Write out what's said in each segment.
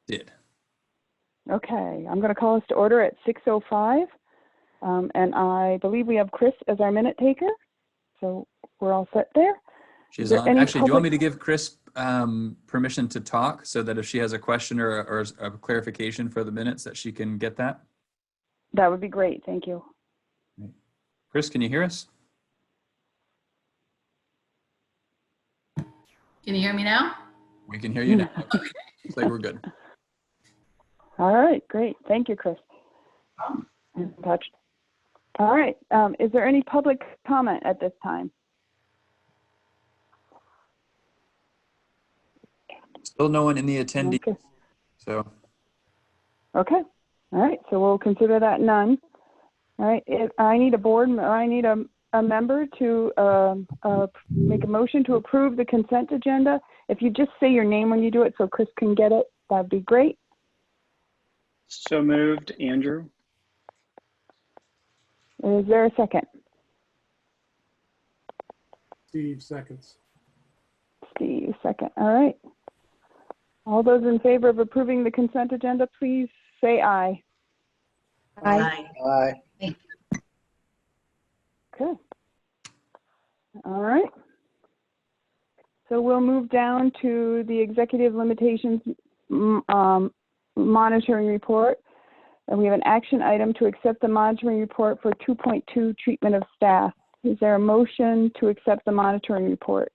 Did. Okay, I'm going to call us to order at 6:05. And I believe we have Chris as our minute taker. So we're all set there. She's on. Actually, do you want me to give Chris permission to talk so that if she has a question or a clarification for the minutes that she can get that? That would be great. Thank you. Chris, can you hear us? Can you hear me now? We can hear you now. Looks like we're good. All right, great. Thank you, Chris. Touch. All right. Is there any public comment at this time? Still no one in the attendees. Okay. So. Okay. All right. So we'll consider that none. All right. I need a member to make a motion to approve the consent agenda. If you just say your name when you do it so Chris can get it, that'd be great. So moved, Andrew. Is there a second? Steve seconds. Steve, second. All right. All those in favor of approving the consent agenda, please say aye. Aye. Aye. Okay. All right. So we'll move down to the executive limitations monitoring report. And we have an action item to accept the monitoring report for 2.2 treatment of staff. Is there a motion to accept the monitoring report?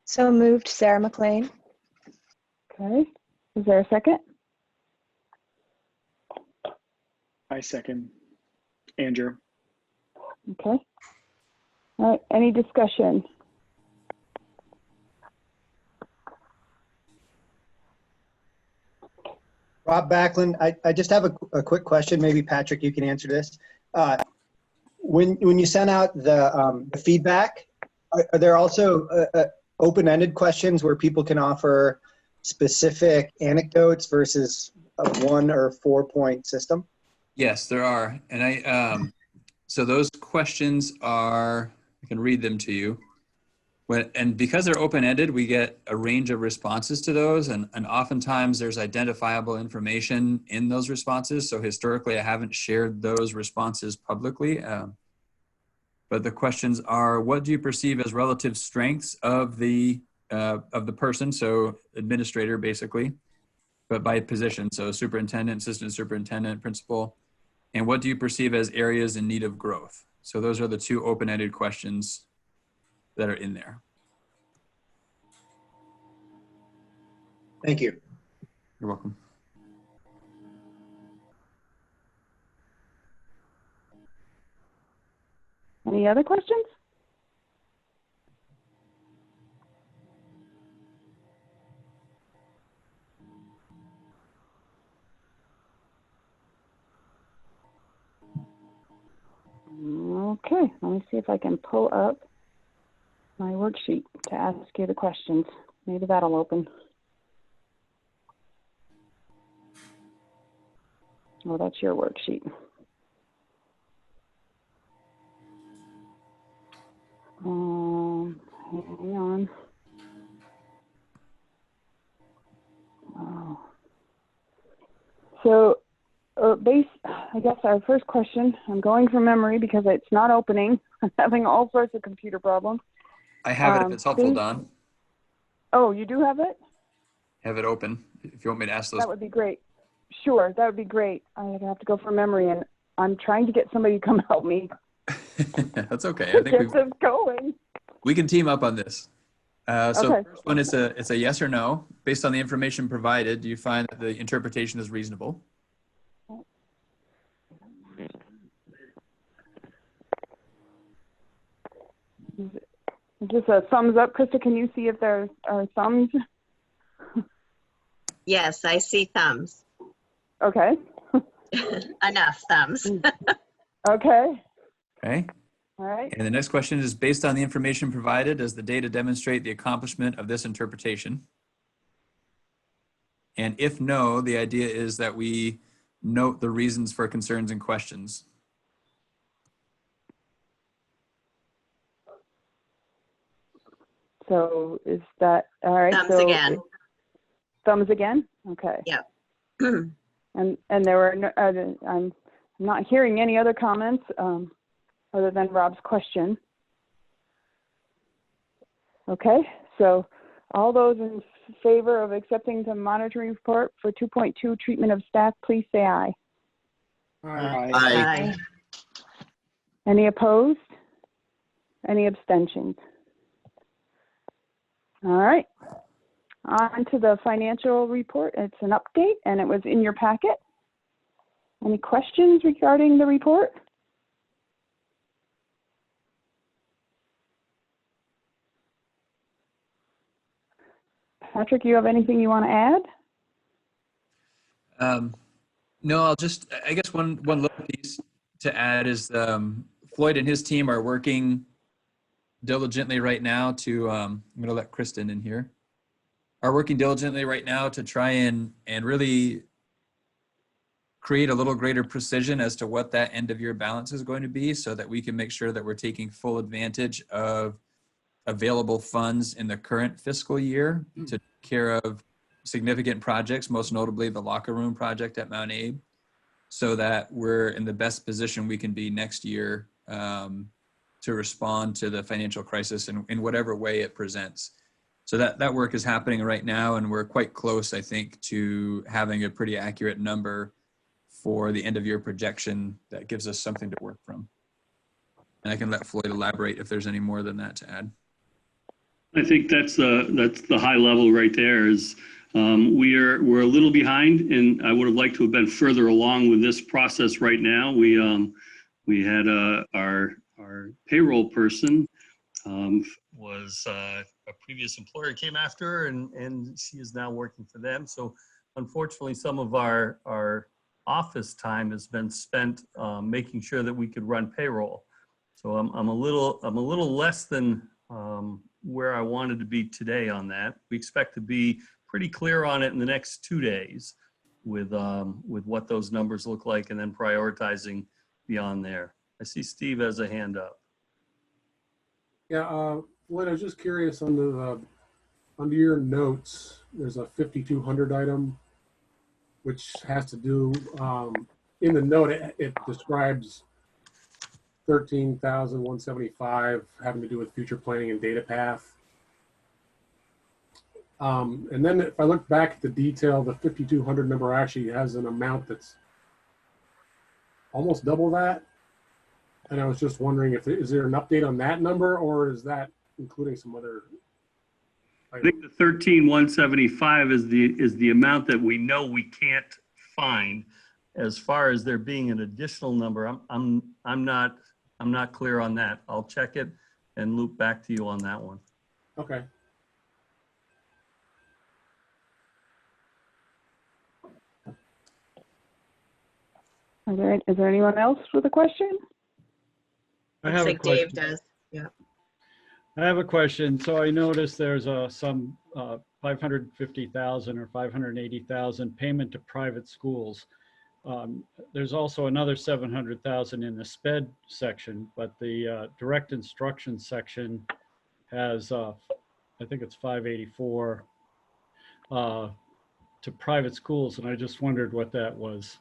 So moved, Sarah McLean. Okay. Is there a second? I second, Andrew. Okay. All right. Any discussion? Rob Backlund, I just have a quick question. Maybe Patrick, you can answer this. When you sent out the feedback, are there also open-ended questions where people can offer specific anecdotes versus a 1 or 4 point system? Yes, there are. And so those questions are, I can read them to you. And because they're open-ended, we get a range of responses to those, and oftentimes there's identifiable information in those responses. So historically, I haven't shared those responses publicly. But the questions are: what do you perceive as relative strengths of the person? So administrator, basically, but by position. So superintendent, assistant superintendent, principal. And what do you perceive as areas in need of growth? So those are the two open-ended questions that are in there. Thank you. You're welcome. Any other questions? Okay, let me see if I can pull up my worksheet to ask you the questions. Maybe that'll open. Oh, that's your worksheet. Hang on. Oh. So, I guess our first question, I'm going from memory because it's not opening. I'm having all sorts of computer problems. I have it if it's helpful, Don. Oh, you do have it? Have it open if you want me to ask those. That would be great. Sure, that would be great. I have to go from memory, and I'm trying to get somebody to come help me. That's okay. I think we can team up on this. So okay. The first one is it's a yes or no. Based on the information provided, do you find that the interpretation is reasonable? Is this a thumbs up? Krista, can you see if there are thumbs? Yes, I see thumbs. Okay. Enough thumbs. Okay. Okay. All right. And the next question is, based on the information provided, does the data demonstrate the accomplishment of this interpretation? And if no, the idea is that we note the reasons for concerns and questions. So is that, all right? Thumbs so again. Thumbs again? Okay. Yep. And there were, no, I'm not hearing any other comments other than Rob's question. Okay, so all those in favor of accepting the monitoring report for 2.2 treatment of staff, please say aye. Aye. Aye. Any opposed? Any abstentions? All right. On to the financial report. It's an update and it was in your packet. Any questions regarding the report? Patrick, you have anything you want to add? No, I guess one little piece to add is Floyd and his team are working diligently right now to, I'm going to let Kristen in here, are working diligently right now to try and really create a little greater precision as to what that end of year balance is going to be so that we can make sure that we're taking full advantage of available funds in the current fiscal year to take care of significant projects, most notably the locker room project at Mount Abe, so that we're in the best position we can be next year to respond to the financial crisis in whatever way it presents. So that work is happening right now, and we're quite close, I think, to having a pretty accurate number for the end of year projection that gives us something to work from. And I can let Floyd elaborate if there's any more than that to add. I think that's the high level right there. Is we're a little behind, and I would have liked to have been further along with this process right now. We had our payroll person was a previous employer came after her, and she is now working for them. So unfortunately, some of our office time has been spent making sure that we could run payroll. So I'm a little less than where I wanted to be today on that. We expect to be pretty clear on it in the next 2 days with what those numbers look like, and then prioritizing beyond there. I see Steve has a hand up. Yeah, Lloyd, I was just curious under your notes, there's a 5200 item, which has to do, in the note, it describes 13,175 having to do with future planning and data path. And then if I look back at the detail, the 5200 number actually has an amount that's almost double that. And I was just wondering is there an update on that number, or is that including some other I think the 13,175 is the amount that we know we can't find. As far as there being an additional number, I'm not clear on that. I'll check it and loop back to you on that one. Okay. Is there anyone else with a question? I Looks have a like Dave question. does. Yeah. I have a question. So I noticed there's some 550,000 or 580,000 payment to private schools. There's also another 700,000 in the SPED section, but the direct instruction section has, I think it's 584 to private schools, and I just wondered what that was.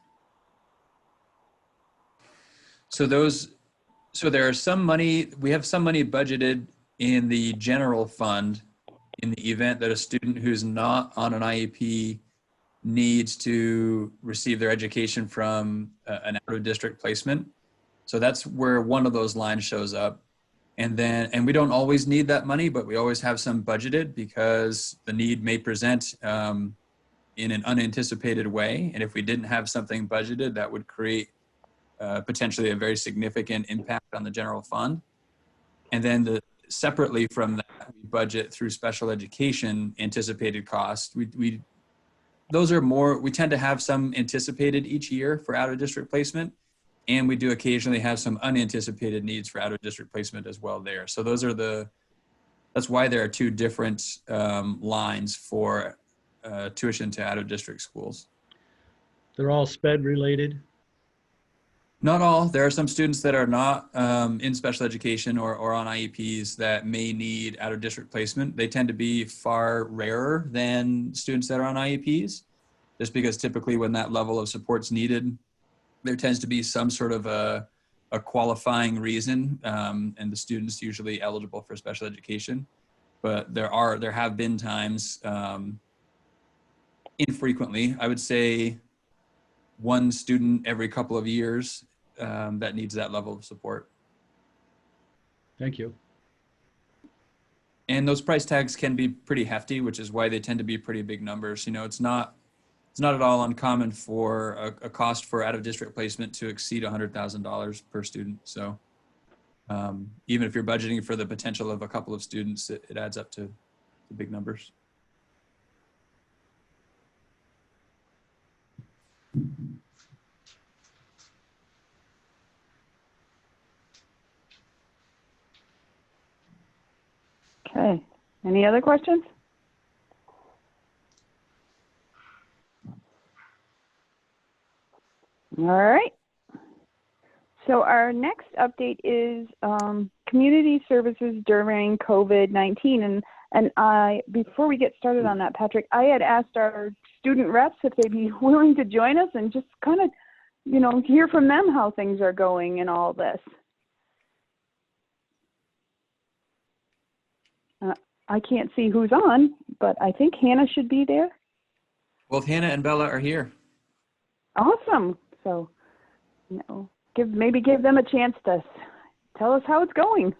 So there are some money, we have some money budgeted in the general fund in the event that a student who's not on an IEP needs to receive their education from an out-of-district placement. So that's where one of those lines shows up. And we don't always need that money, but we always have some budgeted because the need may present in an unanticipated way. And if we didn't have something budgeted, that would create potentially a very significant impact on the general fund. And then separately from that, we budget through special education anticipated costs. Those are more, we tend to have some anticipated each year for out of district placement. And we do occasionally have some unanticipated needs for out of district placement as well there. So that's why there are two different lines for tuition to out of district schools. They're all SPED related? Not all. There are some students that are not in special education or on IEPs that may need out of district placement. They tend to be far rarer than students that are on IEPs, just because typically when that level of support's needed, there tends to be some sort of a qualifying reason, and the student's usually eligible for special education. But there have been times, infrequently, I would say one student every couple of years that needs that level of support. Thank you. And those price tags can be pretty hefty, which is why they tend to be pretty big numbers. You know, it's not at all uncommon for a cost for out of district placement to exceed $100,000 per student. So even if you're budgeting for the potential of a couple of students, it adds up to big numbers. Okay. Any other questions? All right. So our next update is community services during COVID-19. And before we get started on that, Patrick, I had asked our student reps if they'd be willing to join us and just kind of, you know, hear from them how things are going and all this. I can't see who's on, but I think Hannah should be there. Both Hannah and Bella are here. Awesome. So, you know, maybe give them a chance to tell us how it's going.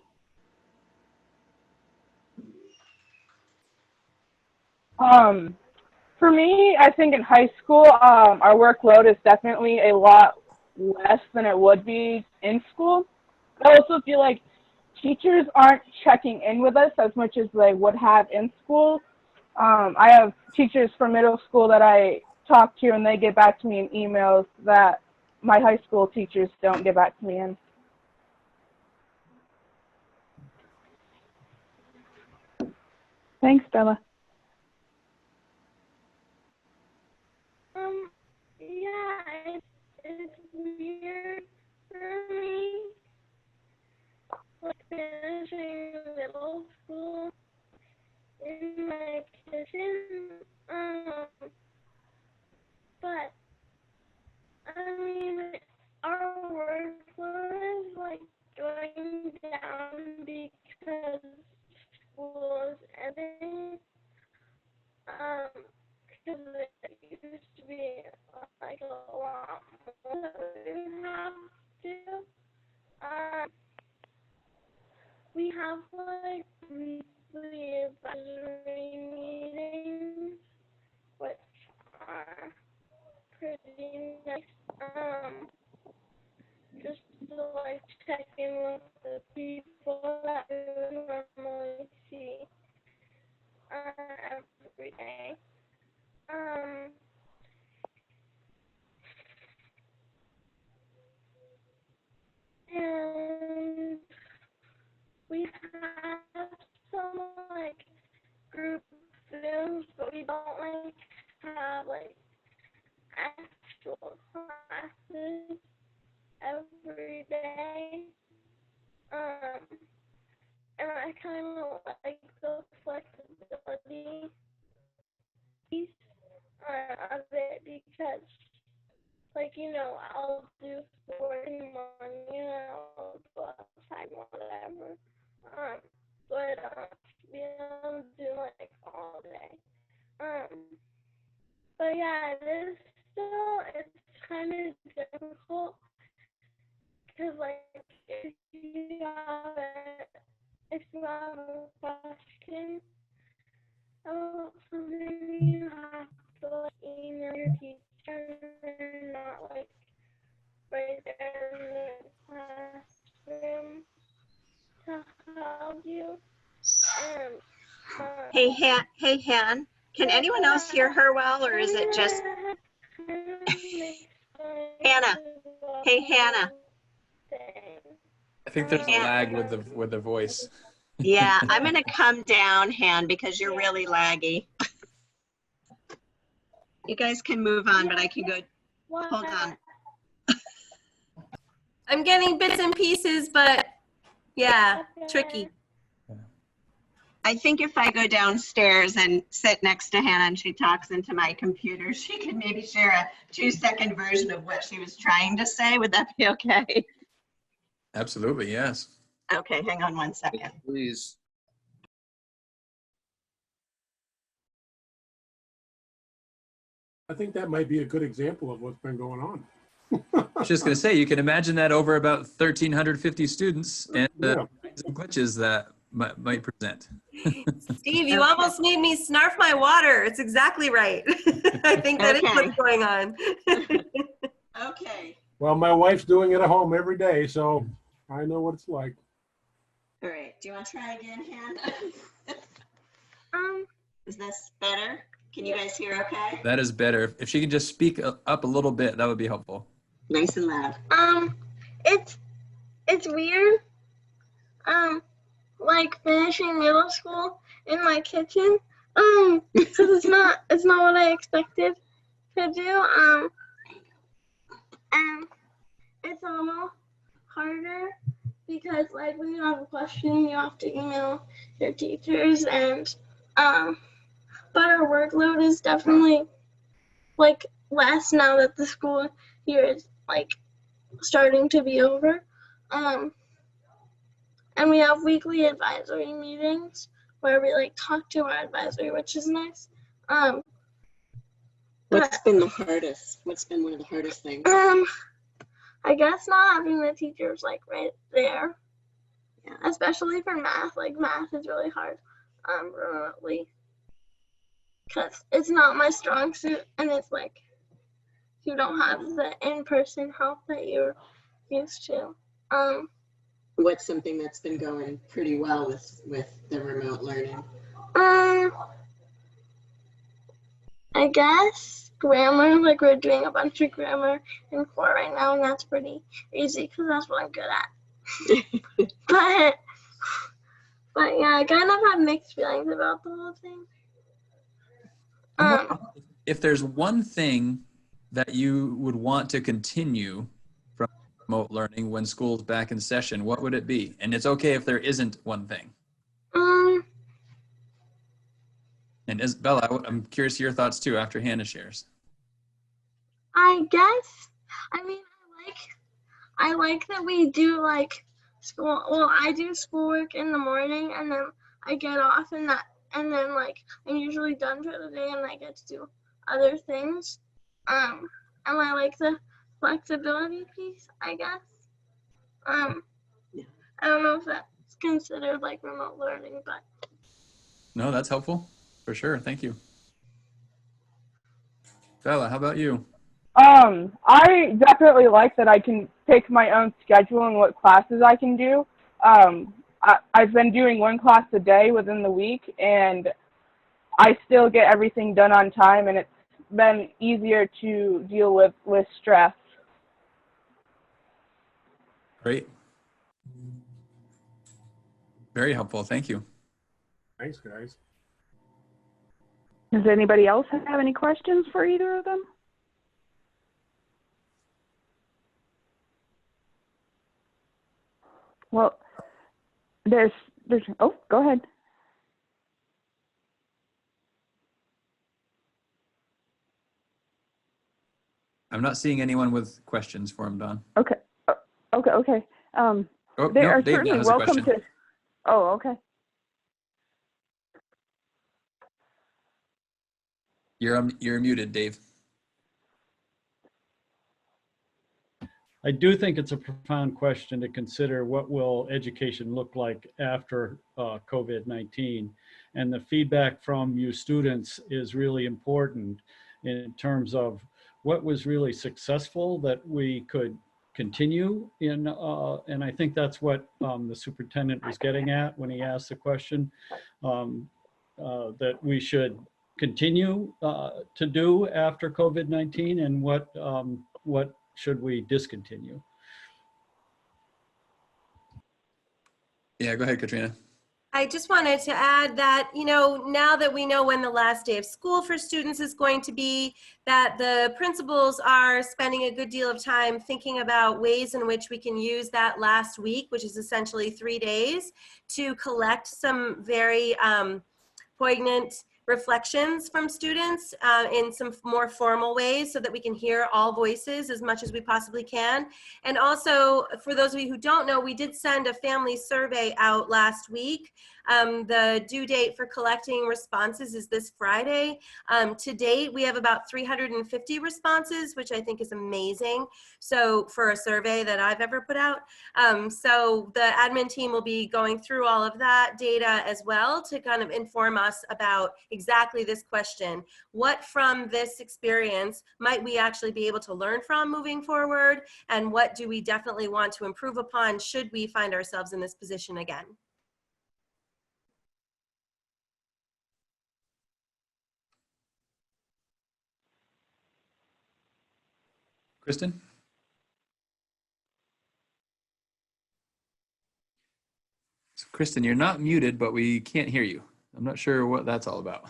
For me, I think in high school, our workload is definitely a lot less than it would be in school. I also feel like teachers aren't checking in with us as much as they would have in school. I have teachers from middle school that I talk to, and they get back to me in emails that my high school teachers don't get back to me in. Thanks, Bella. Yeah, it's weird for me, like finishing middle school in my kitchen, but I mean, our workload is like going down because school is ending, because it used to be like a lot more that we didn't have to. We have like weekly advisory meetings, which are pretty nice. Just to like check in with the people that we would normally see every day. And we have some like group Zooms, but we don't like have like actual classes every day. And I kind of like the flexibility piece of it because, like, you know, I'll do sport in the morning, you know, go outside, whatever. But we don't do like all day. But yeah, it's kind of difficult because, like, if you have a question about something, you have to like email your teacher and not like right there in the classroom to help you. Hey, Han, can anyone else hear her well, or is it just Hannah? Hey, Hannah. I think there's a lag with the voice. Yeah, I'm going to come down, Han, because you're really laggy. You guys can move on, but I can go. Hold on. I'm getting bits and pieces, but yeah, tricky. I think if I go downstairs and sit next to Hannah and she talks into my computer, she could maybe share a 2-second version of what she was trying to say. Would that be okay? Absolutely, yes. Okay, hang on 1 second. Please. I think that might be a good example of what's been going on. I was just going to say, you can imagine that over about 1,350 students and the kinds of glitches that might present. Steve, you almost made me snarf my water. It's exactly right. I think that is what's going on. Okay. Well, my wife's doing it at home every day, so I know what it's like. All right. Do you want to try again, Hannah? Is this better? Can you guys hear okay? That is better. If she can just speak up a little bit, that would be helpful. Nice and loud. It's weird. Like finishing middle school in my kitchen. Because it's not what I expected to do. And it's a little harder because like when you have a question, you have to email your teachers, and but our workload is definitely like less now that the school year is like starting to be over. And we have weekly advisory meetings where we like talk to our advisory, which is nice. What's been the hardest? What's been one of the hardest things? I guess not having the teachers like right there. Yeah. Especially for math. Like math is really hard remotely. Because it's not my strong suit, and it's like you don't have the in-person help that you're used to. What's something that's been going pretty well with the remote learning? I guess grammar, like we're doing a bunch of grammar in core right now, and that's pretty easy because that's what I'm good at. but yeah, I kind of have mixed feelings about the whole thing. If there's one thing that you would want to continue from remote learning when school's back in session, what would it be? And it's okay if there isn't one thing. And Isabella, I'm curious your thoughts too after Hannah shares. I guess, I mean, I like that we do like school. Well, I do schoolwork in the morning, and then I get off, and then like I'm usually done for the day, and I get to do other things. And I like the flexibility piece, I guess. I don't know if that's considered like remote learning, but. No, that's helpful for sure. Thank you. Bella, how about you? I definitely like that I can pick my own schedule and what classes I can do. I've been doing one class a day within the week, and I still get everything done on time, and it's been easier to deal with stress. Great. Very helpful. Thank you. Thanks, guys. Does anybody else have any questions for either of them? Well, there's, oh, go ahead. I'm not seeing anyone with questions for him, Don. Okay. Okay. They are Dave certainly has a welcome question. to. Oh, okay. You're muted, Dave. I do think it's a profound question to consider what will education look like after COVID-19. And the feedback from you students is really important in terms of what was really successful that we could continue in, and I think that's what the superintendent was getting at when he asked the question, that we should continue to do after COVID-19, and what should we discontinue? Yeah, go ahead, Katrina. I just wanted to add that, you know, now that we know when the last day of school for students is going to be, that the principals are spending a good deal of time thinking about ways in which we can use that last week, which is essentially 3 days, to collect some very poignant reflections from students in some more formal ways so that we can hear all voices as much as we possibly can. And also, for those of you who don't know, we did send a family survey out last week. The due date for collecting responses is this Friday. To date, we have about 350 responses, which I think is amazing. So for a survey that I've ever put out. So the admin team will be going through all of that data as well to kind of inform us about exactly this question. What from this experience might we actually be able to learn from moving forward? And what do we definitely want to improve upon should we find ourselves in this position again? Kristen? So Kristen, you're not muted, but we can't hear you. I'm not sure what that's all about.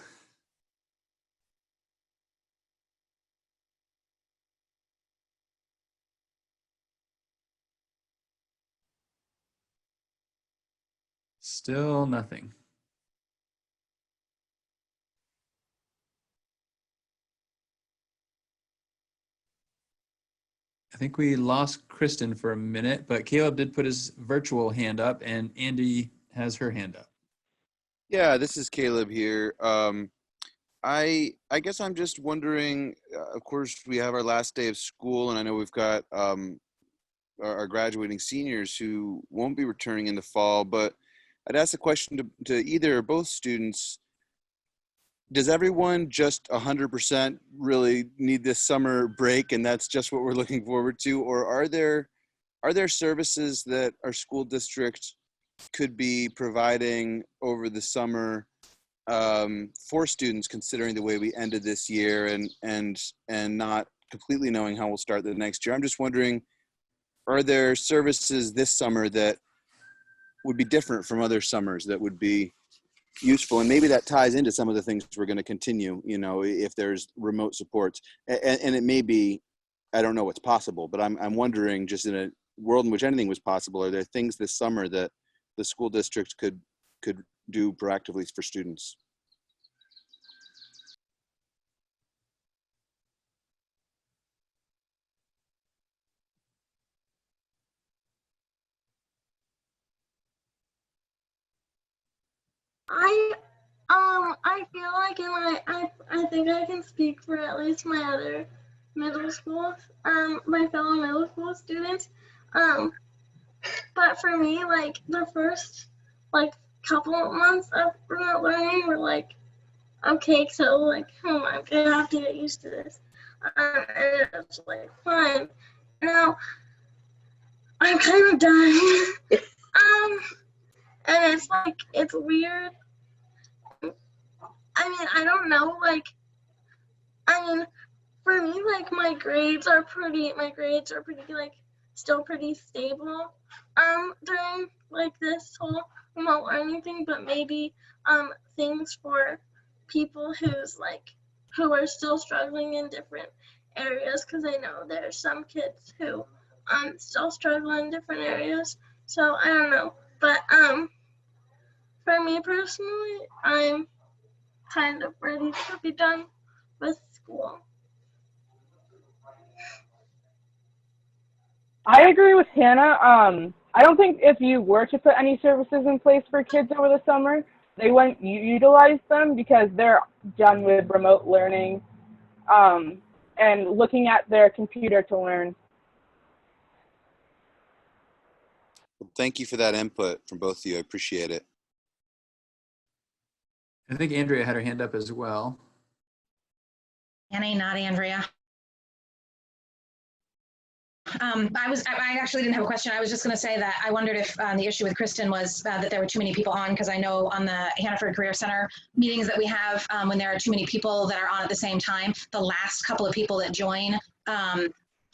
Still nothing. I think we lost Kristen for a minute, but Caleb did put his virtual hand up and Andy has her hand up. Yeah, this is Caleb here. I guess I'm just wondering, of course, we have our last day of school, and I know we've got our graduating seniors who won't be returning in the fall, but I'd ask the question to either or both students, does everyone just 100% really need this summer break and that's just what we're looking forward to? Or are there services that our school district could be providing over the summer for students, considering the way we ended this year and not completely knowing how we'll start the next year? I'm just wondering, are there services this summer that would be different from other summers that would be useful? And maybe that ties into some of the things we're going to continue, you know, if there's remote supports, and it may be, I don't know what's possible, but I'm wondering, just in a world in which anything was possible, are there things this summer that the school district could do proactively for students? I feel like, and I think I can speak for at least my other middle schools, my fellow middle school students. But for me, like the first couple of months of remote learning were like, okay, so like, I'm gonna have to get used to this. And it's like fun. Now I'm kind of done. And it's like, it's weird. I mean, I don't know, for me, like, my grades are pretty, like, still pretty stable, during, like, this whole remote learning thing, but maybe, things for people who are still struggling in different areas, because I know there's some kids who, still struggle in different areas, so I don't know, but, for me personally, I'm kind of ready to be done with school. I agree with Hannah. I don't think if you were to put any services in place for kids over the summer, they wouldn't utilize them because they're done with remote learning and looking at their computer to learn. Thank you for that input from both of you. I appreciate it. I think Andrea had her hand up as well. Annie, not Andrea. I actually didn't have a question. I was just going to say that I wondered if the issue with Kristen was that there were too many people on, because I know on the Hannaford Career Center meetings that we have, when there are too many people that are on at the same time, the last couple of people that join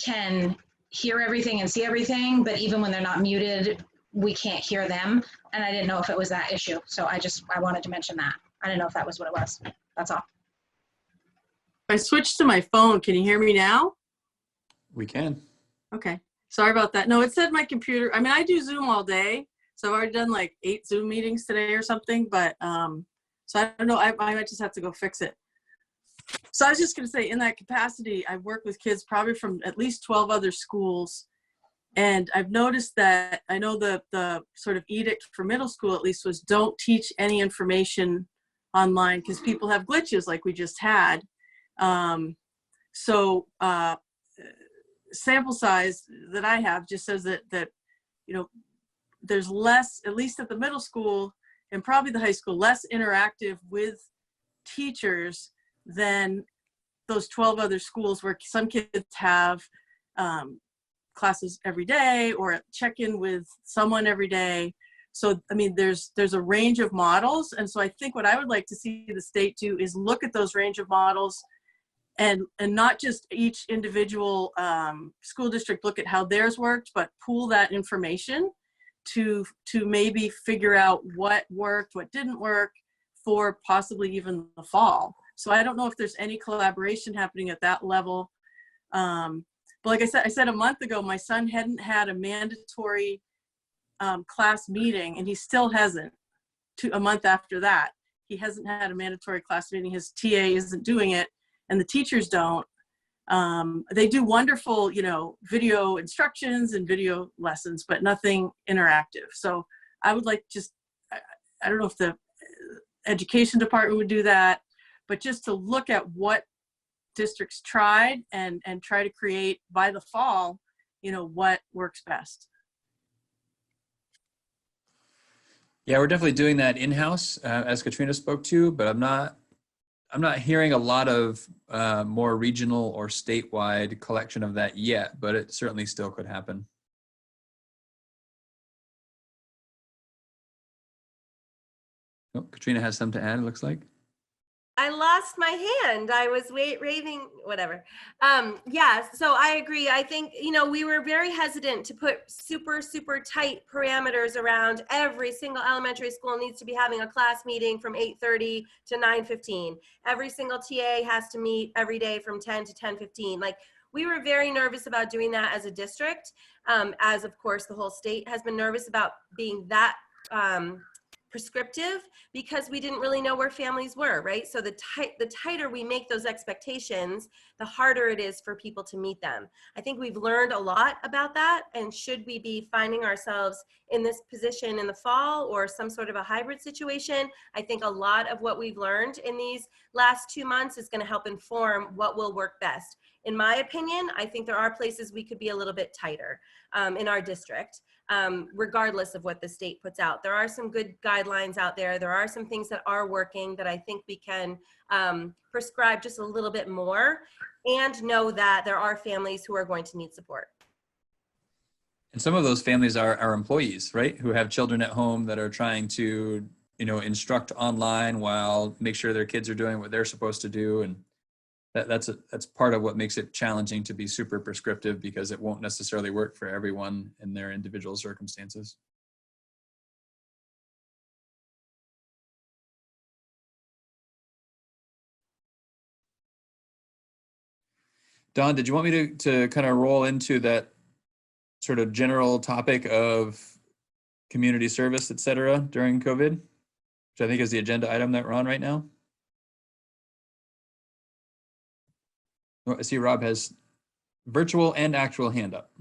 can hear everything and see everything, but even when they're not muted, we can't hear them. And I didn't know if it was that issue. So I wanted to mention that. I didn't know if that was what it was. That's all. I switched to my phone. Can you hear me now? We can. Okay. Sorry about that. No, it said my computer. I mean, I do Zoom all day. So I've already done like 8 Zoom meetings today or something. But so I don't know. I might just have to go fix it. So I was just going to say, in that capacity, I've worked with kids probably from at least 12 other schools. And I've noticed that, I know the sort of edict for middle school at least was don't teach any information online because people have glitches like we just had. Sample size that I have just says that you know, there's less, at least at the middle school and probably the high school, less interactive with teachers than those 12 other schools where some kids have classes every day or check in with someone every day. So, I mean, there's a range of models. And so I think what I would like to see the state do is look at those range of models and not just each individual school district look at how theirs worked, but pool that information to maybe figure out what worked, what didn't work for possibly even the fall. So I don't know if there's any collaboration happening at that level. But like I said a month ago, my son hadn't had a mandatory class meeting, and he still hasn't. A month after that, he hasn't had a mandatory class meeting. His TA isn't doing it, and the teachers don't. They do wonderful, you know, video instructions and video lessons, but nothing interactive. So I would like I don't know if the education department would do that, but just to look at what districts tried and try to create by the fall, you know, what works best. Yeah, we're definitely doing that in-house, as Katrina spoke to, but I'm not hearing a lot of more regional or statewide collection of that yet, but it certainly still could happen. Oh, Katrina has something to add, it looks like. I lost my hand. I was raving, whatever. Yeah, so I agree. I think, you know, we were very hesitant to put super, super tight parameters around every single elementary school needs to be having a class meeting from 8:30 to 9:15. Every single TA has to meet every day from 10 to 10:15. Like, we were very nervous about doing that as a district, as of course the whole state has been nervous about being that prescriptive, because we didn't really know where families were, right? So the tighter we make those expectations, the harder it is for people to meet them. I think we've learned a lot about that, and should we be finding ourselves in this position in the fall or some sort of a hybrid situation, I think a lot of what we've learned in these last 2 months is going to help inform what will work best. In my opinion, I think there are places we could be a little bit tighter in our district. Regardless of what the state puts out. There are some good guidelines out there. There are some things that are working that I think we can prescribe just a little bit more, and know that there are families who are going to need support. And some of those families are employees, right? Who have children at home that are trying to, you know, instruct online while make sure their kids are doing what they're supposed to do. And that's part of what makes it challenging to be super prescriptive, because it won't necessarily work for everyone in their individual circumstances. Don, did you want me to kind of roll into that sort of general topic of community service, et cetera, during COVID, which I think is the agenda item that we're on right now? Oh, I see Rob has virtual and actual hand up.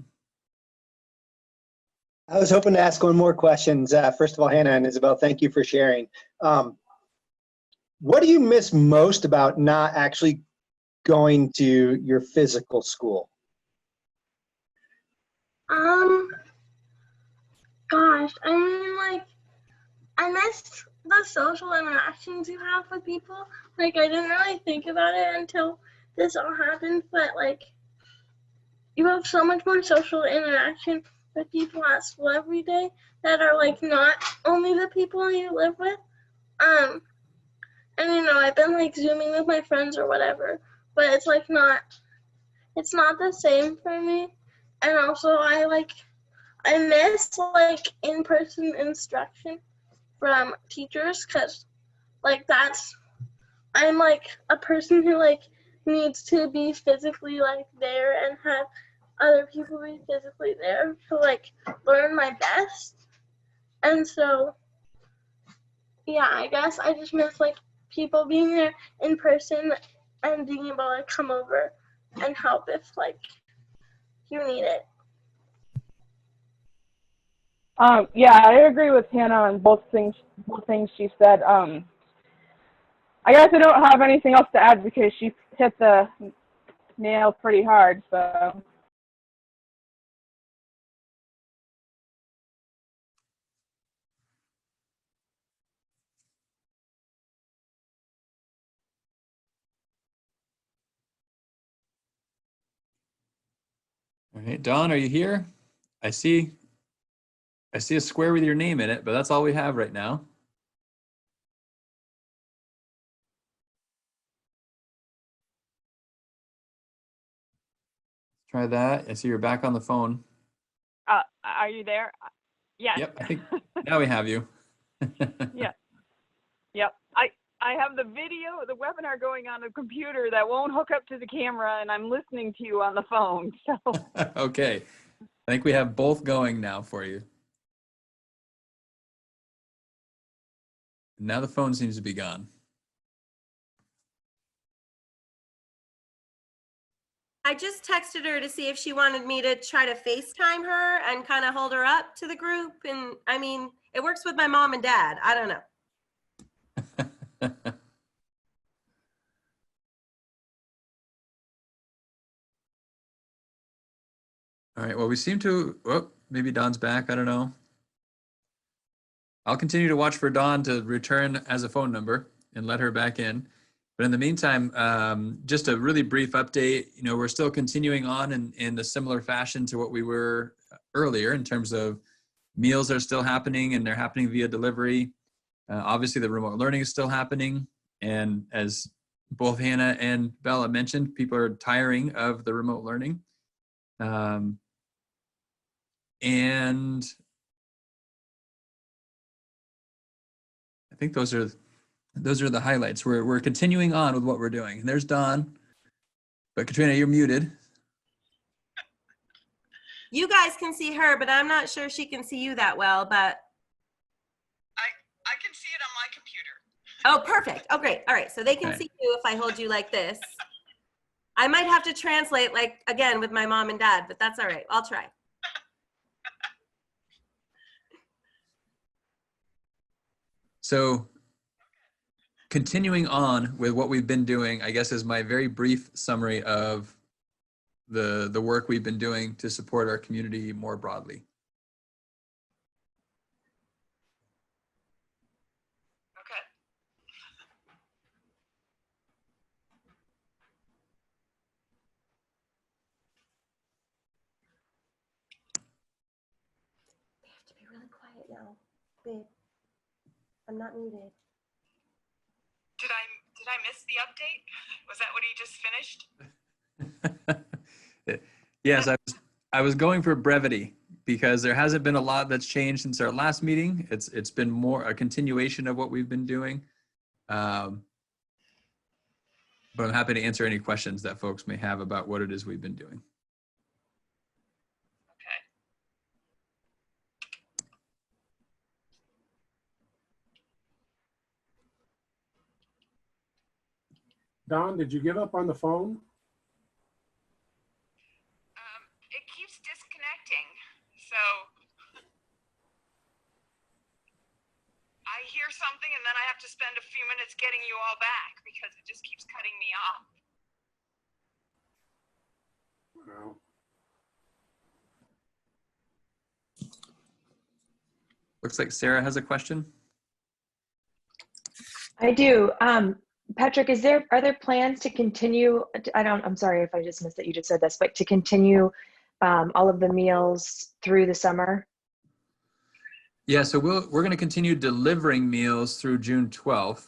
I was hoping to ask one more question. First of all, Hannah and Isabel, thank you for sharing. What do you miss most about not actually going to your physical school? Gosh, I mean, like, I missed the social interactions you have with people. Like, I didn't really think about it until this all happened, but like, you have so much more social interaction with people at school every day that are like not only the people you live with. And you know, I've been like Zooming with my friends or whatever, but it's like it's not the same for me. And also I I miss like in-person instruction from teachers because like I'm like a person who like needs to be physically like there and have other people be physically there to like learn my best. And so yeah, I guess I just miss like people being there in person and being able to come over and help if like you need it. Yeah, I agree with Hannah on both things she said. I guess I don't have anything else to add because she hit the nail pretty hard. So. All right, Dawn, are you here? I see a square with your name in it, but that's all we have right now. Try that. I see you're back on the phone. Are you there? Yes. Yep, I think now we have you. Yeah. Yep. I have the video, the webinar going on a computer that won't hook up to the camera, and I'm listening to you on the phone. So. Okay. I think we have both going now for you. Now the phone seems to be gone. I just texted her to see if she wanted me to try to FaceTime her and kind of hold her up to the group. And I mean, it works with my mom and dad. I don't know. All right, well, we seem to, oh, maybe Dawn's back. I don't know. I'll continue to watch for Dawn to return as a phone number and let her back in. But in the meantime, just a really brief update. You know, we're still continuing on in a similar fashion to what we were earlier in terms of meals are still happening and they're happening via delivery. Obviously, the remote learning is still happening. And as both Hannah and Bella mentioned, people are tiring of the remote learning. And I think those are the highlights. We're continuing on with what we're doing. And there's Dawn. But Katrina, you're muted. You guys can see her, but I'm not sure she can see you that well, but. I can see it on my computer. Oh, perfect. Oh, great. All right. So they can see you if I hold you like this. I might have to translate like, again, with my mom and dad, but that's all right. I'll try. So continuing on with what we've been doing, I guess is my very brief summary of the work we've been doing to support our community more broadly. Okay. We have to be really quiet now, babe. I'm not muted. Did I miss the update? Was that what he just finished? Yes, I was going for brevity because there hasn't been a lot that's changed since our last meeting. It's been more a continuation of what we've been doing. But I'm happy to answer any questions that folks may have about what it is we've been doing. Don, did you give up on the phone? It keeps disconnecting. So I hear something and then I have to spend a few minutes getting you all back because it just keeps cutting me off. No. Looks like Sarah has a question. I do. Patrick, are there plans to continue? I'm sorry if I just missed that you just said this, but to continue all of the meals through the summer? Yeah, so we're going to continue delivering meals through June 12th,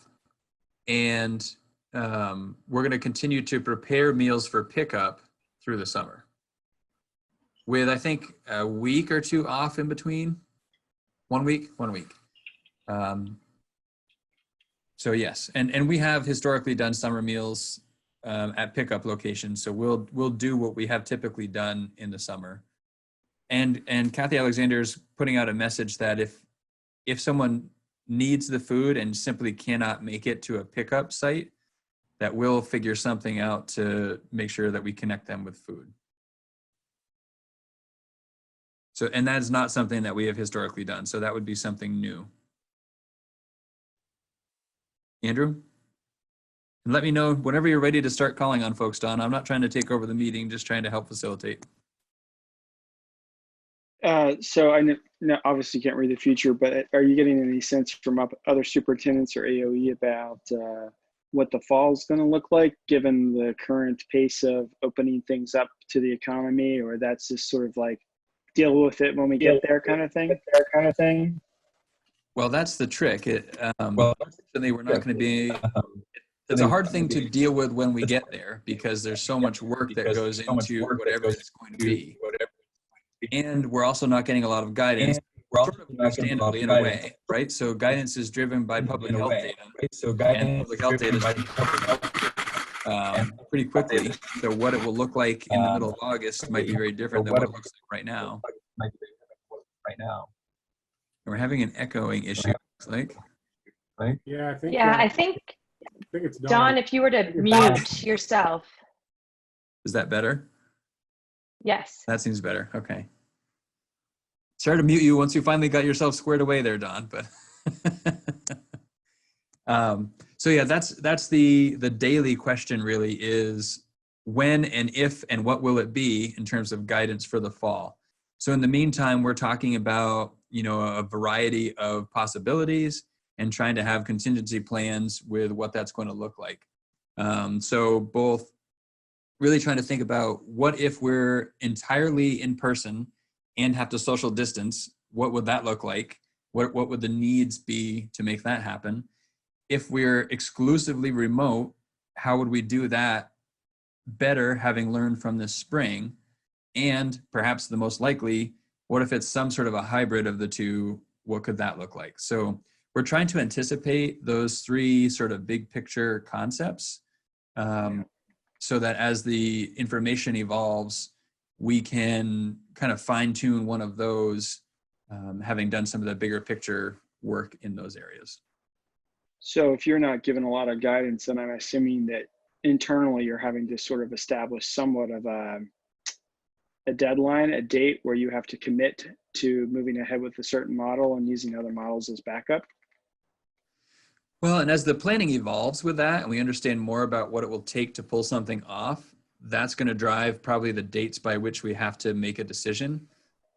and we're going to continue to prepare meals for pickup through the summer. with I think a week or two off in between. 1 week, 1 week. So yes, and we have historically done summer meals at pickup locations. So we'll do what we have typically done in the summer. And Kathy Alexander's putting out a message that if someone needs the food and simply cannot make it to a pickup site, that we'll figure something out to make sure that we connect them with food. So, and that's not something that we have historically done. So that would be something new. Andrew? And let me know whenever you're ready to start calling on folks, Don. I'm not trying to take over the meeting, just trying to help facilitate. So I know, obviously can't read the future, but are you getting any sense from other superintendents or AOE about what the fall is going to look like, given the current pace of opening things up to the economy, or that's just sort of like deal with it when we get there kind of thing? Well, that's the trick. Certainly we're not going to be, it's a hard thing to deal with when we get there because there's so much work that goes into whatever it's going to be. And we're also not getting a lot of guidance, sort of understandably in a way, right? So guidance is driven by public health data. And public health data is pretty quickly. So what it will look like in the middle of August might be very different than what it looks like right now. We're having an echoing issue, looks like. Right? Yeah, I think. Yeah, I think it's Dawn, if you were to mute yourself. Is that better? Yes. That seems better. Okay. Sorry to mute you once you finally got yourself squared away there, Don. But so yeah, that's the daily question really is when and if and what will it be in terms of guidance for the fall. So in the meantime, we're talking about a variety of possibilities and trying to have contingency plans with what that's going to look like. So both really trying to think about what if we're entirely in person and have to social distance, what would that look like? What would the needs be to make that happen? If we're exclusively remote, how would we do that better having learned from this spring? And perhaps the most likely, what if it's some sort of a hybrid of the two? What could that look like? So we're trying to anticipate those three sort of big picture concepts so that as the information evolves, we can kind of fine tune one of those, having done some of the bigger picture work in those areas. So if you're not given a lot of guidance, then I'm assuming that internally you're having to sort of establish somewhat of a deadline, a date where you have to commit to moving ahead with a certain model and using other models as backup. Well, and as the planning evolves with that, and we understand more about what it will take to pull something off, that's going to drive probably the dates by which we have to make a decision.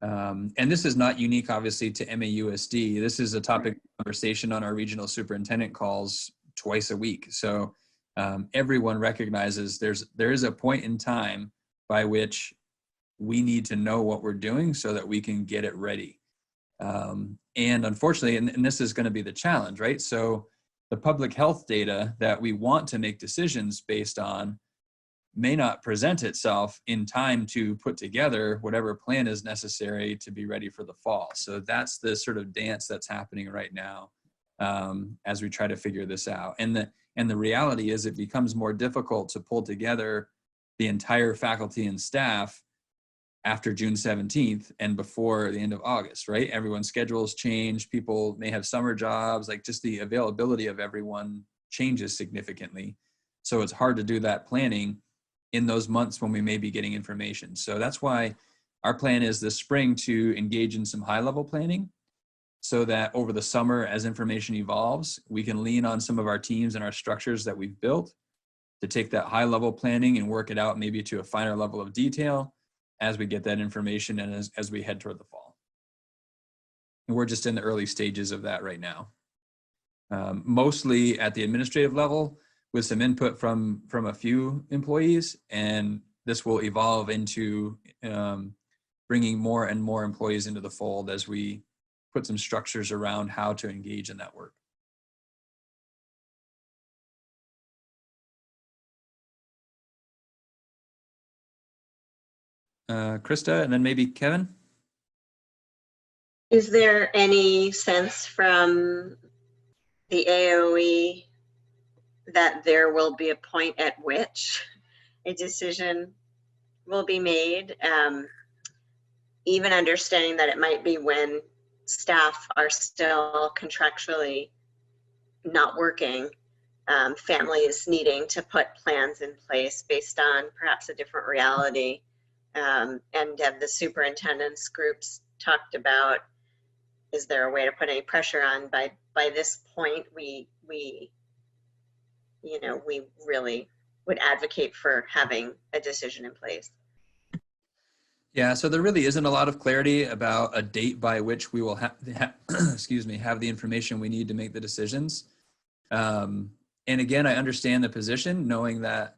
And this is not unique, obviously, to MAUSD. This is a topic of conversation on our regional superintendent calls twice a week. So everyone recognizes there is a point in time by which we need to know what we're doing so that we can get it ready. And unfortunately, and this is going to be the challenge, right? So the public health data that we want to make decisions based on may not present itself in time to put together whatever plan is necessary to be ready for the fall. So that's the sort of dance that's happening right now as we try to figure this out. And the reality is it becomes more difficult to pull together the entire faculty and staff after June 17th and before the end of August, right? Everyone's schedules change. People may have summer jobs, like just the availability of everyone changes significantly. So it's hard to do that planning in those months when we may be getting information. So that's why our plan is this spring to engage in some high-level planning so that over the summer, as information evolves, we can lean on some of our teams and our structures that we've built to take that high-level planning and work it out maybe to a finer level of detail as we get that information and as we head toward the fall. And we're just in the early stages of that right now. Mostly at the administrative level, with some input from a few employees, and this will evolve into bringing more and more employees into the fold as we put some structures around how to engage in that work. Krista, and then maybe Kevin. Is there any sense from the AOE that there will be a point at which a decision will be made? Even understanding that it might be when staff are still contractually not working, families needing to put plans in place based on perhaps a different reality. And have the superintendent's groups talked about, is there a way to put any pressure on by this point we really would advocate for having a decision in place? Yeah, so there really isn't a lot of clarity about a date by which we will have excuse me, have the information we need to make the decisions. And again, I understand the position, knowing that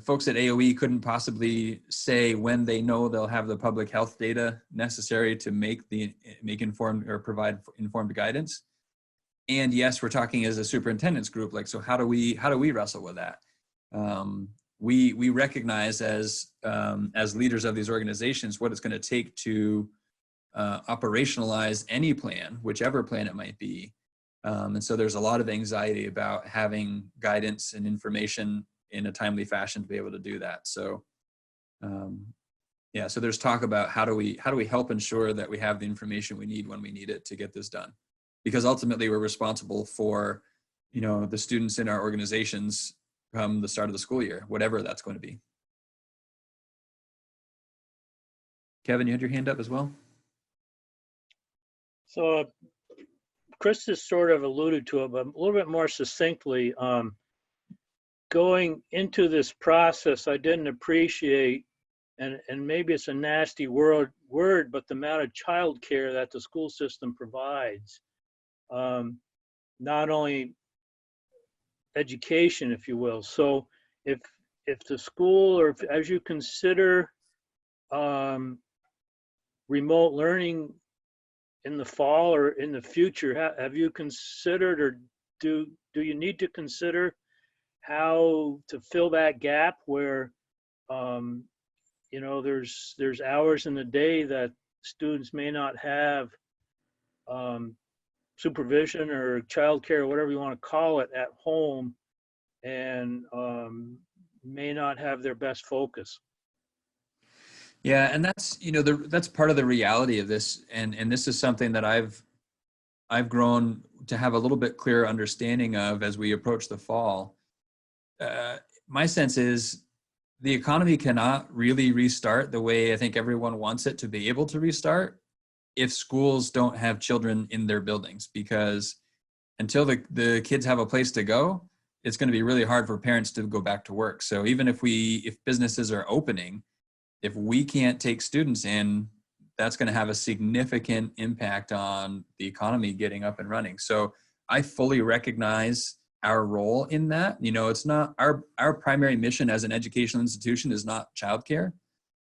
folks at AOE couldn't possibly say when they know they'll have the public health data necessary to make informed or provide informed guidance. And yes, we're talking as a superintendent's group, like, so how do we wrestle with that? We recognize as leaders of these organizations what it's going to take to operationalize any plan, whichever plan it might be. And so there's a lot of anxiety about having guidance and information in a timely fashion to be able to do that. So yeah, so there's talk about how do we help ensure that we have the information we need when we need it to get this done, because ultimately we're responsible for, you know, the students in our organizations come the start of the school year, whatever that's going to be. Kevin, you had your hand up as well. So Chris has sort of alluded to it, but a little bit more succinctly, going into this process, I didn't appreciate, and maybe it's a nasty word, but the amount of childcare that the school system provides. Not only education, if you will. So if the school, or as you consider remote learning in the fall or in the future, have you considered, or do you need to consider how to fill that gap where you know, there's hours in the day that students may not have supervision or childcare, or whatever you want to call it, at home, and may not have their best focus? Yeah, and that's, you know, that's part of the reality of this, and this is something that I've grown to have a little bit clearer understanding of as we approach the fall. My sense is the economy cannot really restart the way I think everyone wants it to be able to restart if schools don't have children in their buildings, because until the kids have a place to go, it's going to be really hard for parents to go back to work. So even if businesses are opening, if we can't take students in, that's going to have a significant impact on the economy getting up and running. So I fully recognize our role in that. You know, it's not our primary mission as an educational institution is not childcare,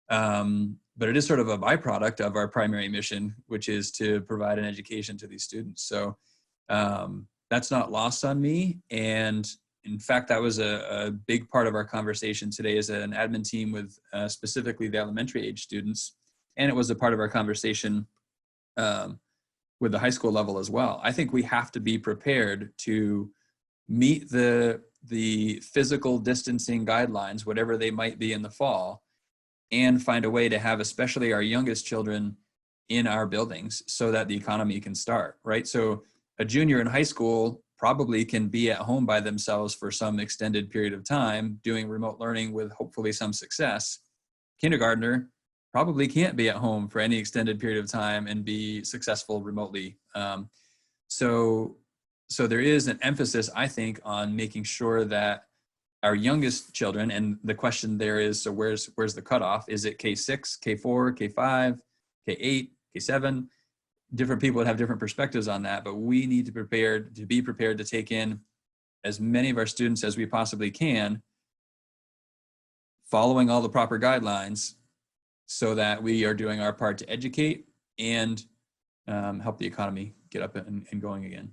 but it is sort of a byproduct of our primary mission, which is to provide an education to these students. So that's not lost on me. And in fact, that was a big part of our conversation today as an admin team with specifically the elementary age students. And it was a part of our conversation with the high school level as well. I think we have to be prepared to meet the physical distancing guidelines, whatever they might be in the fall, and find a way to have especially our youngest children in our buildings so that the economy can start, right? So a junior in high school probably can be at home by themselves for some extended period of time doing remote learning with hopefully some success. Kindergartner probably can't be at home for any extended period of time and be successful remotely. So there is an emphasis, I think, on making sure that our youngest children, and the question there is, so where's the cutoff? Is it K6, K4, K5, K8, K7? Different people would have different perspectives on that, but we need to be prepared to take in as many of our students as we possibly can, following all the proper guidelines, so that we are doing our part to educate and help the economy get up and going again.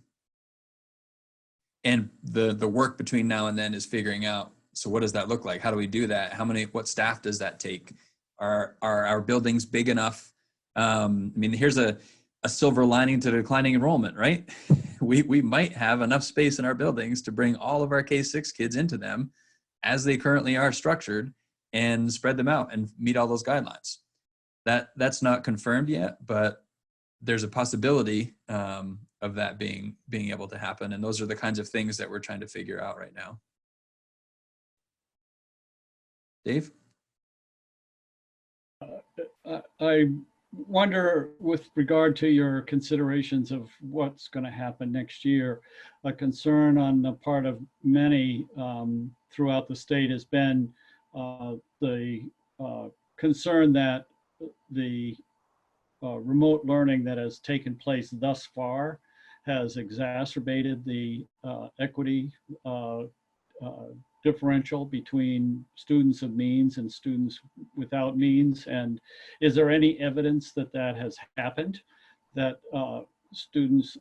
And the work between now and then is figuring out So what does that look like? How do we do that? What staff does that take? Are our buildings big enough? I mean, here's a silver lining to declining enrollment, right? We might have enough space in our buildings to bring all of our K-6 kids into them as they currently are structured and spread them out and meet all those guidelines. That's not confirmed yet, but there's a possibility of that being able to happen. And those are the kinds of things that we're trying to figure out right now. Dave? I wonder, with regard to your considerations of what's going to happen next year, a concern on the part of many throughout the state has been the concern that the remote learning that has taken place thus far has exacerbated the equity differential between students of means and students without means. And is there any evidence that that has happened, that students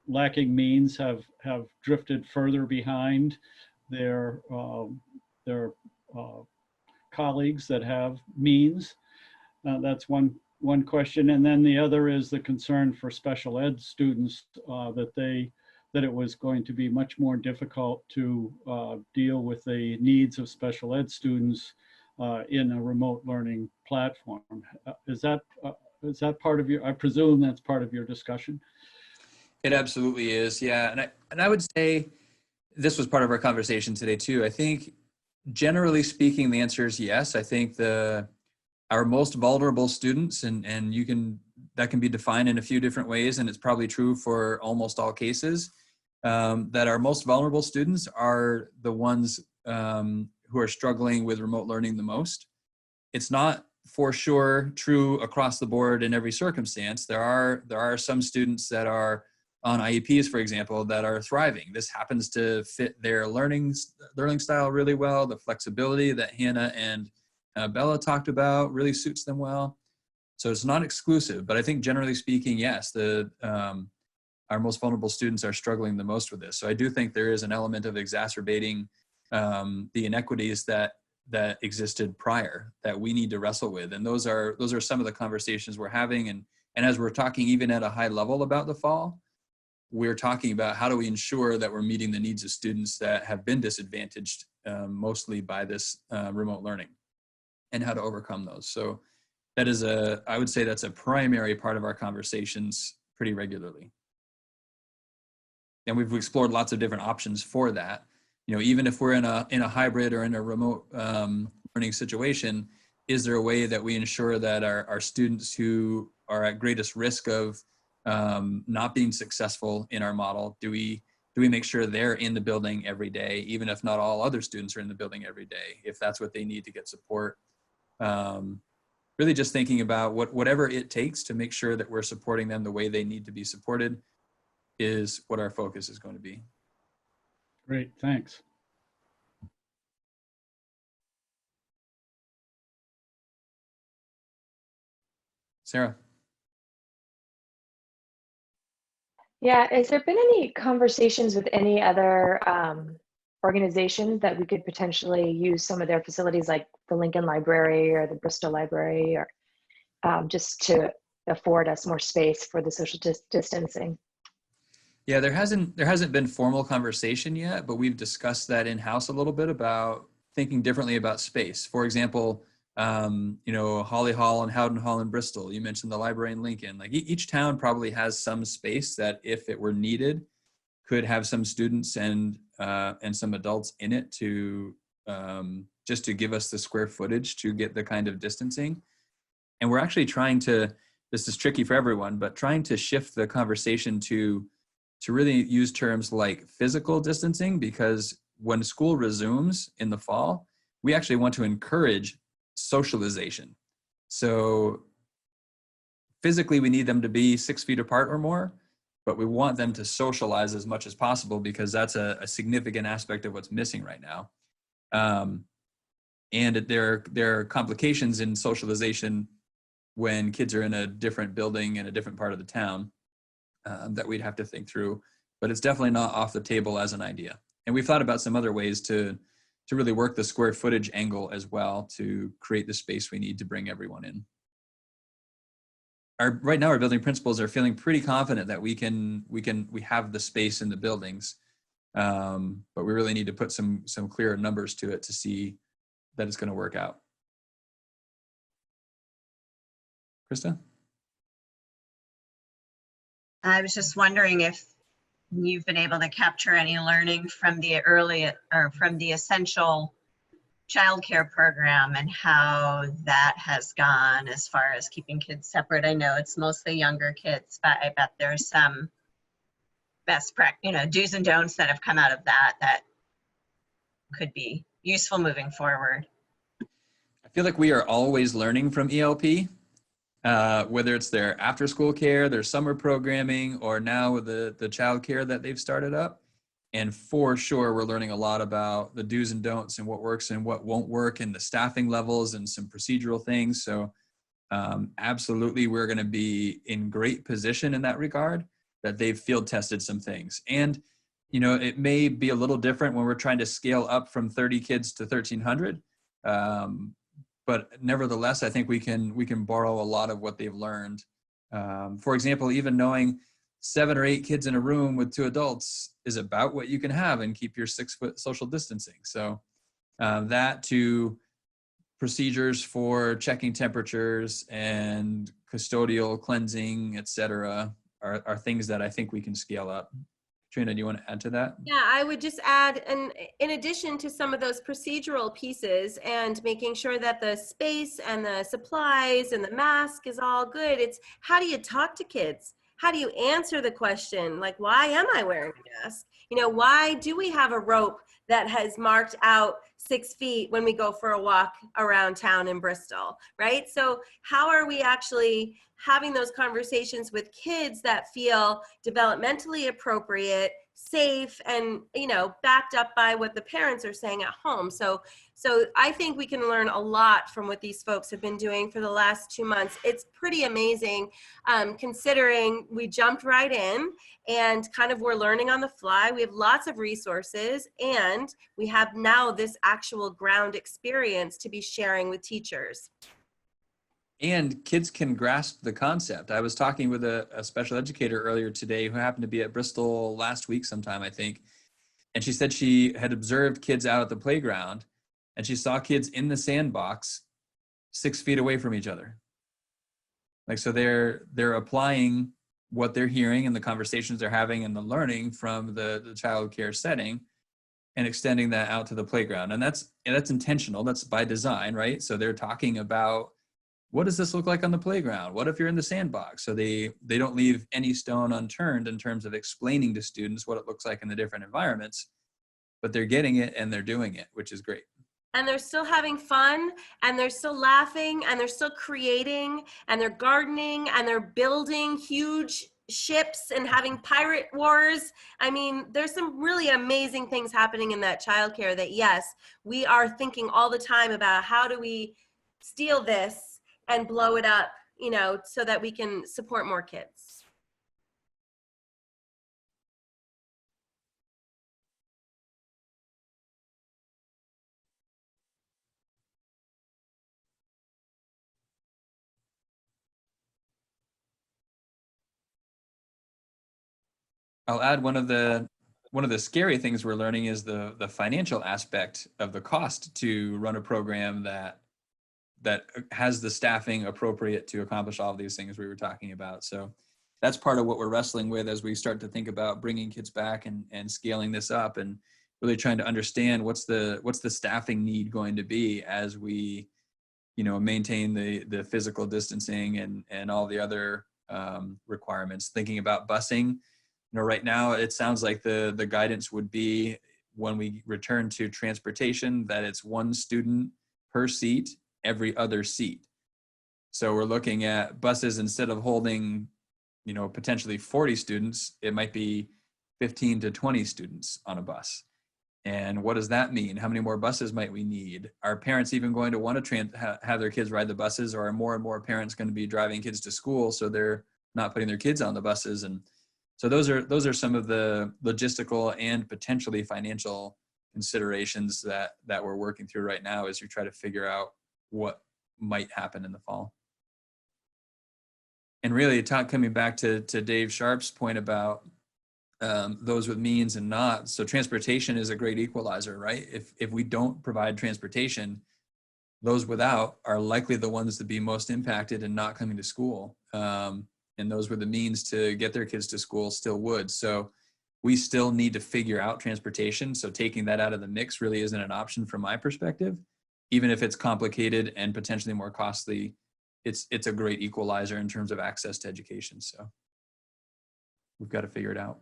lacking means have drifted further behind their colleagues that have means? That's one question. And then the other is the concern for special ed students, that it was going to be much more difficult to deal with the needs of special ed students in a remote learning platform. Is that part of your, I presume that's part of your discussion? It absolutely is, yeah. And I would say this was part of our conversation today too. I think generally speaking, the answer is yes. I think our most vulnerable students, and that can be defined in a few different ways, and it's probably true for almost all cases, that our most vulnerable students are the ones who are struggling with remote learning the most. It's not for sure true across the board in every circumstance. There are some students that are on IEPs, for example, that are thriving. This happens to fit their learning style really well. The flexibility that Hannah and Bella talked about really suits them well. So it's not exclusive, but I think generally speaking, yes, our most vulnerable students are struggling the most with this. So I do think there is an element of exacerbating the inequities that existed prior that we need to wrestle with. And those are some of the conversations we're having. And as we're talking even at a high level about the fall, we're talking about how do we ensure that we're meeting the needs of students that have been disadvantaged mostly by this remote learning, and how to overcome those. So that is I would say that's a primary part of our conversations pretty regularly. And we've explored lots of different options for that. You know, even if we're in a hybrid or in a remote learning situation, is there a way that we ensure that our students who are at greatest risk of not being successful in our model, do we make sure they're in the building every day, even if not all other students are in the building every day, if that's what they need to get support? Really just thinking about whatever it takes to make sure that we're supporting them the way they need to be supported is what our focus is going to be. Great, thanks. Sarah. Yeah, has there been any conversations with any other organizations that we could potentially use some of their facilities, like the Lincoln Library or the Bristol Library, or just to afford us more space for the social distancing? Yeah, there hasn't been formal conversation yet, but we've discussed that in-house a little bit about thinking differently about space. For example, you know, Holly Hall and Howden Hall in Bristol. You mentioned the library in Lincoln. Like each town probably has some space that, if it were needed, could have some students and some adults in it to just to give us the square footage to get the kind of distancing. And we're actually trying to, this is tricky for everyone, but trying to shift the conversation to really use terms like physical distancing, because when school resumes in the fall, we actually want to encourage socialization. So physically we need them to be 6 feet apart or more, but we want them to socialize as much as possible, because that's a significant aspect of what's missing right now. And there are complications in socialization when kids are in a different building in a different part of the town that we'd have to think through, but it's definitely not off the table as an idea. And we've thought about some other ways to really work the square footage angle as well to create the space we need to bring everyone in. Right now, our building principals are feeling pretty confident that we have the space in the buildings, but we really need to put some clearer numbers to it to see that it's going to work out. Krista? I was just wondering if you've been able to capture any learning from the early or from the essential childcare program and how that has gone as far as keeping kids separate. I know it's mostly younger kids, but I bet there's some best practice, do's and don'ts that have come out of that could be useful moving forward. I feel like we are always learning from ELP, whether it's their after school care, their summer programming, or now the child care that they've started up. And for sure, we're learning a lot about the do's and don'ts and what works and what won't work, and the staffing levels and some procedural things. So absolutely, we're going to be in great position in that regard, that they've field tested some things. And, it may be a little different when we're trying to scale up from 30 kids to 1,300. But nevertheless, I think we can borrow a lot of what they've learned. For example, even knowing 7 or 8 kids in a room with 2 adults is about what you can have and keep your 6-foot social distancing. So that to procedures for checking temperatures and custodial cleansing, et cetera, are things that I think we can scale up. Trina, do you want to add to that? Yeah, I would just add, and in addition to some of those procedural pieces and making sure that the space and the supplies and the mask is all good, it's how do you talk to kids? How do you answer the question, like, why am I wearing a mask? Why do we have a rope that has marked out 6 feet when we go for a walk around town in Bristol, right? So how are we actually having those conversations with kids that feel developmentally appropriate, safe, and backed up by what the parents are saying at home? So I think we can learn a lot from what these folks have been doing for the last 2 months. It's pretty amazing, considering we jumped right in and kind of we're learning on the fly. We have lots of resources, and we have now this actual ground experience to be sharing with teachers. And kids can grasp the concept. I was talking with a special educator earlier today who happened to be at Bristol last week sometime, I think. And she said she had observed kids out at the playground, and she saw kids in the sandbox 6 feet away from each other. So they're applying what they're hearing and the conversations they're having and the learning from the child care setting and extending that out to the playground. And that's intentional. That's by design, right? So they're talking about, what does this look like on the playground? What if you're in the sandbox? So they don't leave any stone unturned in terms of explaining to students what it looks like in the different environments, but they're getting it and they're doing it, which is great. And they're still having fun, and they're still laughing, and they're still creating, and they're gardening, and they're building huge ships and having pirate wars. I mean, there's some really amazing things happening in that childcare that, yes, we are thinking all the time about how do we steal this and blow it up, so that we can support more kids. I'll add one of the scary things we're learning is the financial aspect of the cost to run a program that has the staffing appropriate to accomplish all of these things we were talking about. So that's part of what we're wrestling with as we start to think about bringing kids back and scaling this up, and really trying to understand what's the staffing need going to be as we, maintain the physical distancing and all the other requirements. Thinking about busing, right now it sounds like the guidance would be when we return to transportation that it's 1 student per seat every other seat. So we're looking at buses, instead of holding, potentially 40 students, it might be 15 to 20 students on a bus. And what does that mean? How many more buses might we need? Are parents even going to want to have their kids ride the buses, or are more and more parents going to be driving kids to school so they're not putting their kids on the buses? And So those are some of the logistical and potentially financial considerations that we're working through right now as you try to figure out what might happen in the fall. And really, coming back to Dave Sharp's point about those with means and not. So transportation is a great equalizer, right? If we don't provide transportation, those without are likely the ones to be most impacted and not coming to school. And those with the means to get their kids to school still would. So we still need to figure out transportation. So taking that out of the mix really isn't an option from my perspective. Even if it's complicated and potentially more costly, it's a great equalizer in terms of access to education. So we've got to figure it out.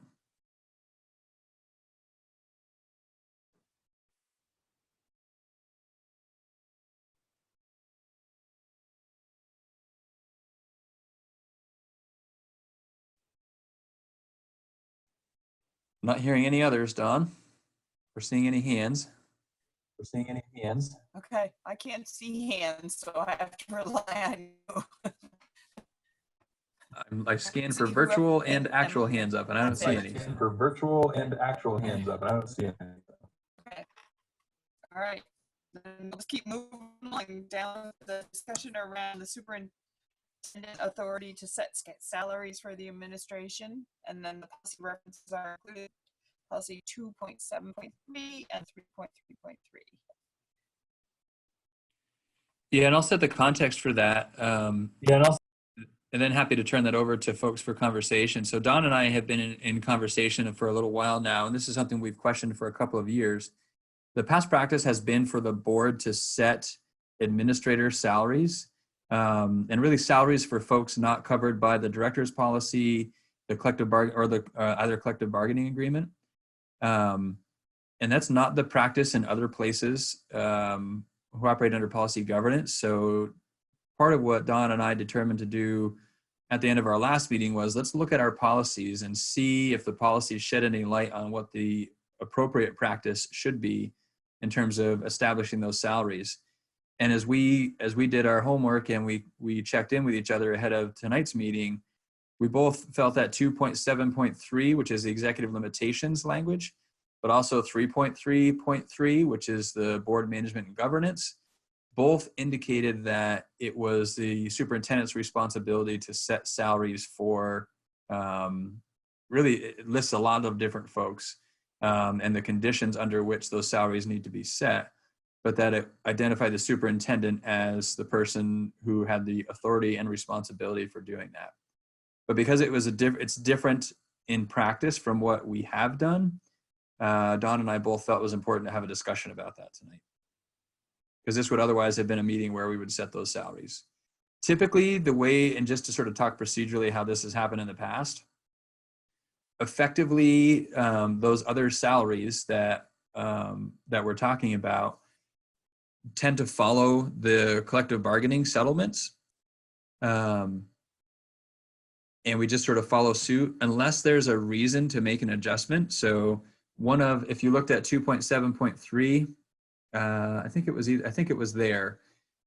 I'm not hearing any others, Don. We're seeing any hands. We're seeing any hands. Okay, I can't see hands, so I have to rely on you. I scanned for virtual and actual hands up, and I don't see any. For virtual and actual hands up, and I don't see any. Okay. All right. Then let's keep moving along down the discussion around the superintendent authority to set salaries for the administration, and then the policy references are included. Policy 2.7.3 and 3.3.3. Yeah, and I'll set the context for that. And then happy to turn that over to folks for conversation. So Don and I have been in conversation for a little while now, and this is something we've questioned for a couple of years. The past practice has been for the board to set administrator salaries, and really salaries for folks not covered by the director's policy, the collective bargain, or the either collective bargaining agreement. And that's not the practice in other places who operate under policy governance. So part of what Don and I determined to do at the end of our last meeting was, let's look at our policies and see if the policies shed any light on what the appropriate practice should be in terms of establishing those salaries. And as we did our homework and we checked in with each other ahead of tonight's meeting, we both felt that 2.7.3, which is the executive limitations language, but also 3.3.3, which is the board management and governance, both indicated that it was the superintendent's responsibility to set salaries for, really it lists a lot of different folks and the conditions under which those salaries need to be set, but that it identified the superintendent as the person who had the authority and responsibility for doing that. But because it was it's different in practice from what we have done, Don and I both felt it was important to have a discussion about that tonight, because this would otherwise have been a meeting where we would set those salaries. Typically, the way, and just to sort of talk procedurally how this has happened in the past, effectively, those other salaries that we're talking about tend to follow the collective bargaining settlements. And we just sort of follow suit unless there's a reason to make an adjustment. So if you looked at 2.7.3, I think it was there.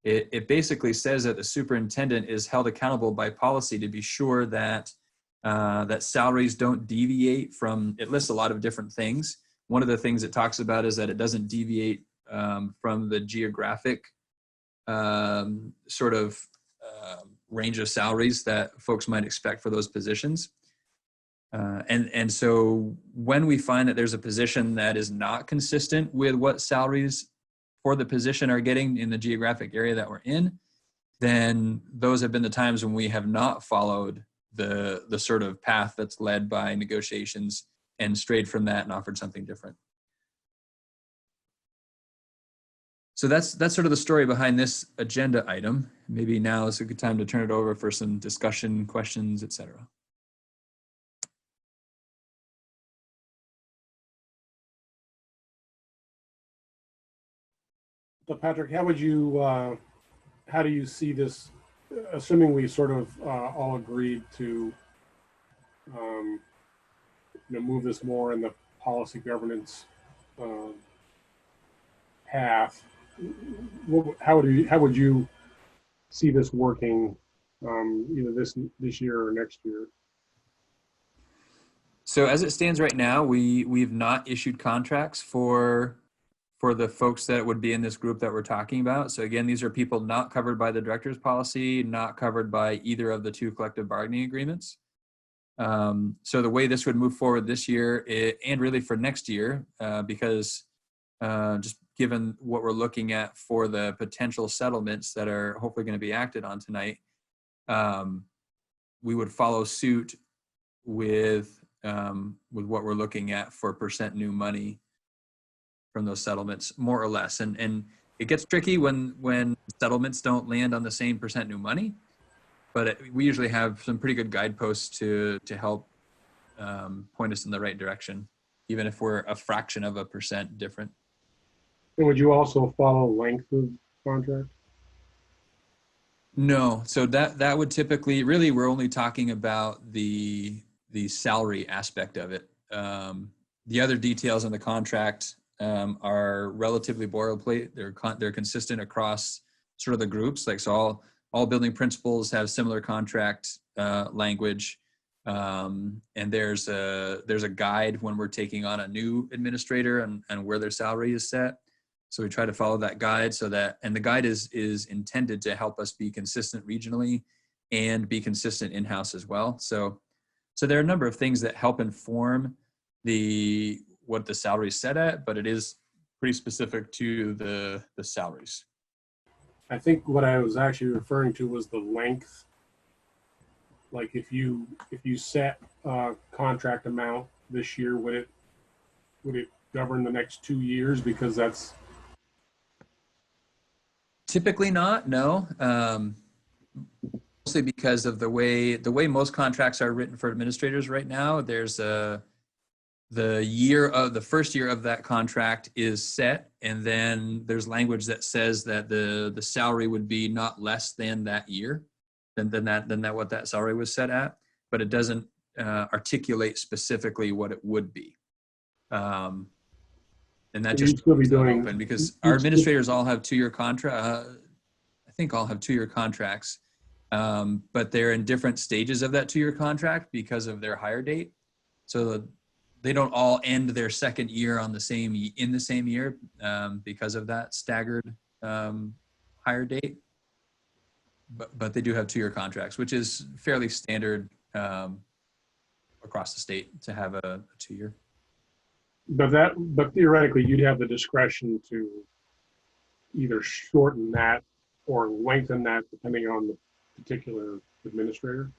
It basically says that the superintendent is held accountable by policy to be sure that that salaries don't deviate from, it lists a lot of different things. One of the things it talks about is that it doesn't deviate from the geographic sort of range of salaries that folks might expect for those positions. And so when we find that there's a position that is not consistent with what salaries for the position are getting in the geographic area that we're in, then those have been the times when we have not followed the sort of path that's led by negotiations and strayed from that and offered something different. So that's sort of the story behind this agenda item. Maybe now is a good time to turn it over for some discussion, questions, etc. So Patrick, how do you see this, assuming we sort of all agreed to move this more in the policy governance path? How would you see this working, either this year or next year? So as it stands right now, we've not issued contracts for the folks that would be in this group that we're talking about. So again, these are people not covered by the director's policy, not covered by either of the two collective bargaining agreements. So the way this would move forward this year and really for next year, because just given what we're looking at for the potential settlements that are hopefully going to be acted on tonight, we would follow suit with what we're looking at for percent new money from those settlements, more or less. And it gets tricky when settlements don't land on the same percent new money, but we usually have some pretty good guideposts to help point us in the right direction, even if we're a fraction of a percent different. And would you also follow length of contract? No, so that would typically, really, we're only talking about the salary aspect of it. The other details in the contract are relatively boilerplate. They're consistent across sort of the groups. Like, so all building principals have similar contract language, and there's a guide when we're taking on a new administrator and where their salary is set. So we try to follow that guide and the guide is intended to help us be consistent regionally and be consistent in-house as well. So there are a number of things that help inform what the salary is set at, but it is pretty specific to the salaries. I think what I was actually referring to was the length. Like if you set a contract amount this year, would it govern the next 2 years? Because that's typically not, no. Mostly because of the way most contracts are written for administrators right now. There's the first year of that contract is set, and then there's language that says that the salary would be not less than that year, than what that salary was set at, but it doesn't articulate specifically what it would be. And that just leaves it open because our administrators all have 2-year contract. I think all have 2-year contracts, but they're in different stages of that 2-year contract because of their hire date. So they don't all end their second year in the same year because of that staggered hire date. But they do have 2-year contracts, which is fairly standard across the state to have a 2-year. But theoretically, you'd have the discretion to either shorten that or lengthen that depending on the particular administrator.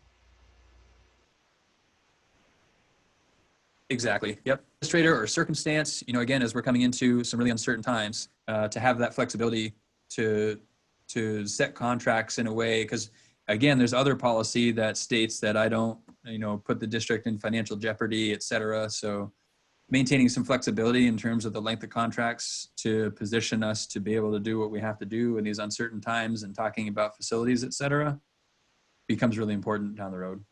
Exactly. Yep. Administrator or circumstance. Again, as we're coming into some really uncertain times, to have that flexibility to set contracts in a way, because again, there's other policy that states that I don't, put the district in financial jeopardy, et cetera. So maintaining some flexibility in terms of the length of contracts to position us to be able to do what we have to do in these uncertain times and talking about facilities, et cetera, becomes really important down the road.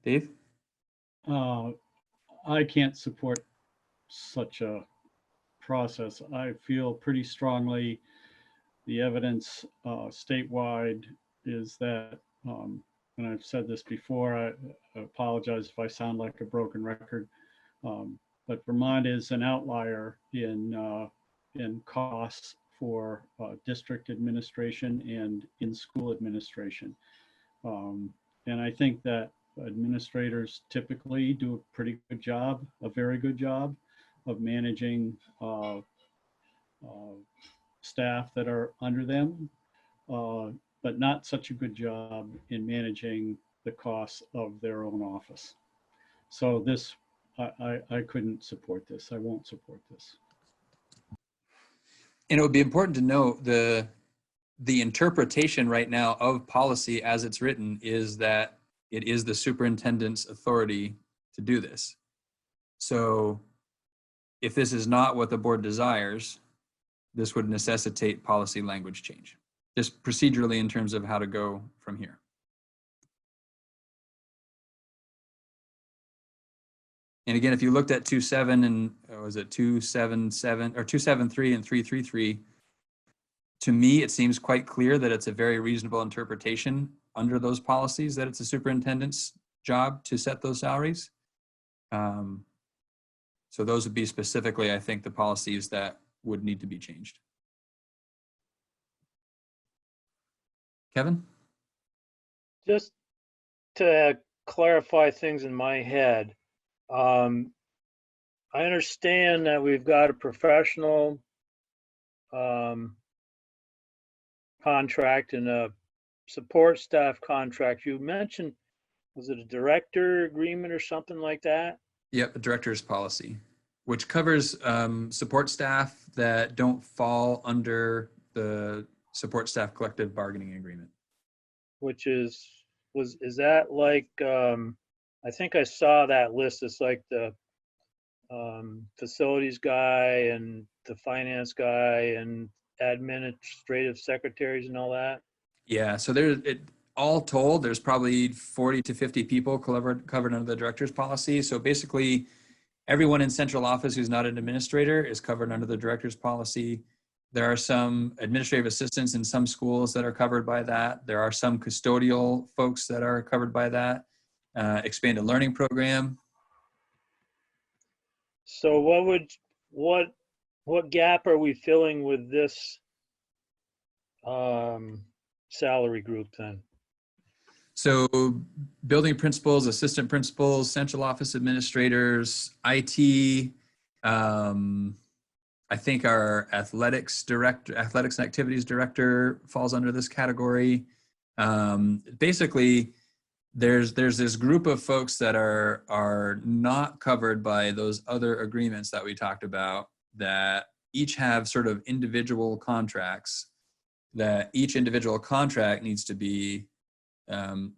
Dave? I can't support such a process. I feel pretty strongly the evidence statewide is that, and I've said this before, I apologize if I sound like a broken record, but Vermont is an outlier in costs for district administration and in-school administration. And I think that administrators typically do a pretty good job, a very good job of managing staff that are under them, but not such a good job in managing the costs of their own office. So this, I couldn't support this. I won't support this. And it would be important to note the interpretation right now of policy as it's written is that it is the superintendent's authority to do this. So if this is not what the board desires, this would necessitate policy language change. just procedurally in terms of how to go from here. And again, if you looked at 2.7 and was it 2.77 or 2.73 and 3.33, to me, it seems quite clear that it's a very reasonable interpretation under those policies that it's a superintendent's job to set those salaries. So those would be specifically, I think, the policies that would need to be changed. Kevin? Just to clarify things in my head, I understand that we've got a professional contract and a support staff contract. You mentioned, was it a director agreement or something like that? Yep, a director's policy, which covers support staff that don't fall under the support staff collective bargaining agreement. Which is that like, I think I saw that list. It's like the facilities guy and the finance guy and administrative secretaries and all that. Yeah, so all told, there's probably 40 to 50 people covered under the director's policy. So basically, everyone in central office who's not an administrator is covered under the director's policy. There are some administrative assistants in some schools that are covered by that. There are some custodial folks that are covered by that. Expanded learning program. So what gap are we filling with this salary group then? So building principals, assistant principals, central office administrators, IT, I think our athletics and activities director falls under this category. Basically, there's this group of folks that are not covered by those other agreements that we talked about, that each have sort of individual contracts, that each individual contract needs to be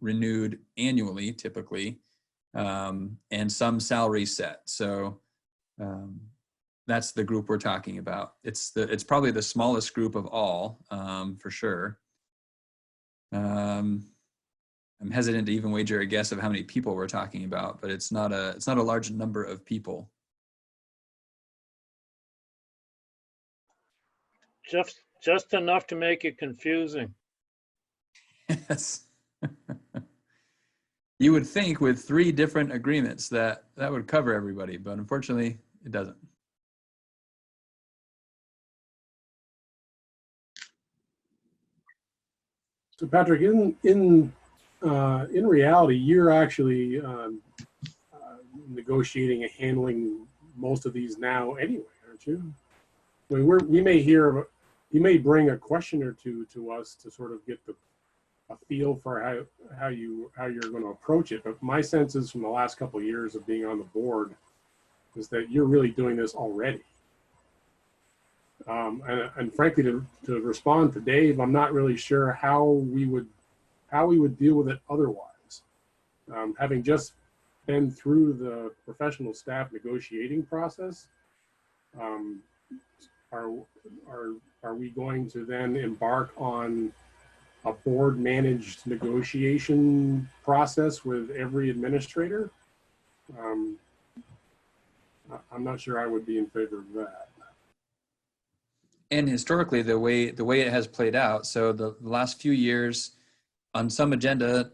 renewed annually, typically, and some salary set. So that's the group we're talking about. It's probably the smallest group of all, for sure. I'm hesitant to even wager a guess of how many people we're talking about, but it's not a large number of people. Just enough to make it confusing. Yes. You would think with 3 different agreements that would cover everybody, but unfortunately it doesn't. So Patrick, in reality, you're actually negotiating and handling most of these now anyway, aren't you? I mean, you may bring a question or two to us to sort of get a feel for how you're going to approach it. But my sense is from the last couple of years of being on the board is that you're really doing this already. And frankly, to respond to Dave, I'm not really sure how we would deal with it otherwise. Having just been through the professional staff negotiating process, are we going to then embark on a board managed negotiation process with every administrator? I'm not sure I would be in favor of that. And historically, the way it has played out, so the last few years on some agenda,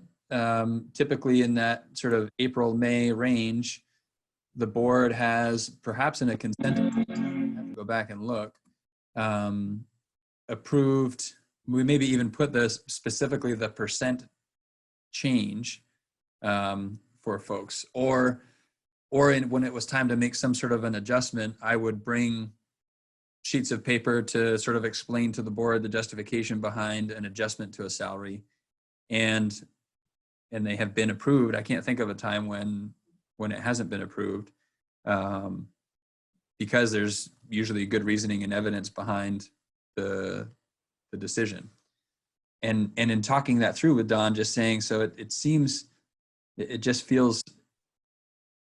typically in that sort of April, May range, the board has, perhaps in a consent, I have to go back and look, approved, we maybe even put this specifically the percent change for folks, or when it was time to make some sort of an adjustment, I would bring sheets of paper to sort of explain to the board the justification behind an adjustment to a salary, and they have been approved. I can't think of a time when it hasn't been approved, because there's usually good reasoning and evidence behind the decision. And in talking that through with Don, just saying, so it seems, it just feels,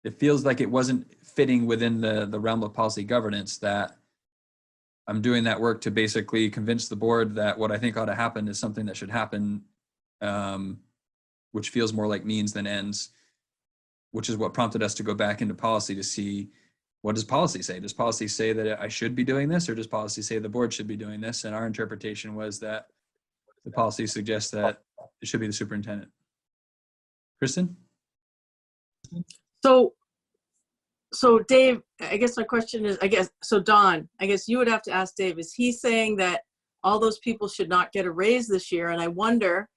like it wasn't fitting within the realm of policy governance that I'm doing that work to basically convince the board that what I think ought to happen is something that should happen, which feels more like means than ends, which is what prompted us to go back into policy to see, what does policy say? Does policy say that I should be doing this, or does policy say the board should be doing this? And our interpretation was that the policy suggests that it should be the superintendent. Kristen? So Dave, I guess my question is, Don, I guess you would have to ask Dave, is he saying that all those people should not get a raise this year? And I wonder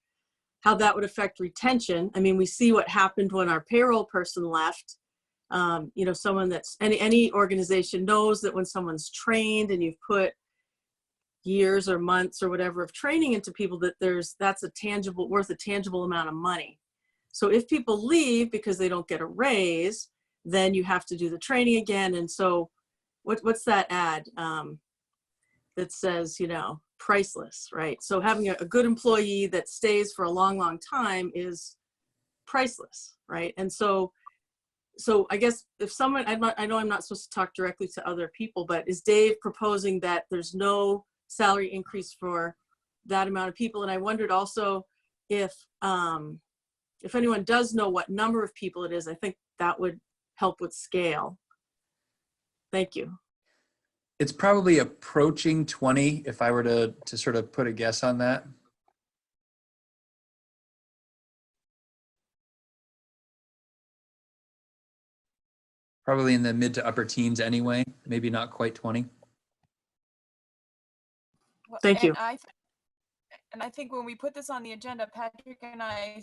how that would affect retention. I mean, we see what happened when our payroll person left. You know, someone that's, any organization knows that when someone's trained and you've put years or months or whatever of training into people, that that's worth a tangible amount of money. So if people leave because they don't get a raise, then you have to do the training again. And so what's that ad that says, you know, priceless, right? So having a good employee that stays for a long, long time is priceless, right? And so I guess if someone, I know I'm not supposed to talk directly to other people, but is Dave proposing that there's no salary increase for that amount of people? And I wondered also if anyone does know what number of people it is, I think that would help with scale. Thank you. It's probably approaching 20 if I were to sort of put a guess on that. Probably in the mid to upper teens anyway, maybe not quite 20. Thank you. And I think when we put this on the agenda, Patrick and I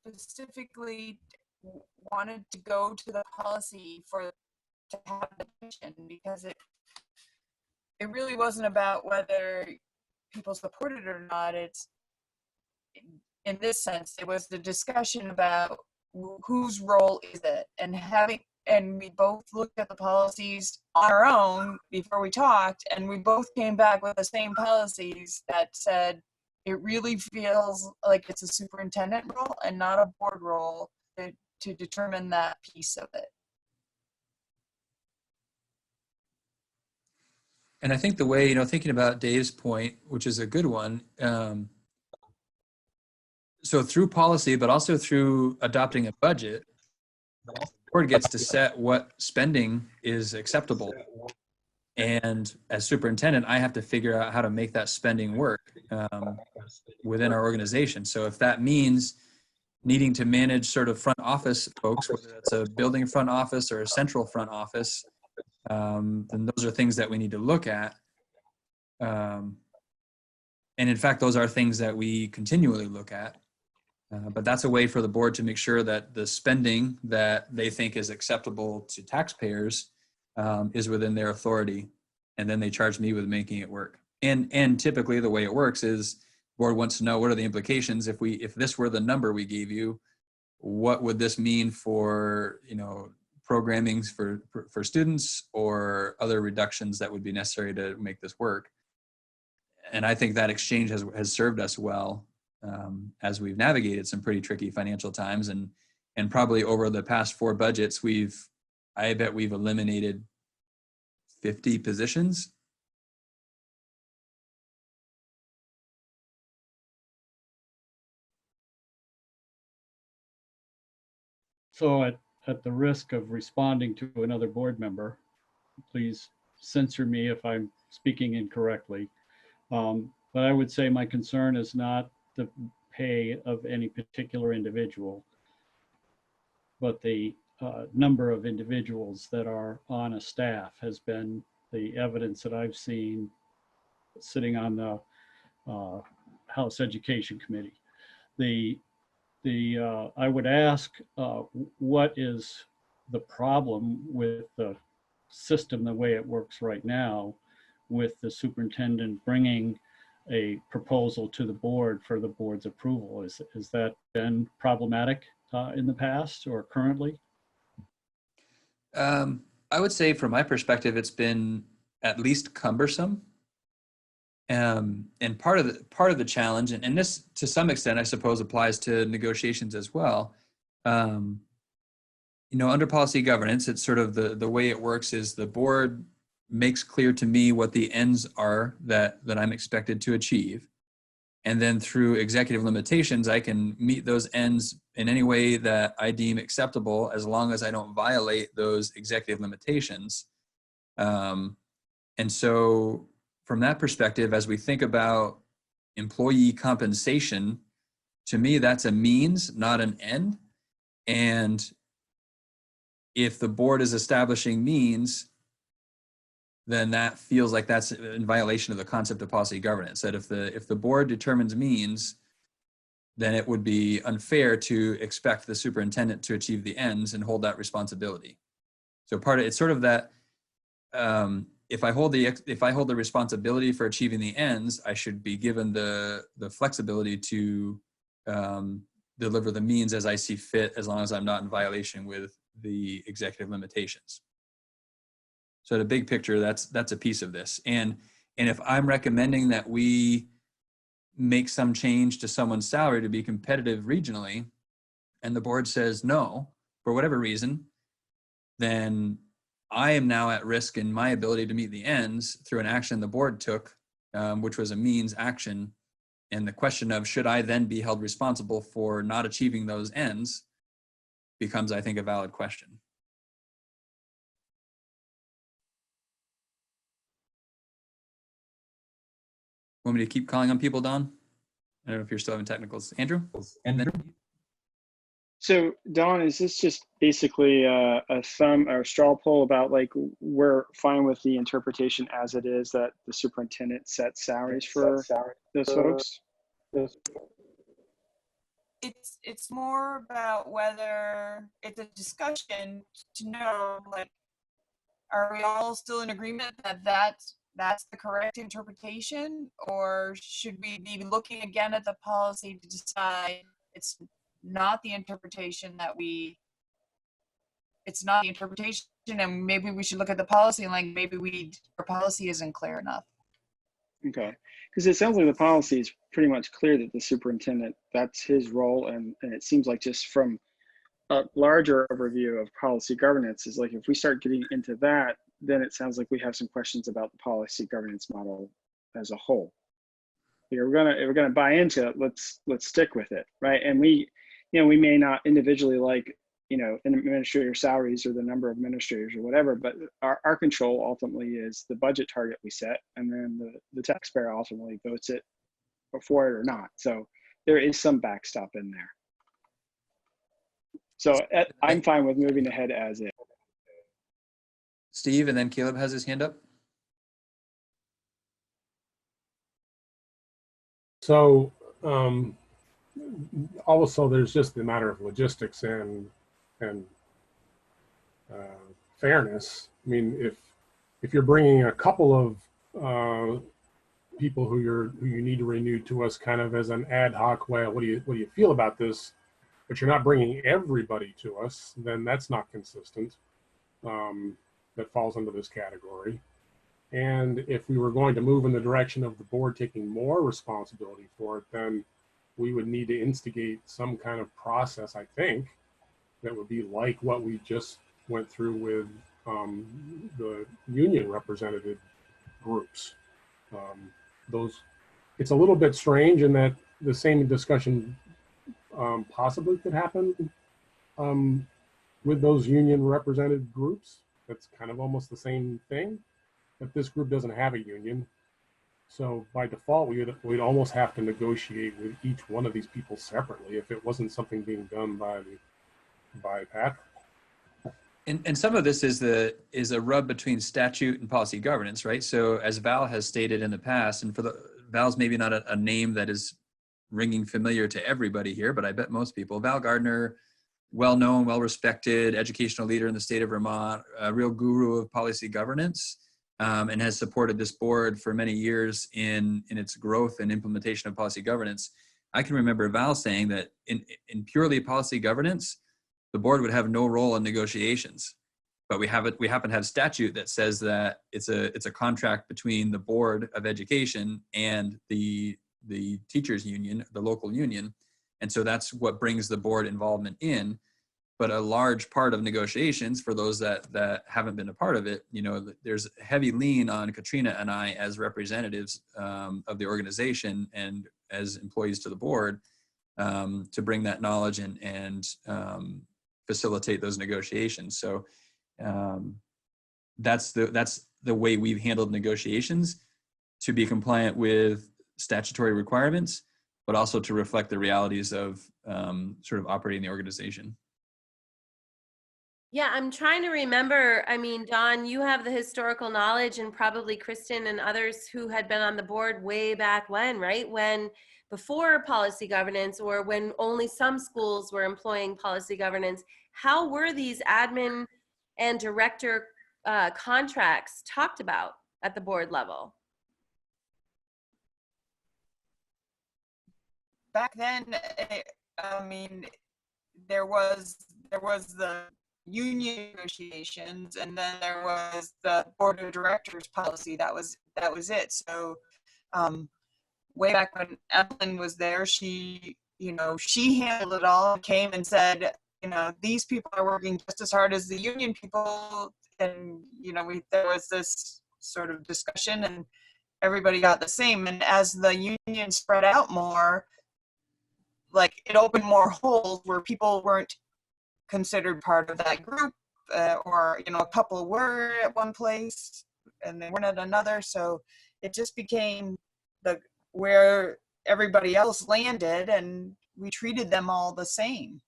specifically wanted to go to the policy to have the discussion, because it really wasn't about whether people support it or not. It's, in this sense, it was the discussion about whose role is it, and we both looked at the policies on our own before we talked, and we both came back with the same policies that said it really feels like it's a superintendent role and not a board role to determine that piece of it. And I think the way, you know, thinking about Dave's point, which is a good one, so through policy, but also through adopting a budget, the board gets to set what spending is acceptable. And as superintendent, I have to figure out how to make that spending work within our organization. So if that means needing to manage sort of front office folks, whether it's a building front office or a central front office, then those are things that we need to look at. And in fact, those are things that we continually look at. But that's a way for the board to make sure that the spending that they think is acceptable to taxpayers is within their authority. And then they charge me with making it work. And typically the way it works is board wants to know, what are the implications if this were the number we gave you, what would this mean for, you know, programming for students or other reductions that would be necessary to make this work. And I think that exchange has served us well as we've navigated some pretty tricky financial times, and probably over the past 4 budgets, I bet we've eliminated 50 positions. So at the risk of responding to another board member, please censor me if I'm speaking incorrectly. But I would say my concern is not the pay of any particular individual, but the number of individuals that are on a staff has been the evidence that I've seen sitting on the House Education Committee. I would ask, what is the problem with the system the way it works right now, with the superintendent bringing a proposal to the board for the board's approval? Has that been problematic in the past or currently? I would say from my perspective, it's been at least cumbersome. And part of the challenge, and this to some extent, I suppose, applies to negotiations as well. You know, under policy governance, it's sort of the way it works is the board makes clear to me what the ends are that I'm expected to achieve. And then through executive limitations, I can meet those ends in any way that I deem acceptable, as long as I don't violate those executive limitations. And so from that perspective, as we think about employee compensation, to me, that's a means, not an end. And if the board is establishing means, then that feels like that's in violation of the concept of policy governance. That if the board determines means, then it would be unfair to expect the superintendent to achieve the ends and hold that responsibility. So it's sort of that, if I hold the responsibility for achieving the ends, I should be given the flexibility to deliver the means as I see fit, as long as I'm not in violation with the executive limitations. So the big picture, that's a piece of this. And if I'm recommending that we make some change to someone's salary to be competitive regionally, and the board says no, for whatever reason, then I am now at risk in my ability to meet the ends through an action the board took, which was a means action. And the question of should I then be held responsible for not achieving those ends becomes, I think, a valid question. Want me to keep calling on people, Don? I don't know if you're still having technicals. Andrew? So Don, is this just basically a thumb or a straw poll about like we're fine with the interpretation as it is that the superintendent sets salaries for those folks? It's more about whether it's a discussion to know, like, are we all still in agreement that that's the correct interpretation, or should we be looking again at the policy to decide it's not the interpretation and maybe we should look at the policy and like maybe our policy isn't clear enough. Okay, because it sounds like the policy is pretty much clear that the superintendent, that's his role, and it seems like just from a larger overview of policy governance is like if we start getting into that, then it sounds like we have some questions about the policy governance model as a whole. If we're gonna buy into it, let's stick with it, right? And we may not individually like administrator salaries or the number of administrators or whatever, but our control ultimately is the budget target we set, and then the taxpayer ultimately votes it for it or not. So there is some backstop in there. So I'm fine with moving ahead as is. Steve, and then Caleb has his hand up. So also there's just the matter of logistics and fairness. I mean, if you're bringing a couple of people who you need to renew to us kind of as an ad hoc way, what do you feel about this? But you're not bringing everybody to us, then that's not consistent. That falls under this category. And if we were going to move in the direction of the board taking more responsibility for it, then we would need to instigate some kind of process, I think, that would be like what we just went through with the union representative groups. It's a little bit strange in that the same discussion possibly could happen with those union represented groups. That's kind of almost the same thing, but this group doesn't have a union. So by default, we'd almost have to negotiate with each one of these people separately if it wasn't something being done by Patrick. And some of this is a rub between statute and policy governance, right? So as Val has stated in the past, and Val's maybe not a name that is ringing familiar to everybody here, but I bet most people, Val Gardner, well-known, well-respected educational leader in the state of Vermont, a real guru of policy governance, and has supported this board for many years in its growth and implementation of policy governance. I can remember Val saying that in purely policy governance, the board would have no role in negotiations, but we happen to have statute that says that it's a contract between the Board of Education and the teachers union, the local union. And so that's what brings the board involvement in. but a large part of negotiations for those that haven't been a part of it, there's a heavy lean on Katrina and I as representatives of the organization and as employees to the board to bring that knowledge and facilitate those negotiations. So that's the way we've handled negotiations, to be compliant with statutory requirements, but also to reflect the realities of sort of operating the organization. Yeah, I'm trying to remember. I mean, Don, you have the historical knowledge, and probably Kristen and others who had been on the board way back when, right? When before policy governance, or when only some schools were employing policy governance, how were these admin and director contracts talked about at the board level? Back then, I mean, there was the union negotiations, and then there was the board of directors policy. That was it. So way back when Evelyn was there, she handled it all, came and said, these people are working just as hard as the union people, and there was this sort of discussion, and everybody got the same. And as the union spread out more, like, it opened more holes where people weren't considered part of that group, or a couple were at one place and they weren't at another. So it just became where everybody else landed, and we treated them all the same.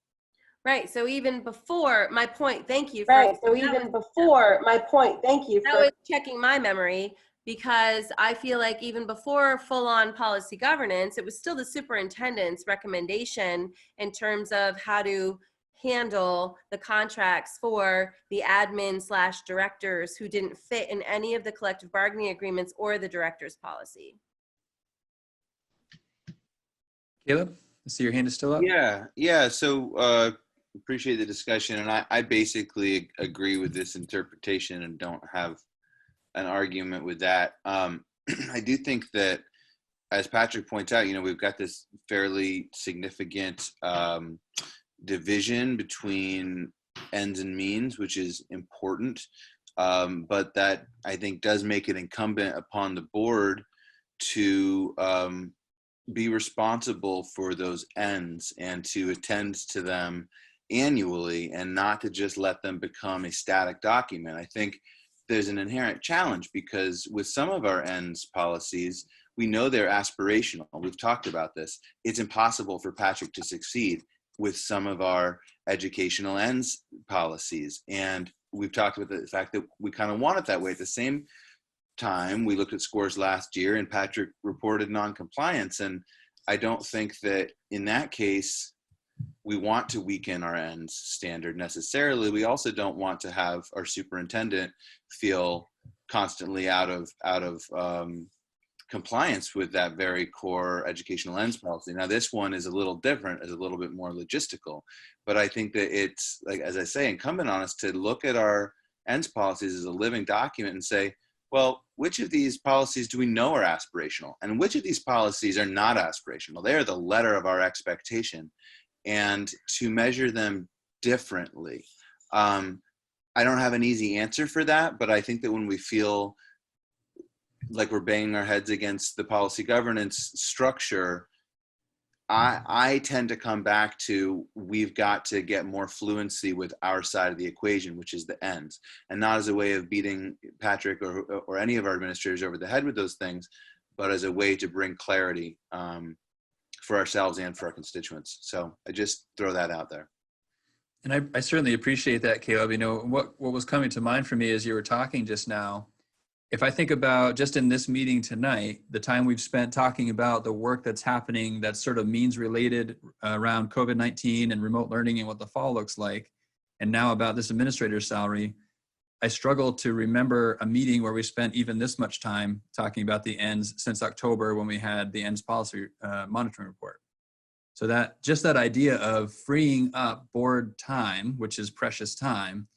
Right. So even before my point, thank you. Right. So even before my point, thank you. That was checking my memory, because I feel like even before full-on policy governance, it was still the superintendent's recommendation in terms of how to handle the contracts for the admin/directors who didn't fit in any of the collective bargaining agreements or the director's policy. Caleb, I see your hand is still up. Yeah. So appreciate the discussion, and I basically agree with this interpretation and don't have an argument with that. I do think that, as Patrick points out, we've got this fairly significant division between ends and means, which is important, but that I think does make it incumbent upon the board to be responsible for those ends and to attend to them annually, and not to just let them become a static document. I think there's an inherent challenge, because with some of our ends policies, we know they're aspirational. We've talked about this. It's impossible for Patrick to succeed with some of our educational ends policies. And we've talked about the fact that we kind of want it that way. At the same time, we looked at scores last year and Patrick reported non-compliance. And I don't think that in that case, we want to weaken our ends standard necessarily. We also don't want to have our superintendent feel constantly out of compliance with that very core educational ends policy. Now, this one is a little different, is a little bit more logistical, but I think that it's, like, as I say, incumbent on us to look at our ends policies as a living document and say, well, which of these policies do we know are aspirational, and which of these policies are not aspirational? They are the letter of our expectation, and to measure them differently. I don't have an easy answer for that, but I think that when we feel like we're banging our heads against the policy governance structure, I tend to come back to, we've got to get more fluency with our side of the equation, which is the ends, and not as a way of beating Patrick or any of our administrators over the head with those things, but as a way to bring clarity for ourselves and for our constituents. So I just throw that out there. And I certainly appreciate that, Caleb. What was coming to mind for me as you were talking just now, if I think about just in this meeting tonight, the time we've spent talking about the work that's happening that's sort of means related around COVID-19 and remote learning and what the fall looks like, and now about this administrator's salary, I struggle to remember a meeting where we spent even this much time talking about the ends since October, when we had the ends policy monitoring report. So that just that idea of freeing up board time, which is precious time,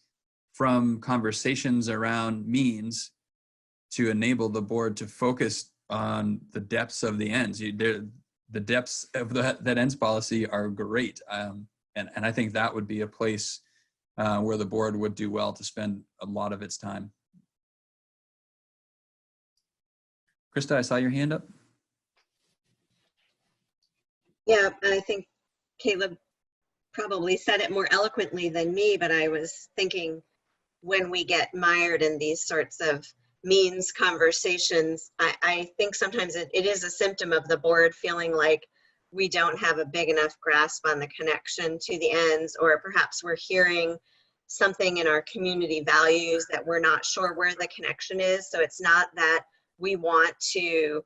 from conversations around means to enable the board to focus on the depths of the ends. The depths of that ends policy are great. And I think that would be a place where the board would do well to spend a lot of its time. Krista, I saw your hand up. Yeah, I think Caleb probably said it more eloquently than me, but I was thinking when we get mired in these sorts of means conversations, I think sometimes it is a symptom of the board feeling like we don't have a big enough grasp on the connection to the ends, or perhaps we're hearing something in our community values that we're not sure where the connection is. So it's not that we want to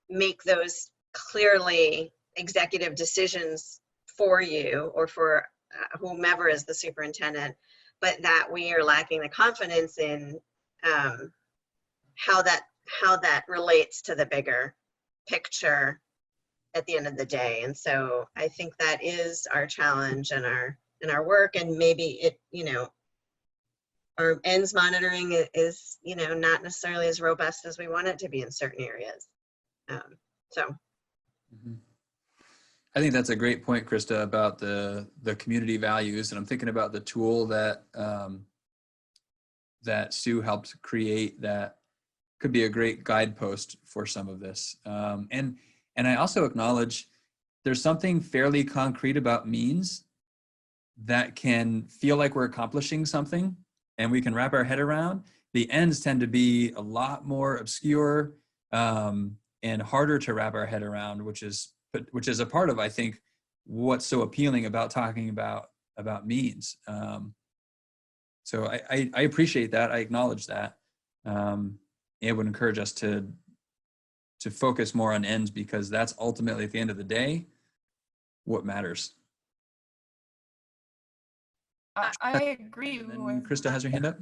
make those clearly executive decisions for you or for whomever is the superintendent, but that we are lacking the confidence in how that relates to the bigger picture at the end of the day. And so I think that is our challenge in our work, and maybe it, our ends monitoring is, not necessarily as robust as we want it to be in certain areas. I think that's a great point, Krista, about the community values. And I'm thinking about the tool that that Sue helped create that could be a great guidepost for some of this. And I also acknowledge there's something fairly concrete about means that can feel like we're accomplishing something and we can wrap our head around. The ends tend to be a lot more obscure and harder to wrap our head around, which is a part of, I think, what's so appealing about talking about means. So I appreciate that. I acknowledge that. It would encourage us to focus more on ends, because that's ultimately, at the end of the day, what matters. I agree. Krista has her hand up.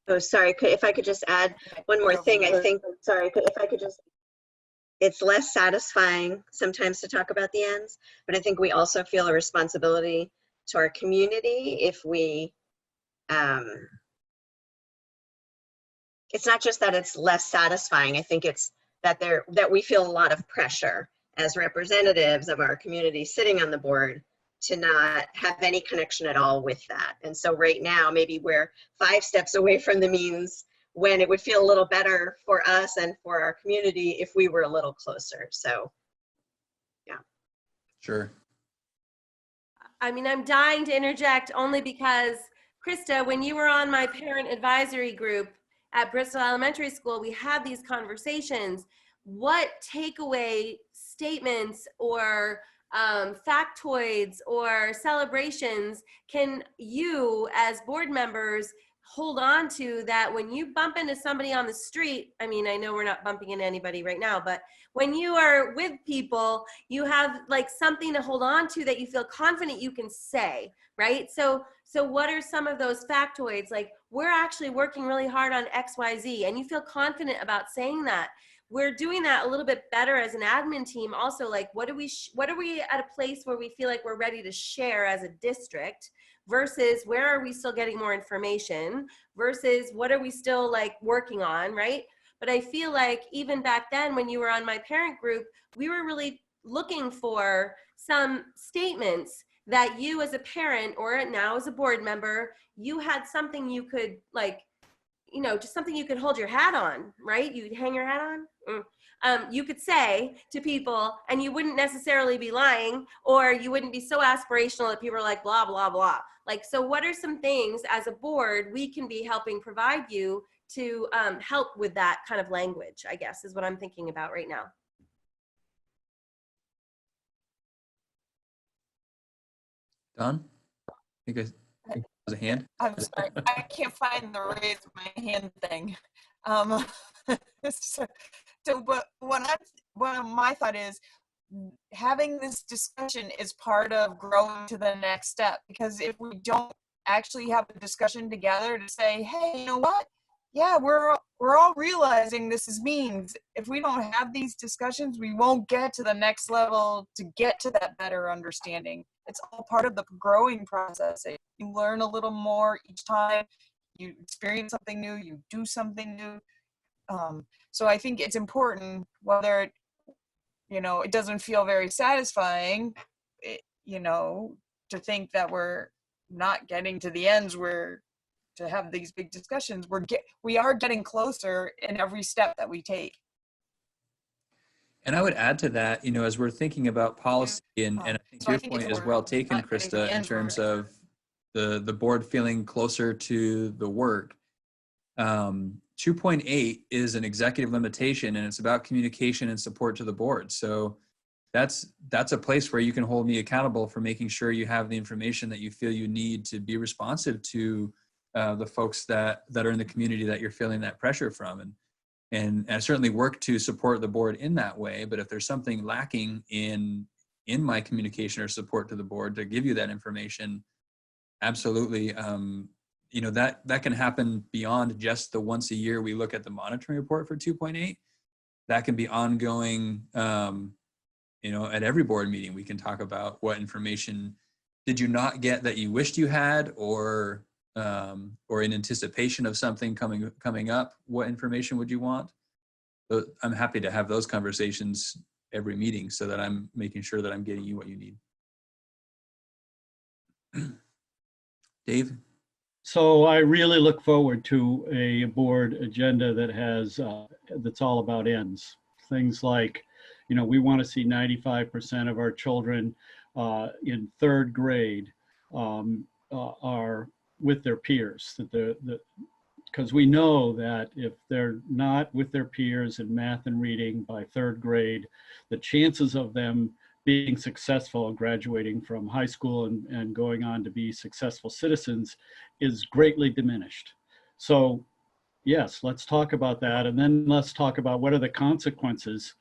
Oh, sorry. If I could just add one more thing, I think, it's less satisfying sometimes to talk about the ends, but I think we also feel a responsibility to our community if we, it's not just that it's less satisfying. I think it's that we feel a lot of pressure as representatives of our community sitting on the board to not have any connection at all with that. And so right now, maybe we're 5 steps away from the means, when it would feel a little better for us and for our community if we were a little closer. So, yeah. Sure. I mean, I'm dying to interject only because, Krista, when you were on my parent advisory group at Bristol Elementary School, we had these conversations. What takeaway statements or factoids or celebrations can you as board members hold on to, that when you bump into somebody on the street, I mean, I know we're not bumping into anybody right now, but when you are with people, you have like something to hold on to that you feel confident you can say, right? So what are some of those factoids? Like, we're actually working really hard on XYZ, and you feel confident about saying that. We're doing that a little bit better as an admin team also. Like, what are we at a place where we feel like we're ready to share as a district, versus where are we still getting more information, versus what are we still like working on, right? But I feel like even back then when you were on my parent group, we were really looking for some statements that you as a parent, or now as a board member, you had something you could like, just something you could hold your hat on, right? You'd hang your hat on. You could say to people, and you wouldn't necessarily be lying, or you wouldn't be so aspirational that people are like, blah, blah, blah. Like, so what are some things as a board we can be helping provide you to help with that kind of language, I guess, is what I'm thinking about right now. Don? I think there's a hand. I'm sorry, I can't find the raise my hand thing. But one of my thought is, having this discussion is part of growing to the next step, because if we don't actually have a discussion together to say, hey, you know what? Yeah, we're all realizing this is means. If we don't have these discussions, we won't get to the next level to get to that better understanding. It's all part of the growing process. You learn a little more each time. You experience something new. You do something new. So I think it's important, whether it doesn't feel very satisfying, to think that we're not getting to the ends where to have these big discussions. We are getting closer in every step that we take. And I would add to that, as we're thinking about policy, and I think So I your think point if is we're well taken, not getting to the Krista, in ends, terms of the board feeling closer to the work. 2.8 is an executive limitation, and it's about communication and support to the board. So that's a place where you can hold me accountable for making sure you have the information that you feel you need to be responsive to the folks that are in the community that you're feeling that pressure from. And I certainly work to support the board in that way. But if there's something lacking in my communication or support to the board to give you that information, absolutely. That can happen beyond just the once a year we look at the monitoring report for 2.8. That can be ongoing. At every board meeting, we can talk about what information did you not get that you wished you had, or in anticipation of something coming up, what information would you want? But I'm happy to have those conversations every meeting so that I'm making sure that I'm getting you what you need. Dave? So I really look forward to a board agenda that has, that's all about ends. Things like, we want to see 95% of our children in third grade are with their peers. Because we know that if they're not with their peers in math and reading by third grade, the chances of them being successful and graduating from high school and going on to be successful citizens is greatly diminished. So yes, let's talk about that. And then let's talk about what are the consequences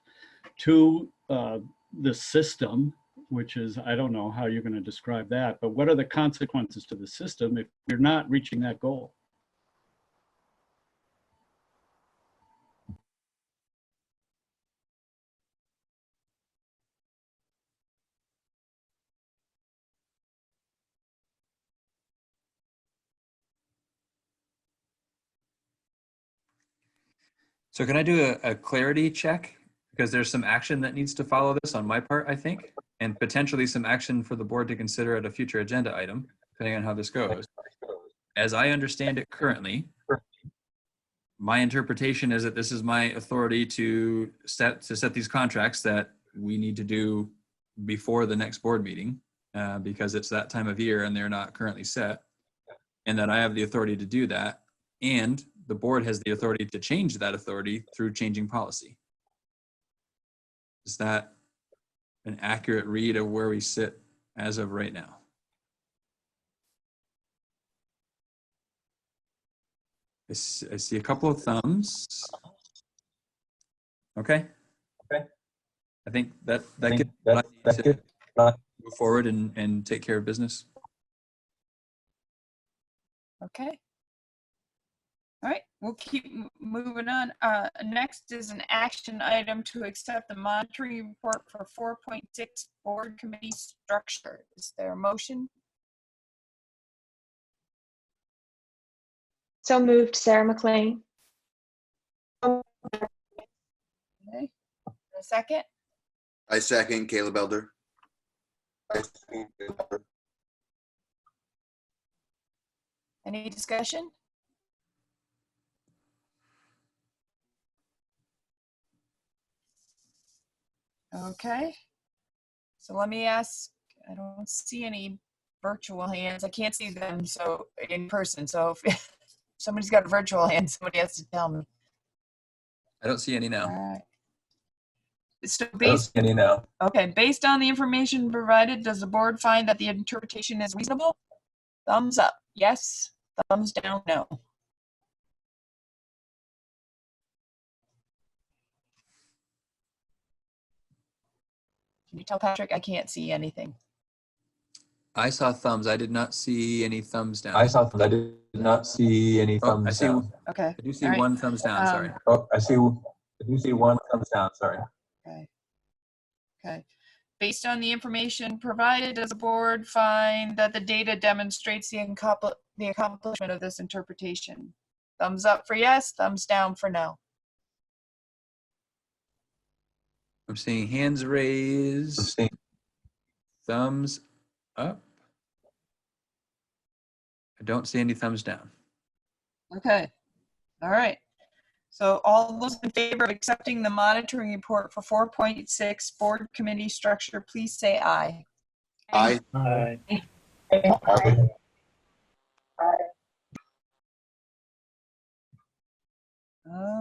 to the system, which is, I don't know how you're going to describe that, but what are the consequences to the system if you're not reaching that goal? So can I do a clarity check? Because there's some action that needs to follow this on my part, I think, and potentially some action for the board to consider at a future agenda item, depending on how this goes. As I understand it currently, my interpretation is that this is my authority to set these contracts that we need to do before the next board meeting, because it's that time of year and they're not currently set, and that I have the authority to do that. And the board has the authority to change that authority through changing policy. Is that an accurate read of where we sit as of right now? I see a couple of thumbs. Okay. I think that gets what I need to move forward and take care of business. Okay. All right, we'll keep moving on. Next is an action item to accept the monitoring report for 4.6 board committee structure. Is there a motion? So moved, Sarah McLean. Okay. A second? I second Caleb Elder. Any discussion? Okay. So let me ask, I don't see any virtual hands. I can't see them so in person. So if somebody's got a virtual hand, somebody has to tell me. I don't see any now. All right. So okay, based on the information provided, does the board find that the interpretation is reasonable? Thumbs up, yes. Thumbs down, no. Can you tell Patrick? I can't see anything. I saw thumbs. I did not see any thumbs down. I saw thumbs. I did not see any thumbs down. Okay. I do see one thumbs down. Sorry. Oh, I do see one thumbs down. Sorry. Okay. Okay. Based on the information provided, does the board find that the data demonstrates the accomplishment of this interpretation? Thumbs up for yes, thumbs down for no. I'm seeing hands raised. Thumbs up. I don't see any thumbs down. Okay. All right. So all those in favor of accepting the monitoring report for 4.6 board committee structure, please say aye. Aye. Aye.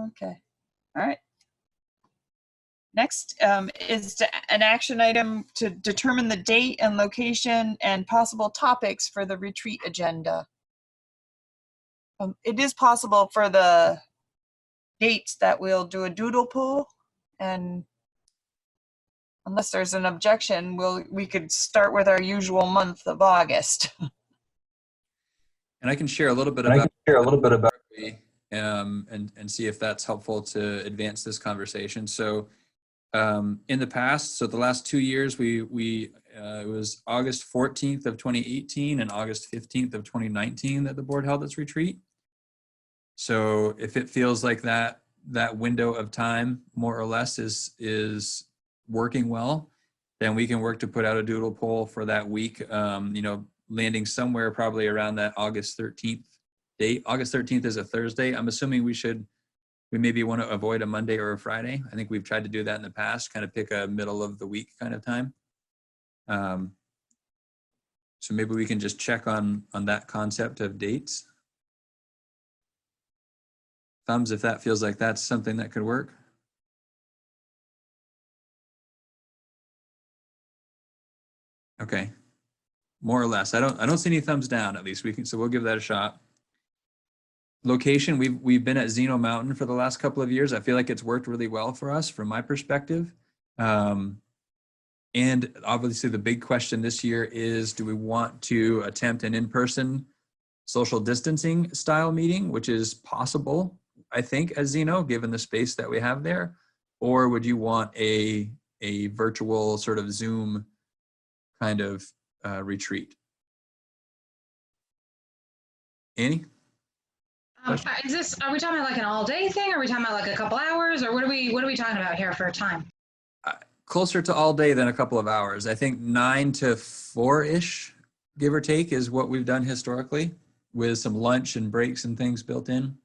Okay. All right. Next is an action item to determine the date and location and possible topics for the retreat agenda. It is possible for the dates that we'll do a doodle poll, and unless there's an objection, we could start with our usual month of August. And I can share a little bit about and see if that's helpful to advance this conversation. So in the past, so the last 2 years, it was August 14th of 2018 and August 15th of 2019 that the board held its retreat. So if it feels like that window of time, more or less, is working well, then we can work to put out a doodle poll for that week, landing somewhere probably around that August 13th date. August 13th is a Thursday. I'm assuming we maybe want to avoid a Monday or a Friday. I think we've tried to do that in the past, kind of pick a middle of the week kind of time. So maybe we can just check on that concept of dates. Thumbs if that feels like that's something that could work. Okay, more or less. I don't see any thumbs down, at least. So we'll give that a shot. Location, we've been at Zeno Mountain for the last couple of years. I feel like it's worked really well for us from my perspective. And obviously the big question this year is, do we want to attempt an in-person social distancing style meeting, which is possible, I think, at Zeno, given the space that we have there? Or would you want a virtual sort of Zoom kind of retreat? Annie? Are we talking about like an all day thing? Or are we talking about like a couple hours? Or what are we talking about here for time? Closer to all day than a couple of hours. I think 9 to 4-ish, give or take, is what we've done historically, with some lunch and breaks and things built in.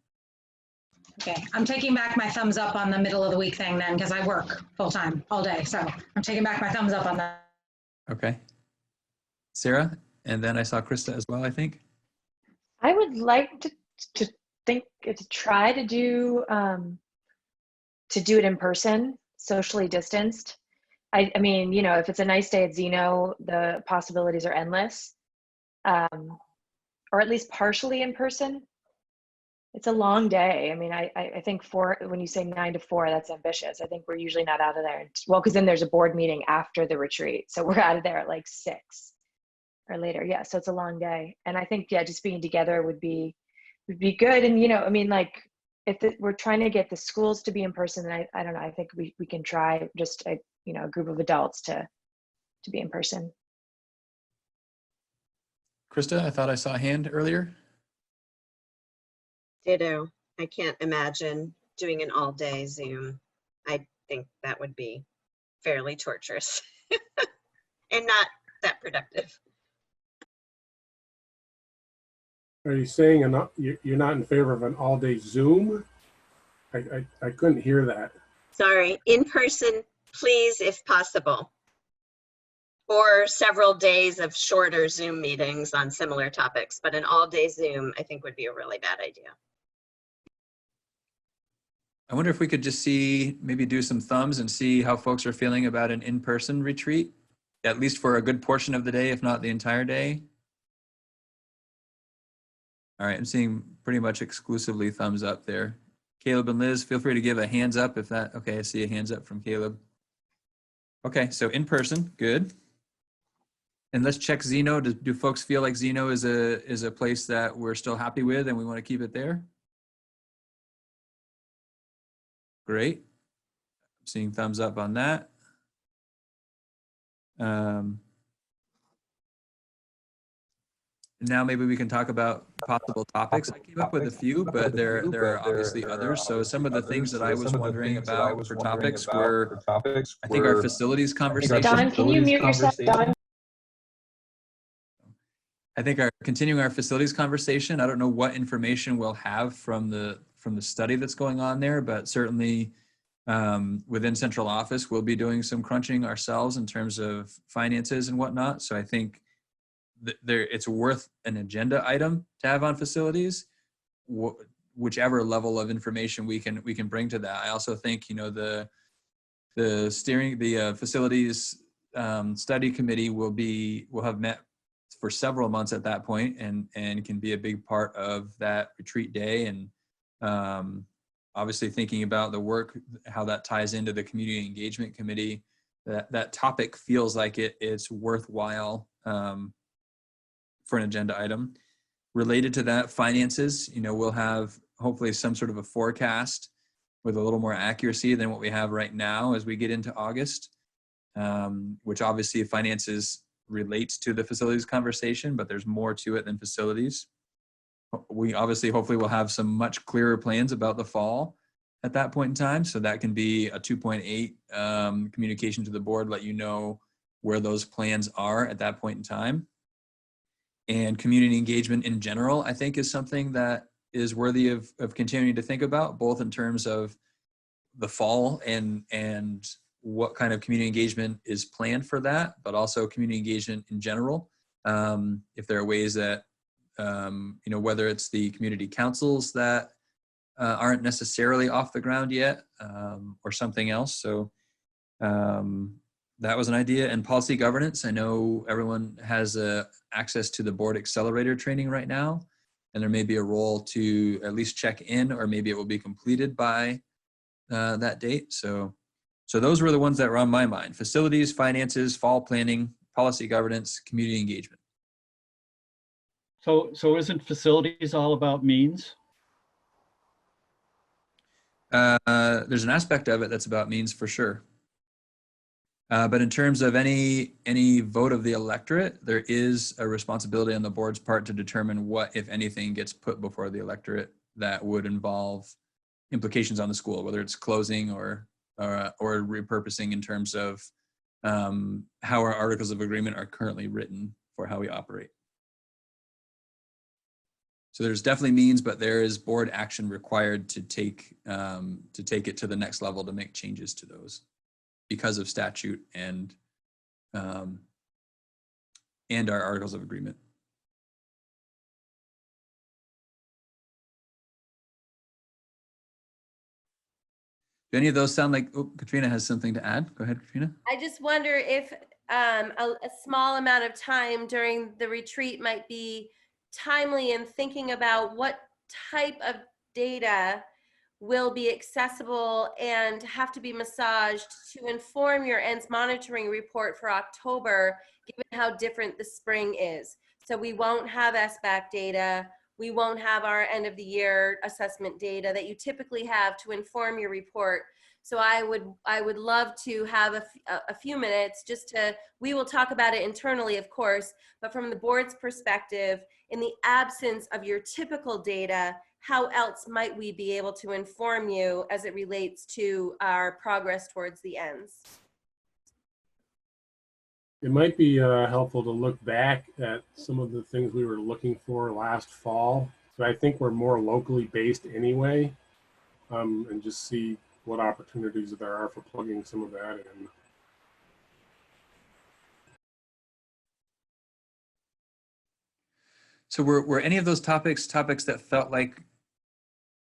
Okay, I'm taking back my thumbs up on the middle of the week thing then, because I work full time all day. So I'm taking back my thumbs up on that. Okay. Sarah, and then I saw Krista as well, I think. I would like to try to do it in person, socially distanced. I mean, if it's a nice day at Zeno, the possibilities are endless. Or at least partially in person. It's a long day. I mean, I think when you say 9 to 4, that's ambitious. I think we're usually not out of there. Well, because then there's a board meeting after the retreat. So we're out of there at like 6 or later. Yeah, so it's a long day. And I think, yeah, just being together would be good. And, I mean, like, we're trying to get the schools to be in person, and I don't know, I think we can try just a group of adults to be in person. Krista, I thought I saw a hand earlier. Ditto. I can't imagine doing an all-day Zoom. I think that would be fairly torturous and not that productive. Are you saying you're not in favor of an all-day Zoom? I couldn't hear that. Sorry, in person, please, if possible. Or several days of shorter Zoom meetings on similar topics, but an all-day Zoom, I think, would be a really bad idea. I wonder if we could just maybe do some thumbs and see how folks are feeling about an in-person retreat, at least for a good portion of the day, if not the entire day. All right, I'm seeing pretty much exclusively thumbs up there. Caleb and Liz, feel free to give a hands up if that, okay, I see a hands up from Caleb. Okay, so in person, good. And let's check Zeno. Do folks feel like Zeno is a place that we're still happy with and we want to keep it there? Great. I'm seeing thumbs up on that. Now maybe we can talk about possible topics. I came up with a few, but there are obviously others. So some of the things that I was wondering about for topics were, I think, our facilities conversation. Don, can you mute yourself, Don? I think continuing our facilities conversation, I don't know what information we'll have from the study that's going on there, but certainly within central office, we'll be doing some crunching ourselves in terms of finances and whatnot. So I think it's worth an agenda item to have on facilities, whichever level of information we can bring to that. I also think, you know, the facilities study committee will have met for several months at that point, and can be a big part of that retreat day. And obviously thinking about the work, how that ties into the community engagement committee, that topic feels like it's worthwhile for an agenda item. Related to that, finances, you know, we'll have hopefully some sort of a forecast with a little more accuracy than what we have right now as we get into August, which obviously finances relates to the facilities conversation, but there's more to it than facilities. We obviously hopefully will have some much clearer plans about the fall at that point in time. So that can be a 2.8 communication to the board, let you know where those plans are at that point in time. And community engagement in general, I think, is something that is worthy of continuing to think about, both in terms of the fall and what kind of community engagement is planned for that, but also community engagement in general. If there are ways that, you know, whether it's the community councils that aren't necessarily off the ground yet, or something else. So that was an idea. And policy governance, I know everyone has access to the board accelerator training right now, and there may be a role to at least check in, or maybe it will be completed by that date. So those were the ones that were on my mind: facilities, finances, fall planning, policy governance, community engagement. So isn't facilities all about means? There's an aspect of it that's about means, for sure. But in terms of any vote of the electorate, there is a responsibility on the board's part to determine what, if anything, gets put before the electorate that would involve implications on the school, whether it's closing or repurposing in terms of how our articles of agreement are currently written for how we operate. So there's definitely means, but there is board action required to take it to the next level to make changes to those, because of statute and our articles of agreement. Do any of those sound like, oh, Katrina has something to add? Go ahead, Katrina. I just wonder if a small amount of time during the retreat might be timely in thinking about what type of data will be accessible and have to be massaged to inform your ends monitoring report for October, given how different the spring is. So we won't have SBAC data. We won't have our end of the year assessment data that you typically have to inform your report. So I would love to have a few minutes just to, we will talk about it internally, of course, but from the board's perspective, in the absence of your typical data, how else might we be able to inform you as it relates to our progress towards the ends? It might be helpful to look back at some of the things we were looking for last fall. So I think we're more locally based anyway, and just see what opportunities there are for plugging some of that in. So were any of those topics that felt like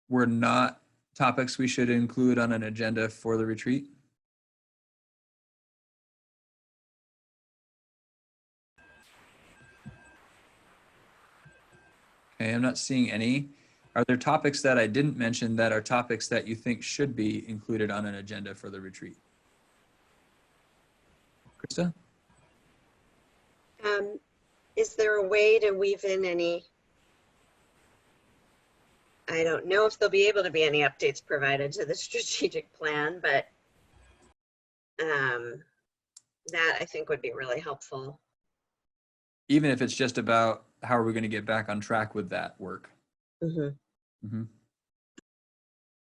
were not topics we should include on an agenda for the retreat? Okay, I'm not seeing any. Are there topics that I didn't mention that are topics that you think should be included on an agenda for the retreat? Krista? Is there a way to weave in any, I don't know if there'll be able to be any updates provided to the strategic plan, but that I think would be really helpful. Even if it's just about how are we going to get back on track with that work. Mm-hmm. Mm-hmm.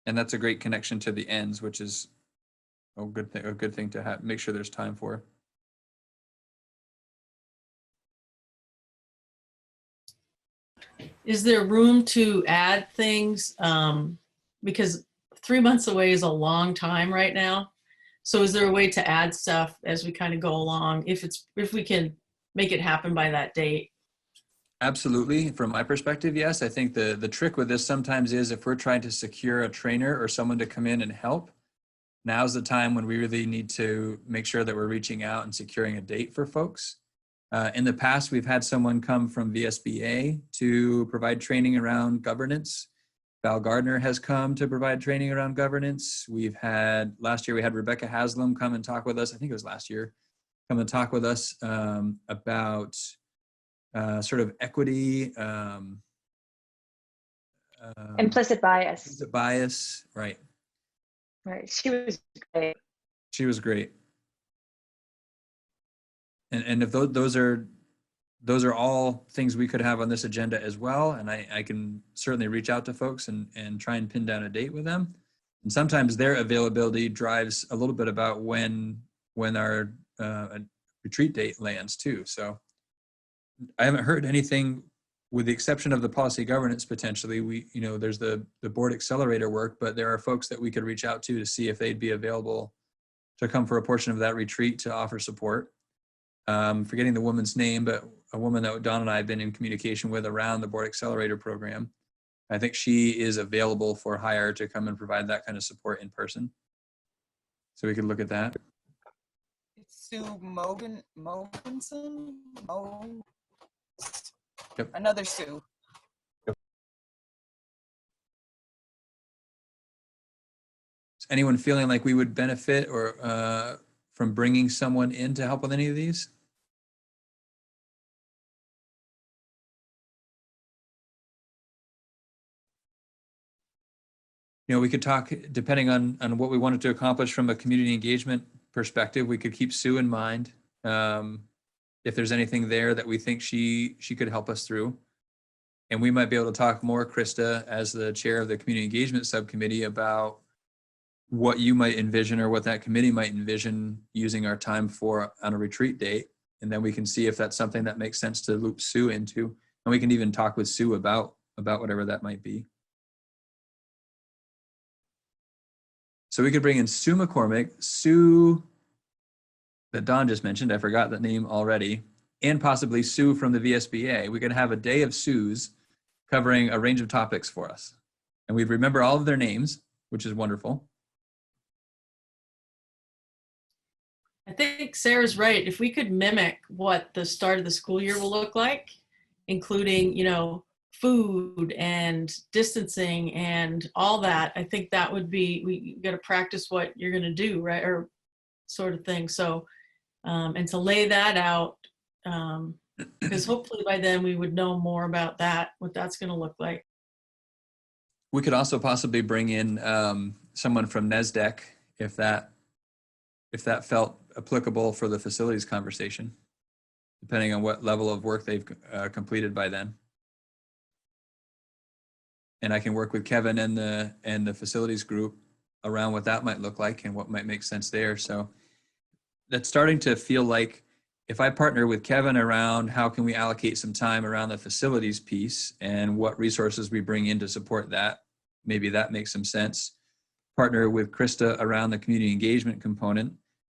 And that's a great connection to the ends, which is a good thing to have, make sure there's time for. is there room to add things? Because 3 months away is a long time right now. So is there a way to add stuff as we kind of go along, if we can make it happen by that date? Absolutely. From my perspective, yes. I think the trick with this sometimes is if we're trying to secure a trainer or someone to come in and help, now's the time when we really need to make sure that we're reaching out and securing a date for folks. In the past, we've had someone come from VSBA to provide training around governance. Val Gardner has come to provide training around governance. Last year we had Rebecca Haslam come and talk with us. I think it was last year, come and talk with us about sort of equity. Implicit bias. Implicit bias, right. Right, she was great. She was great. And if those are all things we could have on this agenda as well, and I can certainly reach out to folks and try and pin down a date with them. And sometimes their availability drives a little bit about when our retreat date lands too. So I haven't heard anything, with the exception of the policy governance potentially. There's the board accelerator work, but there are folks that we could reach out to see if they'd be available to come for a portion of that retreat to offer support. Forgetting the woman's name, but a woman that Don and I have been in communication with around the board accelerator program. I think she is available for hire to come and provide that kind of support in person. So we could look at that. It's Sue Mogenson? Yep. Another Sue. Is anyone feeling like we would benefit or from bringing someone in to help with any of these? We could talk, depending on what we wanted to accomplish from a community engagement perspective, we could keep Sue in mind. If there's anything there that we think she could help us through. And we might be able to talk more, Krista, as the chair of the community engagement subcommittee, about what you might envision or what that committee might envision using our time for on a retreat date. And then we can see if that's something that makes sense to loop Sue into. And we can even talk with Sue about whatever that might be. So we could bring in Sue McCormick, Sue that Don just mentioned, I forgot that name already, and possibly Sue from the VSBA. We could have a day of Sues covering a range of topics for us. And we'd remember all of their names, which is wonderful. I think Sarah's right. If we could mimic what the start of the school year will look like, including, food and distancing and all that, I think that would be, we got to practice what you're going to do, right? Or sort of thing. So, and to lay that out, because hopefully by then we would know more about that, what that's going to look like. We could also possibly bring in someone from NESDEC if that felt applicable for the facilities conversation, depending on what level of work they've completed by then. And I can work with Kevin and the facilities group around what that might look like and what might make sense there. So that's starting to feel like, if I partner with Kevin around how can we allocate some time around the facilities piece and what resources we bring in to support that, maybe that makes some sense. Partner with Krista around the community engagement component.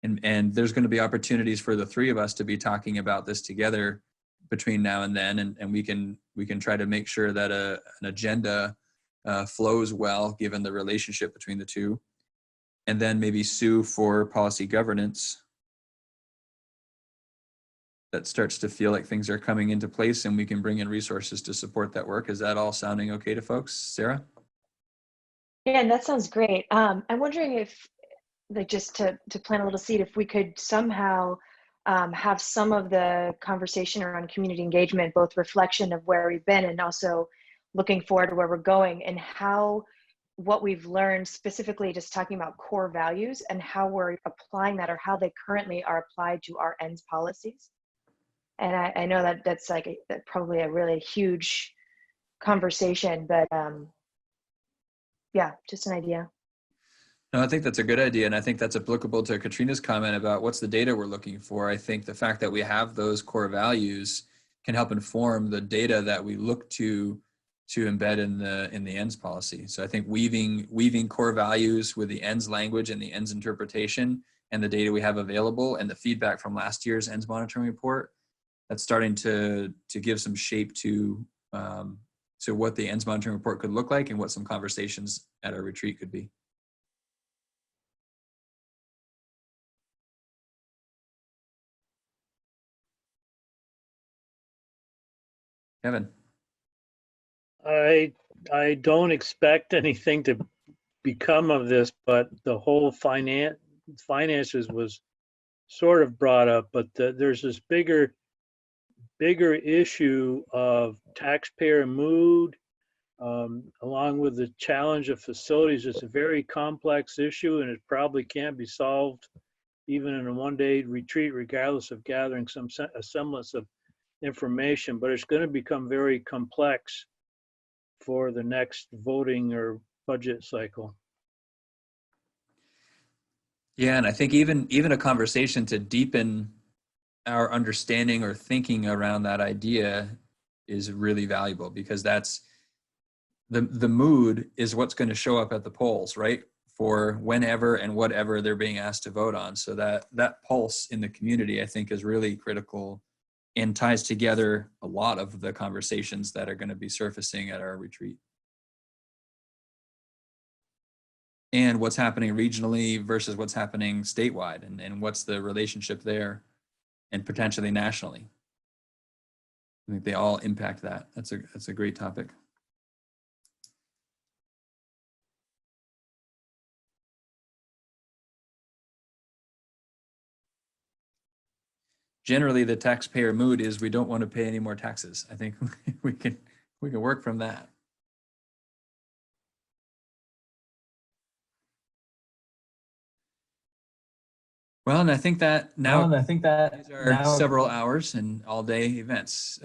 And there's going to be opportunities for the three of us to be talking about this together between now and then. And we can try to make sure that an agenda flows well, given the relationship between the two. And then maybe Sue for policy governance. That starts to feel like things are coming into place and we can bring in resources to support that work. Is that all sounding okay to folks? Sarah? Yeah, and that sounds great. I'm wondering if, like, just to plant a little seed, if we could somehow have some of the conversation around community engagement, both reflection of where we've been and also looking forward to where we're going, and how what we've learned, specifically just talking about core values and how we're applying that, or how they currently are applied to our ends policies. And I know that that's like probably a really huge conversation, but yeah, just an idea. No, I think that's a good idea. And I think that's applicable to Katrina's comment about what's the data we're looking for. I think the fact that we have those core values can help inform the data that we look to to embed in the ends policy. So I think weaving core values with the ends language and the ends interpretation and the data we have available and the feedback from last year's ends monitoring report, that's starting to give some shape to what the ends monitoring report could look like and what some conversations at our retreat could be. Kevin. I don't expect anything to become of this, but the whole finances was sort of brought up, but there's this bigger issue of taxpayer mood, along with the challenge of facilities. It's a very complex issue, and it probably can't be solved even in a one-day retreat, regardless of gathering a semblance of information, but it's going to become very complex for the next voting or budget cycle. Yeah, and I think even a conversation to deepen our understanding or thinking around that idea is really valuable, because that's the mood is what's going to show up at the polls, right? For whenever and whatever they're being asked to vote on. So that pulse in the community, I think, is really critical and ties together a lot of the conversations that are going to be surfacing at our retreat. And what's happening regionally versus what's happening statewide, and what's the relationship there, and potentially nationally. I think they all impact that. That's a great topic. Generally, the taxpayer mood is we don't want to pay any more taxes. I think we can work from that. Well, and I think that now these are several hours and all-day events.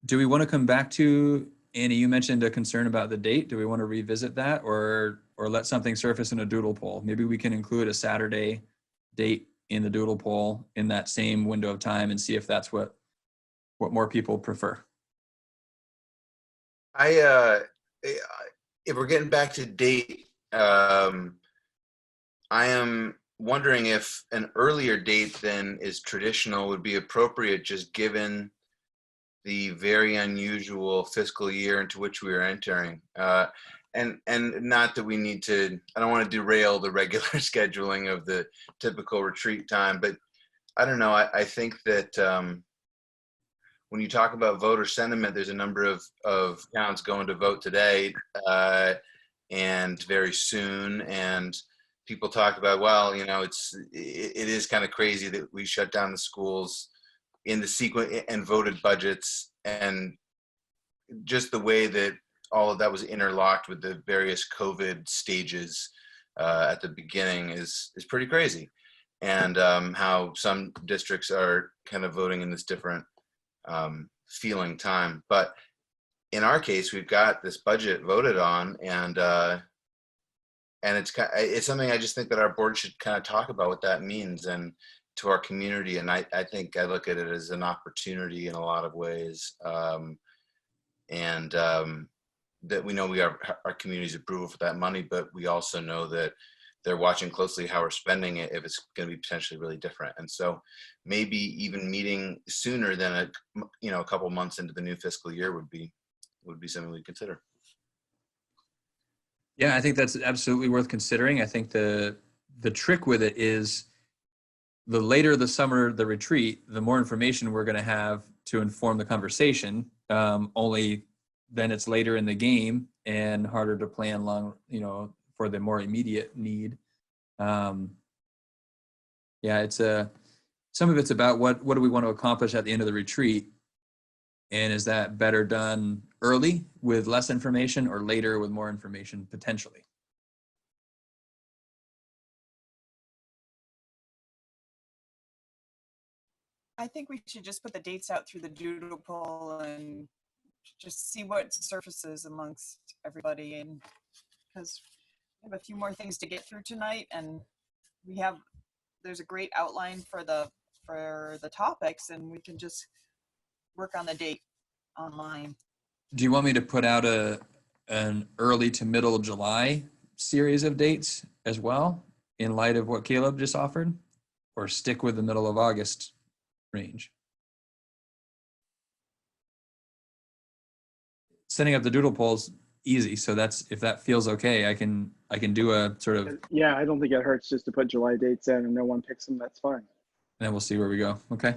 Do we want to come back to, Annie, you mentioned a concern about the date. Do we want to revisit that, or let something surface in a doodle poll? Maybe we can include a Saturday date in the doodle poll in that same window of time and see if that's what more people prefer. If we're getting back to date, I am wondering if an earlier date than is traditional would be appropriate, just given the very unusual fiscal year into which we are entering. And not that we need to, I don't want to derail the regular scheduling of the typical retreat time, but I don't know, I think that when you talk about voter sentiment, there's a number of towns going to vote today and very soon, and people talk about, well, you know, it is kind of crazy that we shut down the schools in the sequence and voted budgets, and just the way that all of that was interlocked with the various COVID stages at the beginning is pretty crazy. And how some districts are kind of voting in this different feeling time. But in our case, we've got this budget voted on, and it's something I just think that our board should kind of talk about what that means and to our community. And I think I look at it as an opportunity in a lot of ways. That we know we are our community's approval for that money, but we also know that they're watching closely how we're spending it if it's going to be potentially really different. And so maybe even meeting sooner than a couple months into the new fiscal year would be something we'd consider. Yeah, I think that's absolutely worth considering. I think the trick with it is the later the summer the retreat, the more information we're going to have to inform the conversation. Only then it's later in the game and harder to plan long, for the more immediate need. Yeah, it's some of it's about what do we want to accomplish at the end of the retreat, and is that better done early with less information or later with more information potentially? I think we should just put the dates out through the doodle poll and just see what surfaces amongst everybody, and because we have a few more things to get through tonight, and there's a great outline for the topics, and we can just work on the date online. Do you want me to put out an early to middle July series of dates as well, in light of what Caleb just offered, or stick with the middle of August range? Setting up the doodle polls easy, so that's, if that feels okay, I can do a sort of, and Yeah, I don't think it hurts just to put July dates in and no one picks them. That's fine. then we'll see where we go. Okay.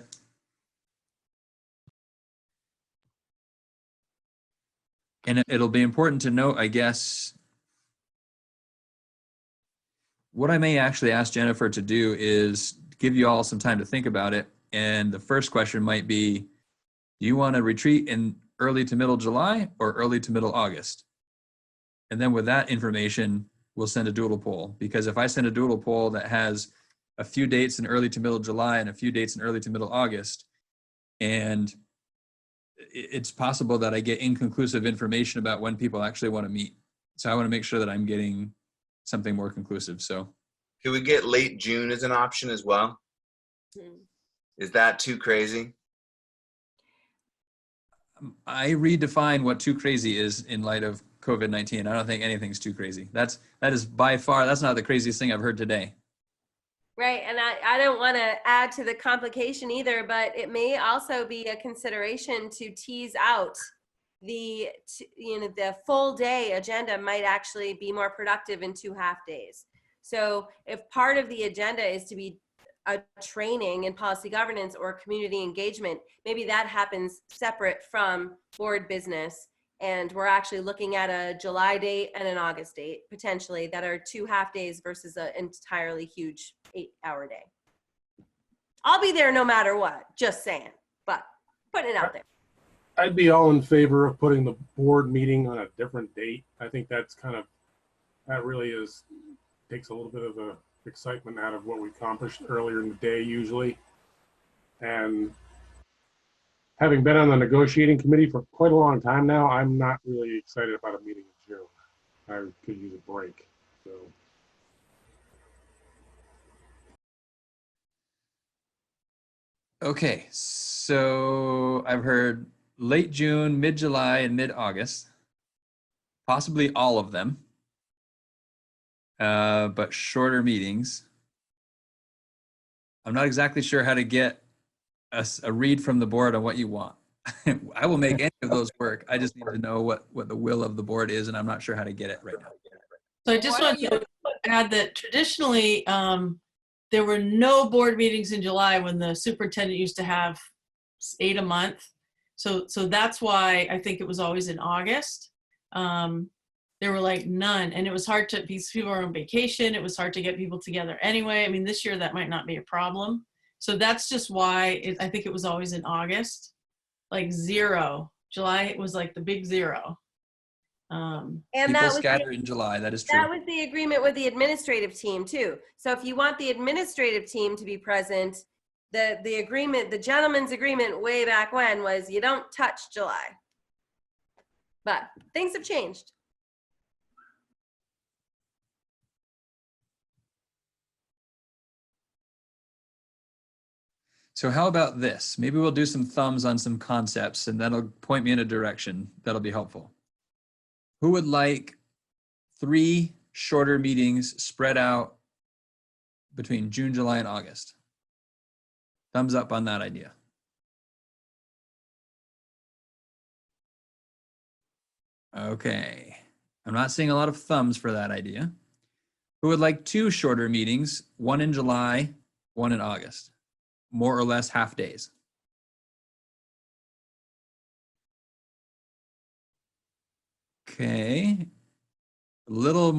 And it'll be important to note, I guess, what I may actually ask Jennifer to do is give you all some time to think about it. And the first question might be, do you want to retreat in early to middle July or early to middle August? And then with that information, we'll send a doodle poll. Because if I send a doodle poll that has a few dates in early to middle July and a few dates in early to middle August, and it's possible that I get inconclusive information about when people actually want to meet. So I want to make sure that I'm getting something more conclusive. So Could we get late June as an option as well? Is that too crazy? I redefine what too crazy is in light of COVID-19. I don't think anything's too crazy. That is by far, that's not the craziest thing I've heard today. Right, and I don't want to add to the complication either, but it may also be a consideration to tease out the full day agenda might actually be more productive in 2 half days. So if part of the agenda is to be a training in policy governance or community engagement, maybe that happens separate from board business. And we're actually looking at a July date and an August date, potentially, that are 2 half days versus an entirely huge 8-hour day. I'll be there no matter what, just saying, but putting it out there. I'd be all in favor of putting the board meeting on a different date. I think that's that really takes a little bit of the excitement out of what we accomplished earlier in the day usually. And having been on the negotiating committee for quite a long time now, I'm not really excited about a meeting in June. I could use a break, so. Okay, so I've heard late June, mid-July, and mid-August, possibly all of them, but shorter meetings. I'm not exactly sure how to get a read from the board on what you want. I will make any of those work. I just need to know what the will of the board is, and I'm not sure how to get it right now. So I just want to add that traditionally, there were no board meetings in July when the superintendent used to have 8 a month. So that's why I think it was always in August. There were like none, and it was hard to, because people were on vacation, it was hard to get people together anyway. I mean, this year that might not be a problem. So that's just why I think it was always in August, like 0. July was like the big 0. And people that was scatter in July, that is true. That was the agreement with the administrative team too. So if you want the administrative team to be present, the agreement, the gentleman's agreement way back when was you don't touch July. But things have changed. So how about this? Maybe we'll do some thumbs on some concepts, and that'll point me in a direction that'll be helpful. Who would like 3 shorter meetings spread out between June, July, and August? Thumbs up on that idea. Okay. I'm not seeing a lot of thumbs for that idea. Who would like 2 shorter meetings, 1 in July, 1 in August? More or less half days. Okay. A little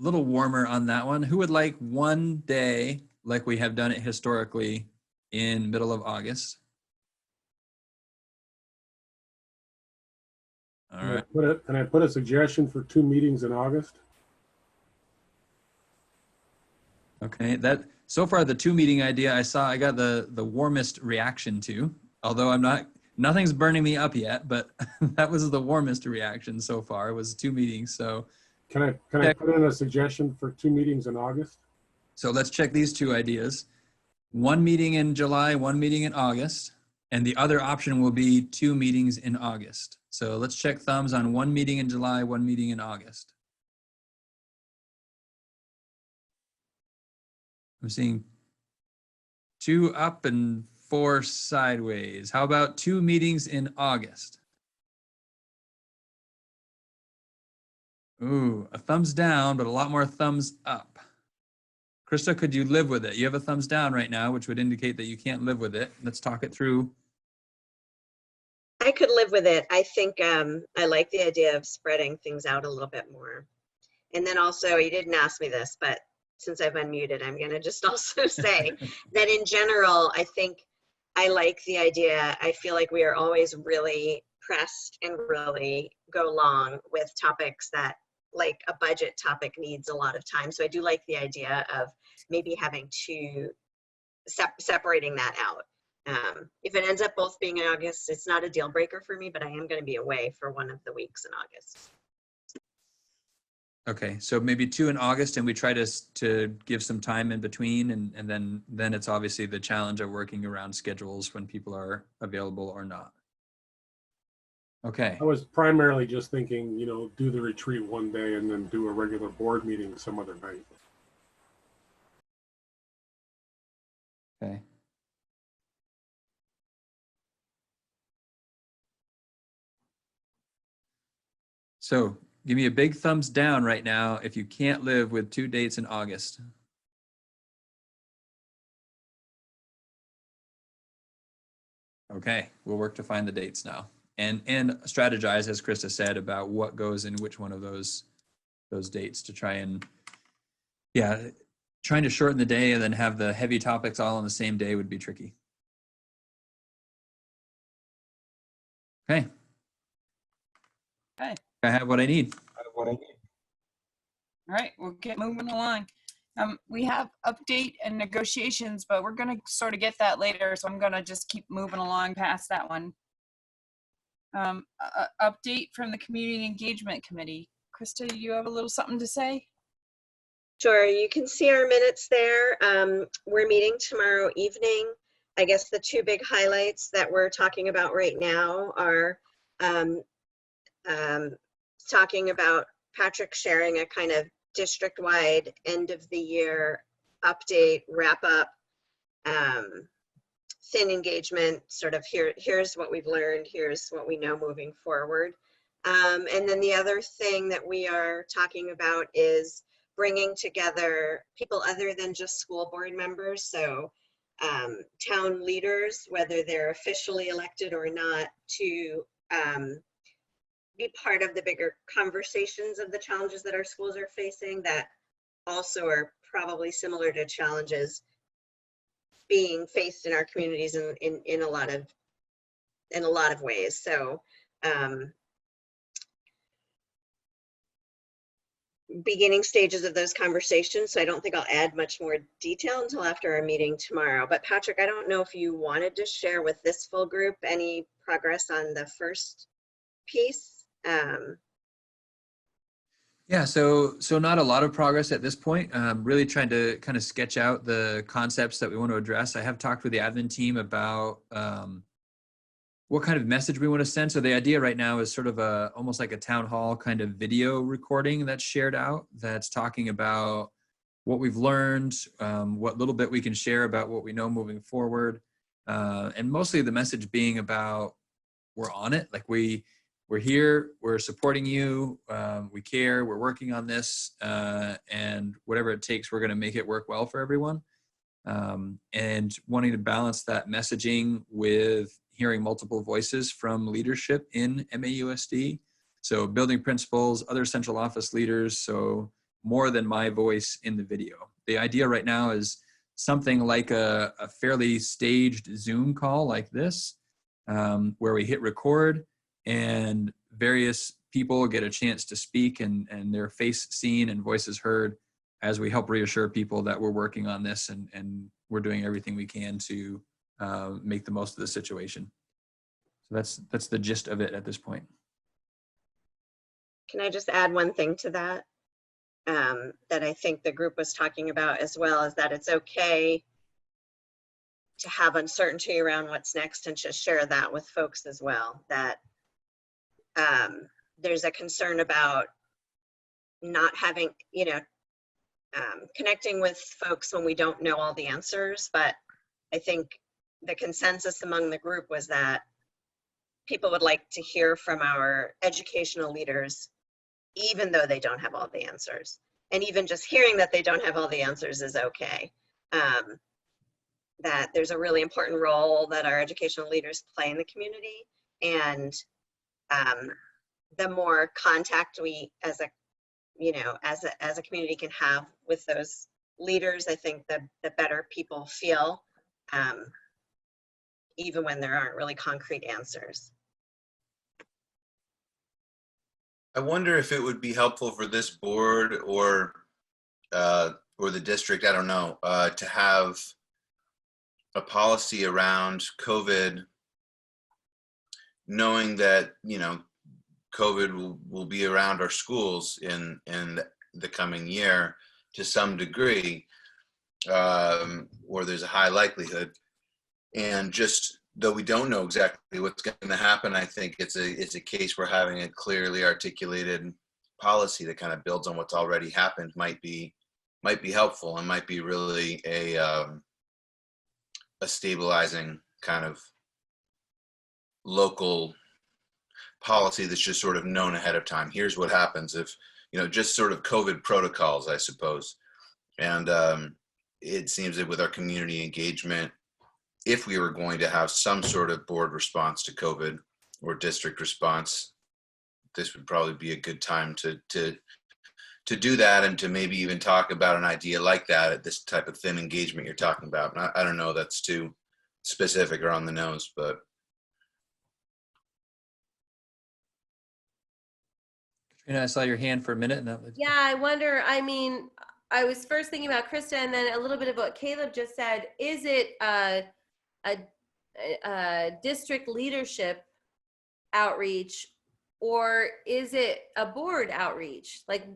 warmer on that one. Who would like 1 day, like we have done it historically, in middle of August? All right. Can I put a suggestion for 2 meetings in August? Okay, so far the 2 meeting idea I got the warmest reaction to, although nothing's burning me up yet, but that was the warmest reaction so far, was 2 meetings. So can I put in a suggestion for 2 meetings in August? So let's check these 2 ideas. 1 meeting in July, 1 meeting in August. And the other option will be 2 meetings in August. So let's check thumbs on 1 meeting in July, 1 meeting in August. I'm seeing 2 up and 4 sideways. How about 2 meetings in August? Ooh, a thumbs down, but a lot more thumbs up. Krista, could you live with it? You have a thumbs down right now, which would indicate that you can't live with it. Let's talk it through. I could live with it. I think I like the idea of spreading things out a little bit more. And then also, you didn't ask me this, but since I've unmuted, I'm going to just also say that in general, I think I like the idea. I feel like we are always really pressed and really go long with topics that, like a budget topic, needs a lot of time. So I do like the idea of maybe having to separating that out. If it ends up both being in August, it's not a deal breaker for me, but I am going to be away for one of the weeks in August. Okay, so maybe 2 in August, and we try to give some time in between, and then it's obviously the challenge of working around schedules when people are available or not. Okay. I was primarily just thinking, you know, do the retreat one day and then do a regular board meeting some other night. Okay. So give me a big thumbs down right now if you can't live with 2 dates in August. Okay, we'll work to find the dates now and strategize, as Krista said, about what goes in which one of those dates to try and, yeah, trying to shorten the day and then have the heavy topics all on the same day would be tricky. Okay. Okay. I have what I need. All right, we'll get moving along. We have update and negotiations, but we're going to sort of get that later, so I'm going to just keep moving along past that one. Update from the Community Engagement Committee. Krista, you have a little something to say? Sure, you can see our minutes there. We're meeting tomorrow evening. I guess the 2 big highlights that we're talking about right now are talking about Patrick sharing a kind of district-wide end of the year update, wrap up, thin engagement, sort of here's what we've learned, here's what we know moving forward. And then the other thing that we are talking about is bringing together people other than just school board members. So town leaders, whether they're officially elected or not, to be part of the bigger conversations of the challenges that our schools are facing that also are probably similar to challenges being faced in our communities in a lot of ways. So beginning stages of those conversations. So I don't think I'll add much more detail until after our meeting tomorrow. But Patrick, I don't know if you wanted to share with this full group any progress on the first piece. Yeah, so not a lot of progress at this point. Really trying to kind of sketch out the concepts that we want to address. I have talked with the admin team about what kind of message we want to send. So the idea right now is sort of almost like a town hall kind of video recording that's shared out, that's talking about what we've learned, what little bit we can share about what we know moving forward, and mostly the message being about we're on it, like we're here, we're supporting you, we care, we're working on this, and whatever it takes, we're going to make it work well for everyone. And wanting to balance that messaging with hearing multiple voices from leadership in MAUSD. So building principals, other central office leaders, so more than my voice in the video. The idea right now is something like a fairly staged Zoom call like this, where we hit record and various people get a chance to speak and their face seen and voices heard as we help reassure people that we're working on this and we're doing everything we can to make the most of the situation. So that's the gist of it at this point. Can I just add one thing to that? That I think the group was talking about as well, is that it's okay to have uncertainty around what's next, and just share that with folks as well, that there's a concern about not having, connecting with folks when we don't know all the answers. But I think the consensus among the group was that people would like to hear from our educational leaders, even though they don't have all the answers. And even just hearing that they don't have all the answers is okay. That there's a really important role that our educational leaders play in the community. And the more contact we as a community can have with those leaders, I think the better people feel, even when there aren't really concrete answers. I wonder if it would be helpful for this board or the district, I don't know, to have a policy around COVID, knowing that, COVID will be around our schools in the coming year to some degree, or there's a high likelihood. And just though we don't know exactly what's going to happen, I think it's a case for having a clearly articulated policy that kind of builds on what's already happened might be helpful, and might be really a stabilizing kind of local policy that's just sort of known ahead of time. Here's what happens if, just sort of COVID protocols, I suppose. And it seems that with our community engagement, if we were going to have some sort of board response to COVID or district response, this would probably be a good time to do that, and to maybe even talk about an idea like that at this type of thin engagement you're talking about. And I don't know, that's too specific or on the nose, but. Katrina, I saw your hand for a minute, and that was. Yeah, I wonder, I was first thinking about Krista, and then a little bit of what Caleb just said. Is it a district leadership outreach, or is it a board outreach? Like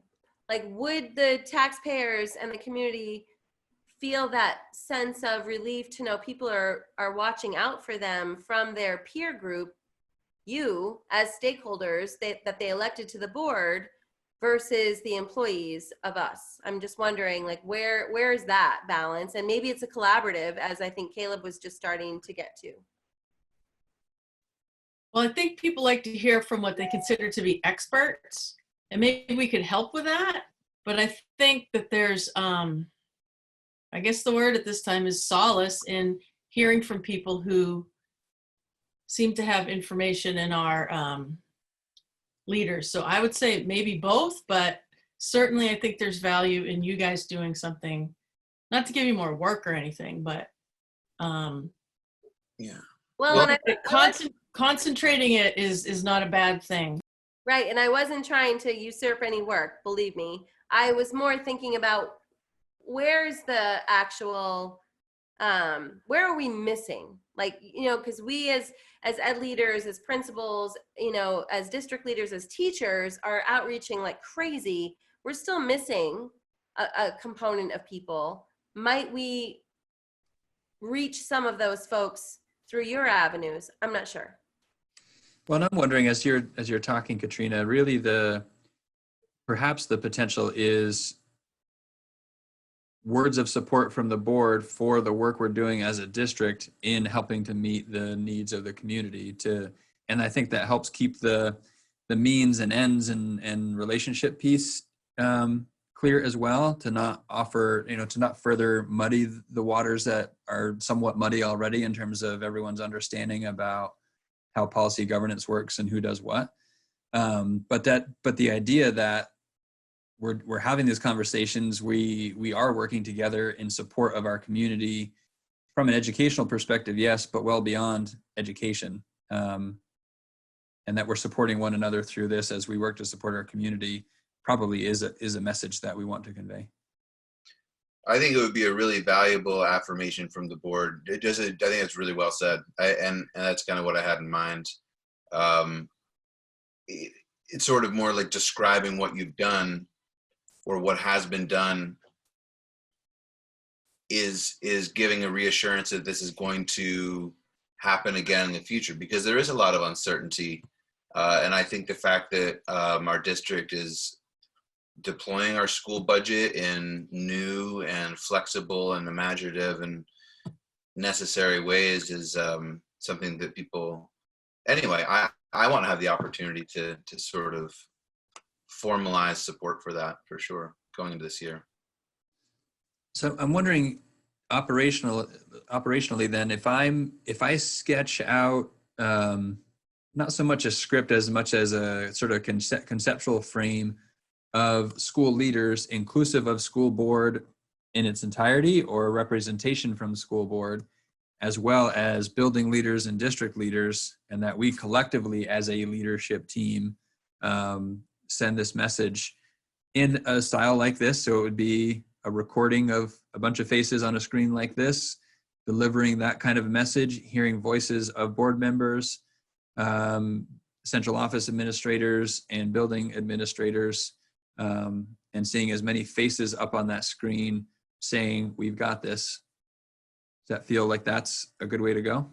would the taxpayers and the community feel that sense of relief to know people are watching out for them from their peer group, you as stakeholders that they elected to the board, versus the employees of us? I'm just wondering, where is that balance? And maybe it's a collaborative, as I think Caleb was just starting to get to. Well, I think people like to hear from what they consider to be experts, and maybe we could help with that. But I think that there's, I guess the word at this time is solace in hearing from people who seem to have information in our leaders. So I would say maybe both, but certainly I think there's value in you guys doing something, not to give you more work or anything, but yeah. Well, concentrating it is not a bad thing. Right, and I wasn't trying to usurp any work, believe me. I was more thinking about where's the actual, where are we missing? Because we as ed leaders, as principals, as district leaders, as teachers are outreaching like crazy. We're still missing a component of people. Might we reach some of those folks through your avenues? I'm not sure. Well, I'm wondering, as you're talking, Katrina, really perhaps the potential is words of support from the board for the work we're doing as a district in helping to meet the needs of the community. And I think that helps keep the means and ends and relationship piece clear as well, to not offer, to not further muddy the waters that are somewhat muddy already in terms of everyone's understanding about how policy governance works and who does what. But the idea that we're having these conversations, we are working together in support of our community from an educational perspective, yes, but well beyond education. And that we're supporting one another through this as we work to support our community probably is a message that we want to convey. I think it would be a really valuable affirmation from the board. I think it's really well said. And that's kind of what I had in mind. It's sort of more like describing what you've done or what has been done is giving a reassurance that this is going to happen again in the future, because there is a lot of uncertainty. And I think the fact that our district is deploying our school budget in new and flexible and imaginative and necessary ways is something that people, anyway, I want to have the opportunity to sort of formalize support for that, for sure, going into this year. So I'm wondering, operationally then, if I sketch out not so much a script as much as a sort of conceptual frame of school leaders, inclusive of school board in its entirety, or a representation from school board, as well as building leaders and district leaders, and that we collectively as a leadership team send this message in a style like this. So it would be a recording of a bunch of faces on a screen like this, delivering that kind of message, hearing voices of board members, central office administrators and building administrators, and seeing as many faces up on that screen saying, we've got this. Does that feel like that's a good way to go?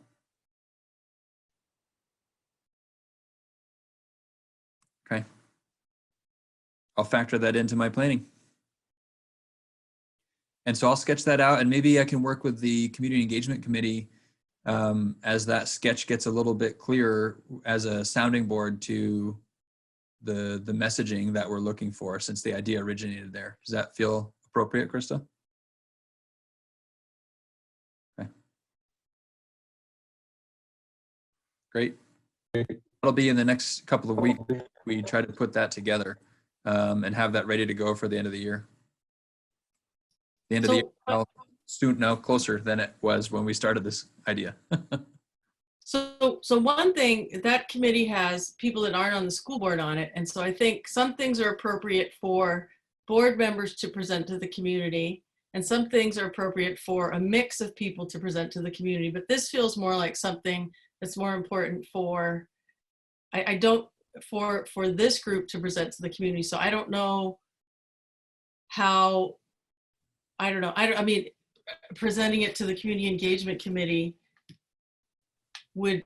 Okay. I'll factor that into my planning. And so I'll sketch that out, and maybe I can work with the Community Engagement Committee as that sketch gets a little bit clearer as a sounding board to the messaging that we're looking for, since the idea originated there. Does that feel appropriate, Krista? Okay. Great. That'll be in the next couple of weeks. We try to put that together and have that ready to go for the end of the year. The end of the year, I'll soon know closer than it was when we started this idea. So one thing, that committee has people that aren't on the school board on it. And so I think some things are appropriate for board members to present to the community, and some things are appropriate for a mix of people to present to the community. But this feels more like something that's more important for, for this group to present to the community. So I don't know how, I mean, presenting it to the Community Engagement Committee would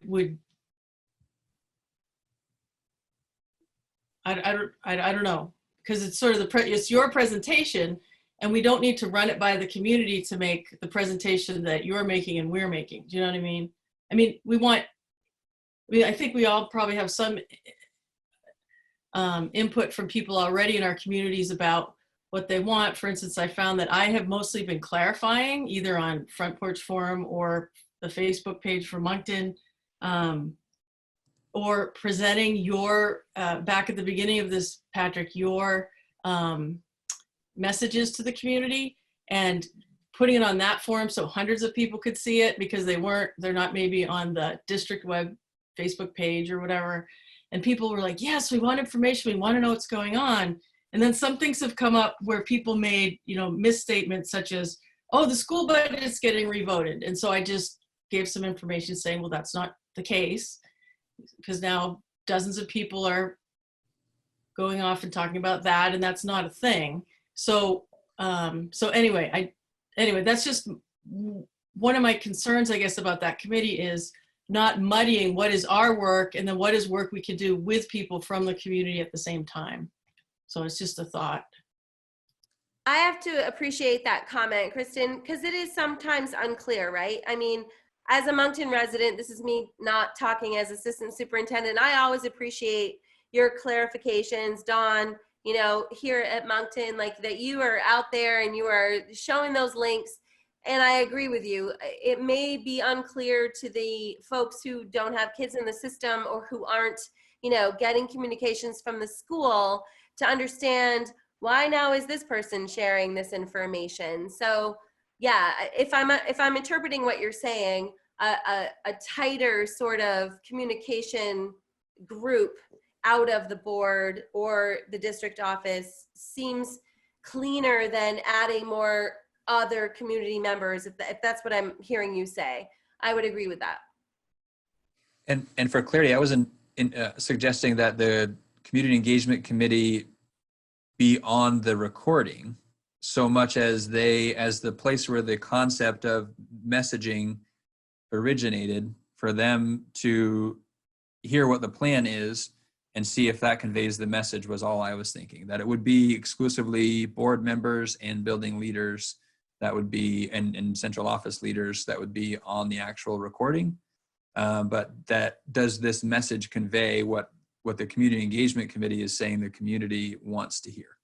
I don't know, because it's sort of it's your presentation, and we don't need to run it by the community to make the presentation that you're making and we're making. Do you know what I mean? I mean, I think we all probably have some input from people already in our communities about what they want. For instance, I found that I have mostly been clarifying either on Front Porch Forum or the Facebook page for Moncton, or presenting your, back at the beginning of this, Patrick, your messages to the community and putting it on that forum so hundreds of people could see it, because they're not maybe on the district web Facebook page or whatever. And people were like, yes, we want information, we want to know what's going on. And then some things have come up where people made, misstatements such as, oh, the school budget is getting revoted. And so I just gave some information saying, well, that's not the case, because now dozens of people are going off and talking about that, and that's not a thing. So, anyway, that's just one of my concerns, I guess, about that committee, is not muddying what is our work and then what is work we can do with people from the community at the same time. So it's just a thought. I have to appreciate that comment, Kristen, because it is sometimes unclear, right? I mean, as a Moncton resident, this is me not talking as assistant superintendent. I always appreciate your clarifications, Dawn, here at Moncton, like that you are out there and you are showing those links. And I agree with you. It may be unclear to the folks who don't have kids in the system or who aren't, getting communications from the school to understand why now is this person sharing this information. So yeah, if I'm interpreting what you're saying, a tighter sort of communication group out of the board or the district office seems cleaner than adding more other community members, if that's what I'm hearing you say. I would agree with that. And for clarity, I wasn't suggesting that the Community Engagement Committee be on the recording. so much as the place where the concept of messaging originated, for them to hear what the plan is and see if that conveys the message was all I was thinking. That it would be exclusively board members and building leaders that would be, and central office leaders that would be on the actual recording. But that, does this message convey what the community engagement committee is saying the community wants to hear?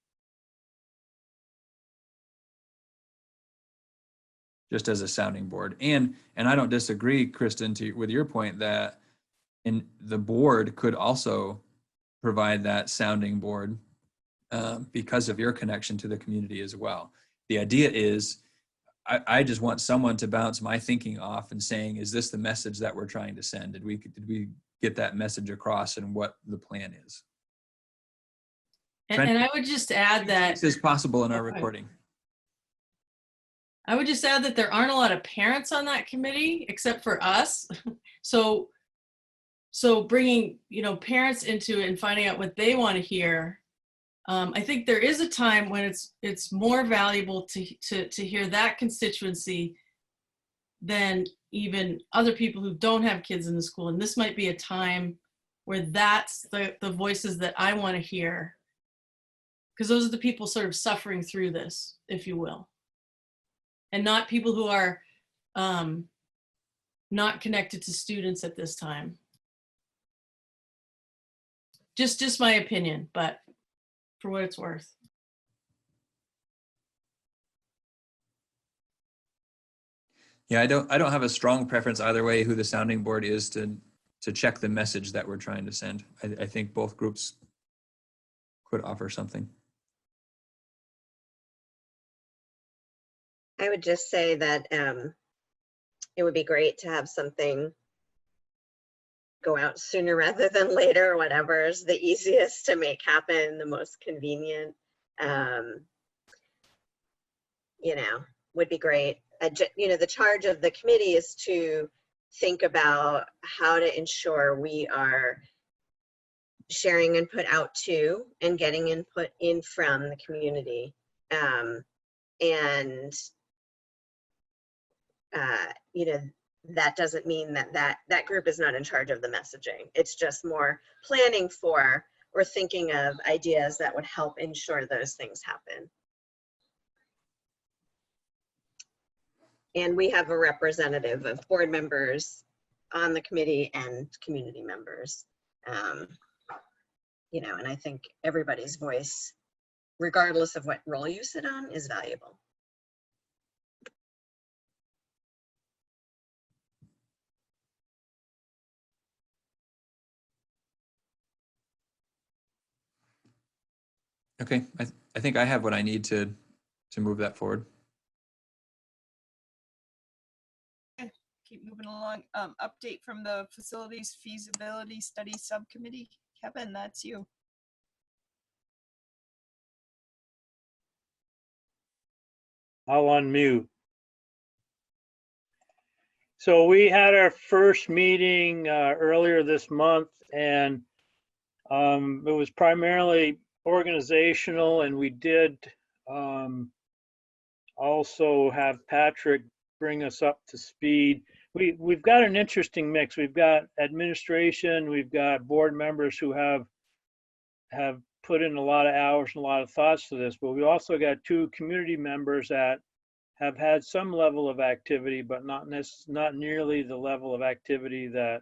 Just as a sounding board. And I don't disagree, Kristen, with your point that the board could also provide that sounding board because of your connection to the community as well. The idea is, I just want someone to bounce my thinking off and saying, is this the message that we're trying to send? Did we get that message across and what the plan is? And I would just add that this is possible in our recording. I would just add that there aren't a lot of parents on that committee except for us. So bringing, parents into it and finding out what they want to hear. I think there is a time when it's more valuable to hear that constituency than even other people who don't have kids in the school. And this might be a time where that's the voices that I want to hear, because those are the people sort of suffering through this, if you will, and not people who are not connected to students at this time. Just my opinion, but for what it's worth. Yeah, I don't have a strong preference either way who the sounding board is to check the message that we're trying to send. I think both groups could offer something. I would just say that it would be great to have something go out sooner rather than later, whatever is the easiest to make happen, the most convenient, would be great. The charge of the committee is to think about how to ensure we are sharing input out to and getting input in from the community. That doesn't mean that group is not in charge of the messaging. It's just more planning for or thinking of ideas that would help ensure those things happen. And we have a representative of board members on the committee and community members. And I think everybody's voice, regardless of what role you sit on, is valuable. Okay, I think I have what I need to move that forward. Okay, keep moving along. Update from the Facilities Feasibility Study Subcommittee. Kevin, that's you. I'll unmute. So we had our first meeting earlier this month, and it was primarily organizational, and we did also have Patrick bring us up to speed. We've got an interesting mix. We've got administration, we've got board members who have put in a lot of hours and a lot of thoughts to this, but we also got two community members that have had some level of activity, but not nearly the level of activity that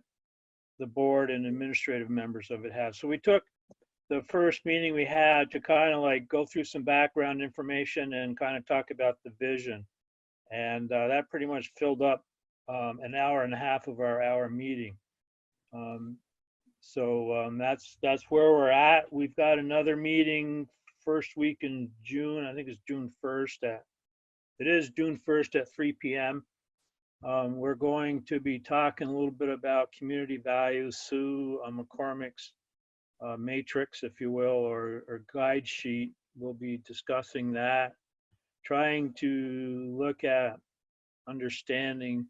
the board and administrative members of it have. So we took the first meeting we had to kind of like go through some background information and kind of talk about the vision. And that pretty much filled up an hour and a half of our hour meeting. That's where we're at. We've got another meeting first week in June. I think it's June 1st it is June 1st at 3 p.m. We're going to be talking a little bit about community values. Sue McCormick's matrix, if you will, or guide sheet. We'll be discussing that, trying to look at understanding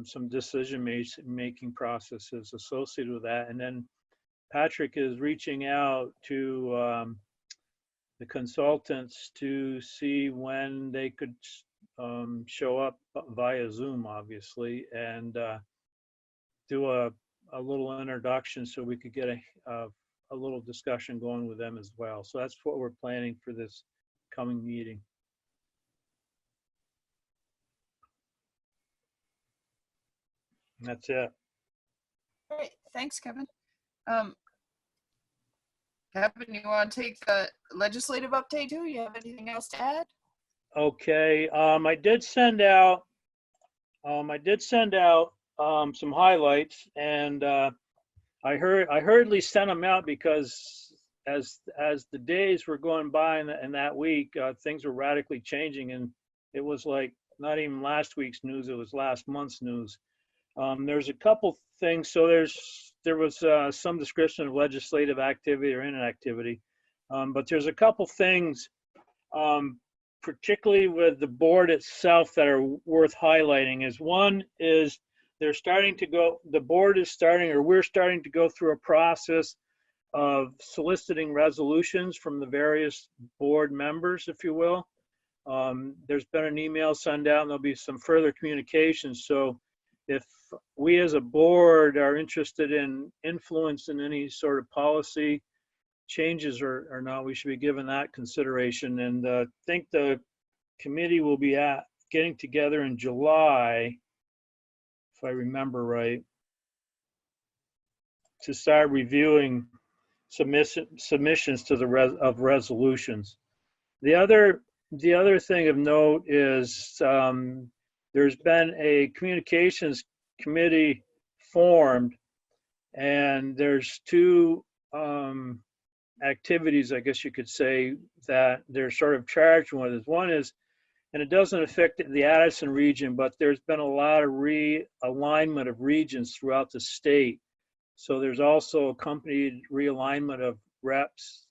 some decision-making processes associated with that. And then Patrick is reaching out to the consultants to see when they could show up via Zoom, obviously, and do a little introduction so we could get a little discussion going with them as well. So that's what we're planning for this coming meeting. That's it. Great, thanks, Kevin. Kevin, you want to take the legislative update too? You have anything else to add? Okay, I did send out some highlights, and I hurriedly sent them out because as the days were going by in that week, things were radically changing, and it was like not even last week's news, it was last month's news. There's a couple things. So there was some description of legislative activity or inactivity, but there's a couple things, particularly with the board itself, that are worth highlighting. One is we're starting to go through a process of soliciting resolutions from the various board members, if you will. There's been an email sent out, and there'll be some further communications. So if we as a board are interested in influencing any sort of policy changes or not, we should be given that consideration. And I think the committee will be getting together in July, if I remember right, to start reviewing submissions to the resolutions. The other thing of note is there's been a communications committee formed, and there's two activities, I guess you could say, that they're sort of charged with. One is, and it doesn't affect the Addison region, but there's been a lot of realignment of regions throughout the state. So there's also accompanied realignment of reps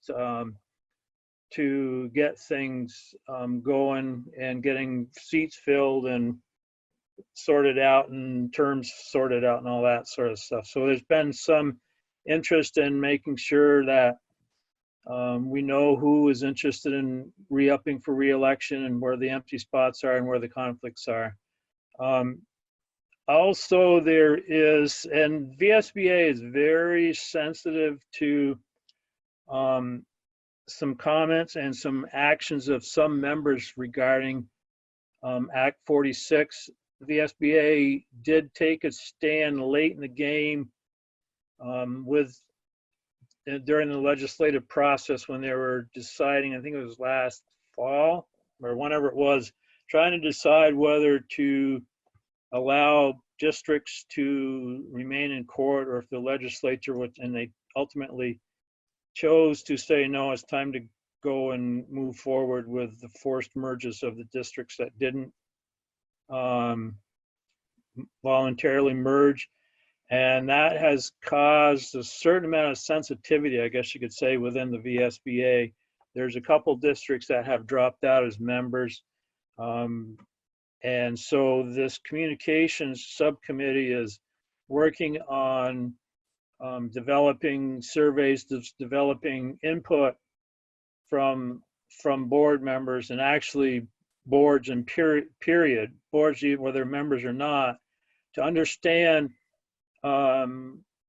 to get things going and getting seats filled and sorted out and terms sorted out and all that sort of stuff. So there's been some interest in making sure that we know who is interested in re-upping for re-election and where the empty spots are and where the conflicts are. Also, there is, and VSBA is very sensitive to some comments and some actions of some members regarding Act 46. The VSBA did take a stand late in the game during the legislative process when they were deciding, I think it was last fall or whenever it was, trying to decide whether to allow districts to remain in court or if the legislature would, and they ultimately chose to say, no, it's time to go and move forward with the forced merges of the districts that didn't voluntarily merge. And that has caused a certain amount of sensitivity, I guess you could say, within the VSBA. There's a couple districts that have dropped out as members. And so this communications subcommittee is working on developing surveys, developing input from board members, and actually boards and period, boards whether members or not, to understand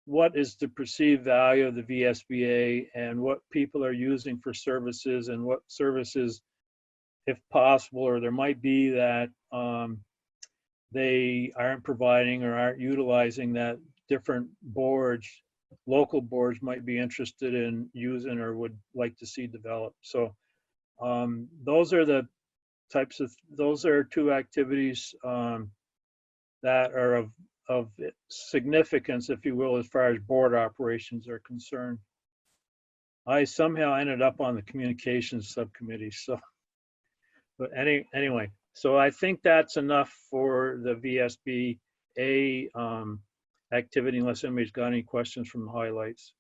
what is the perceived value of the VSBA and what people are using for services and what services, if possible, or there might be that they aren't providing or aren't utilizing that different boards, local boards, might be interested in using or would like to see developed. So those are the types of, those are two activities that are of significance, if you will, as far as board operations are concerned. I somehow ended up on the communications subcommittee, so, but anyway, so I think that's enough for the VSBA activity, unless anybody's got any questions from the highlights.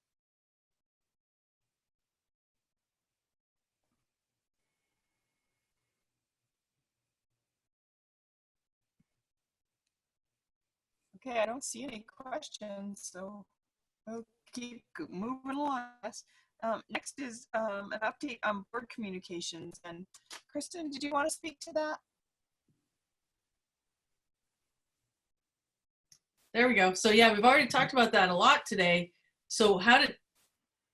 Okay, I don't see any questions, so we'll keep moving along. Next is an update on board communications. And Kristen, did you want to speak to that? There we go. So yeah, we've already talked about that a lot today. So how to